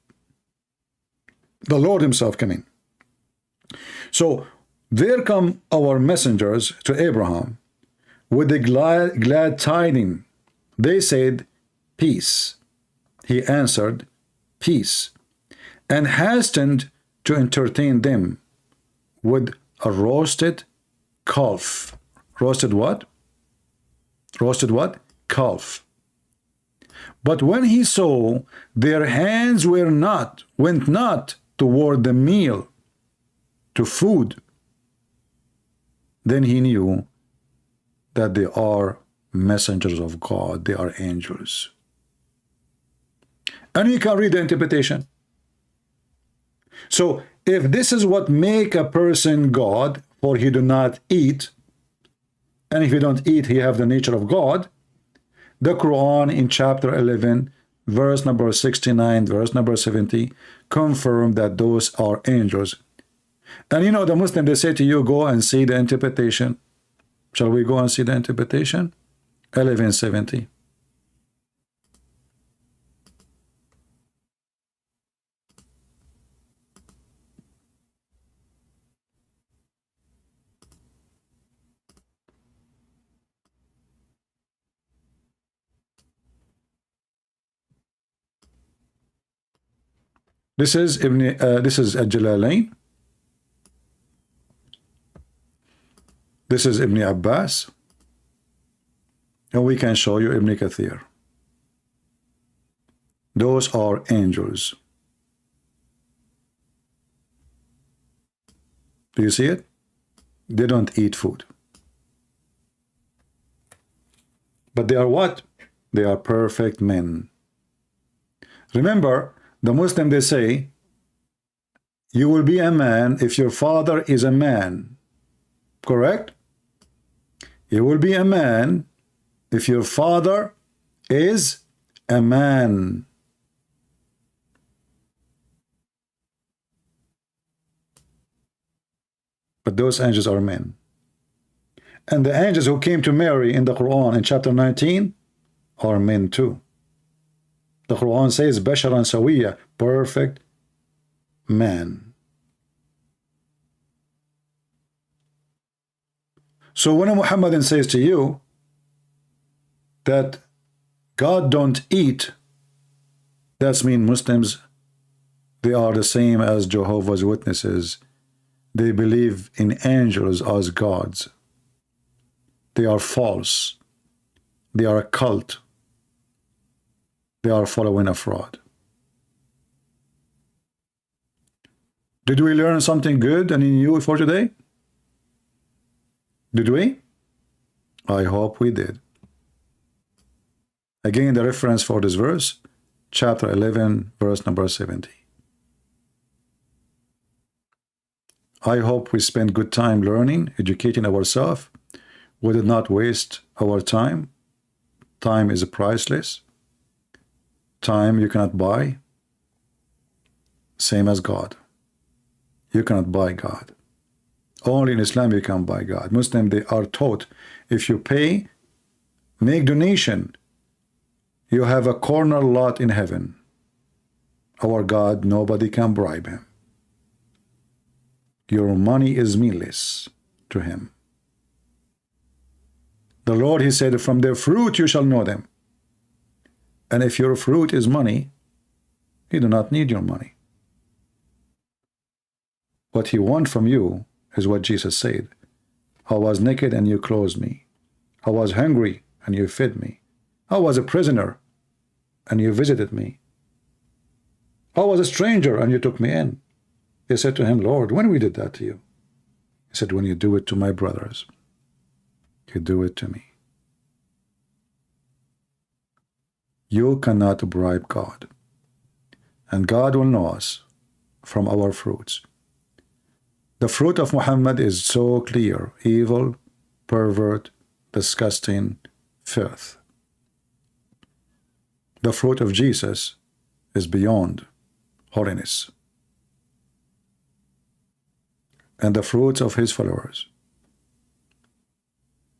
the Lord himself coming. So there come our messengers to Abraham with the glad tidings. They said, peace. He answered, peace, and hastened to entertain them with a roasted calf. Roasted what? Roasted what? Calf. But when he saw their hands went not toward the meal, to food, then he knew that they are messengers of God, they are angels. And you can read the interpretation. So if this is what make a person God, for he do not eat, and if he don't eat, he have the nature of God, the Quran in chapter 11, verse number 69, verse number 70, confirm that those are angels. And you know, the Muslim, they say to you, go and see the interpretation. Shall we go and see the interpretation? 1170. This is Al-Jalalain. This is Ibn Abbas. And we can show you Ibn Kathir. Those are angels. Do you see it? They don't eat food. But they are what? They are perfect men. Remember, the Muslim, they say, you will be a man if your father is a man. Correct? You will be a man if your father is a man. But those angels are men. And the angels who came to Mary in the Quran in chapter 19 are men too. The Quran says, Basharan Sawiya, perfect man. So when a Muhammadan says to you that God don't eat, that's mean Muslims, they are the same as Jehovah's Witnesses. They believe in angels as gods. They are false. They are a cult. They are following a fraud. Did we learn something good and new for today? Did we? I hope we did. Again, the reference for this verse, chapter 11, verse number 70. I hope we spend good time learning, educating ourselves. We did not waste our time. Time is priceless. Time you cannot buy. Same as God. You cannot buy God. Only in Islam you can buy God. Muslims, they are taught, if you pay, make donation, you have a corner lot in heaven. Our God, nobody can bribe him. Your money is meaningless to him. The Lord, he said, from their fruit you shall know them. And if your fruit is money, he do not need your money. What he wants from you is what Jesus said. I was naked and you clothed me. I was hungry and you fed me. I was a prisoner and you visited me. I was a stranger and you took me in. They said to him, Lord, when we did that to you? He said, when you do it to my brothers, you do it to me. You cannot bribe God. And God will know us from our fruits. The fruit of Muhammad is so clear: evil, pervert, disgusting, filth. The fruit of Jesus is beyond holiness. And the fruits of his followers,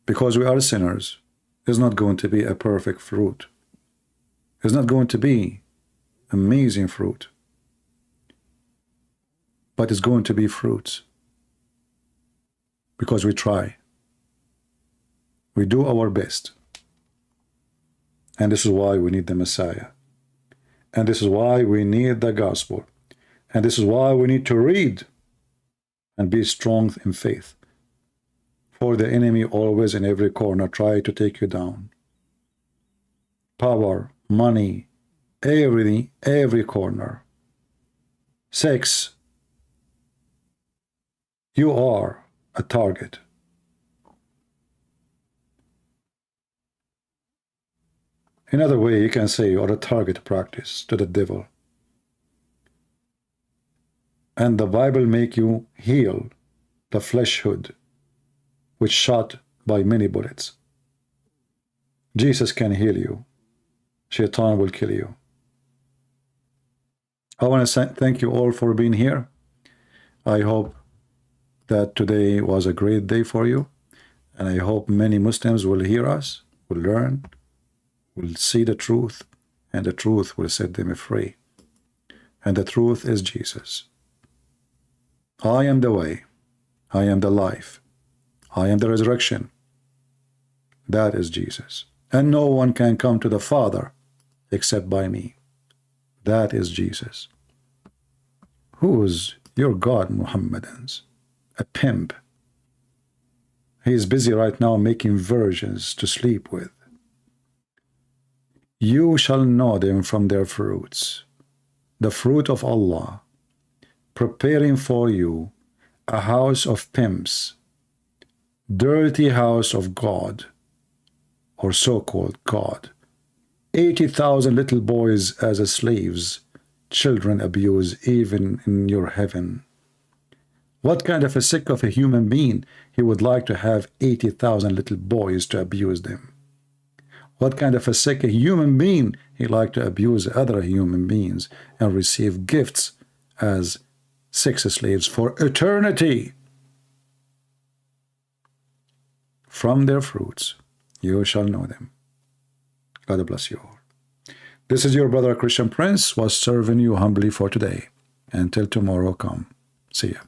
because we are sinners, is not going to be a perfect fruit. It's not going to be amazing fruit. But it's going to be fruits. Because we try. We do our best. And this is why we need the Messiah. And this is why we need the gospel. And this is why we need to read and be strong in faith. For the enemy always in every corner try to take you down. Power, money, everything, every corner. Sex. You are a target. Another way you can say you are a target practice to the devil. And the Bible make you heal the flesh hood, which shot by many bullets. Jesus can heal you. Shaitan will kill you. I want to thank you all for being here. I hope that today was a great day for you. And I hope many Muslims will hear us, will learn, will see the truth, and the truth will set them free. And the truth is Jesus. I am the way, I am the life, I am the resurrection. That is Jesus. And no one can come to the Father except by me. That is Jesus. Who's your God, Muhammadans? A pimp. He is busy right now making virgins to sleep with. You shall know them from their fruits. The fruit of Allah, preparing for you a house of pimps, dirty house of God, or so-called God. 80,000 little boys as slaves, children abuse even in your heaven. What kind of a sick of a human being he would like to have 80,000 little boys to abuse them? What kind of a sick a human being he like to abuse other human beings and receive gifts as sex slaves for eternity? From their fruits you shall know them. God bless you all. This is your brother Christian Prince was serving you humbly for today. Until tomorrow come. See ya.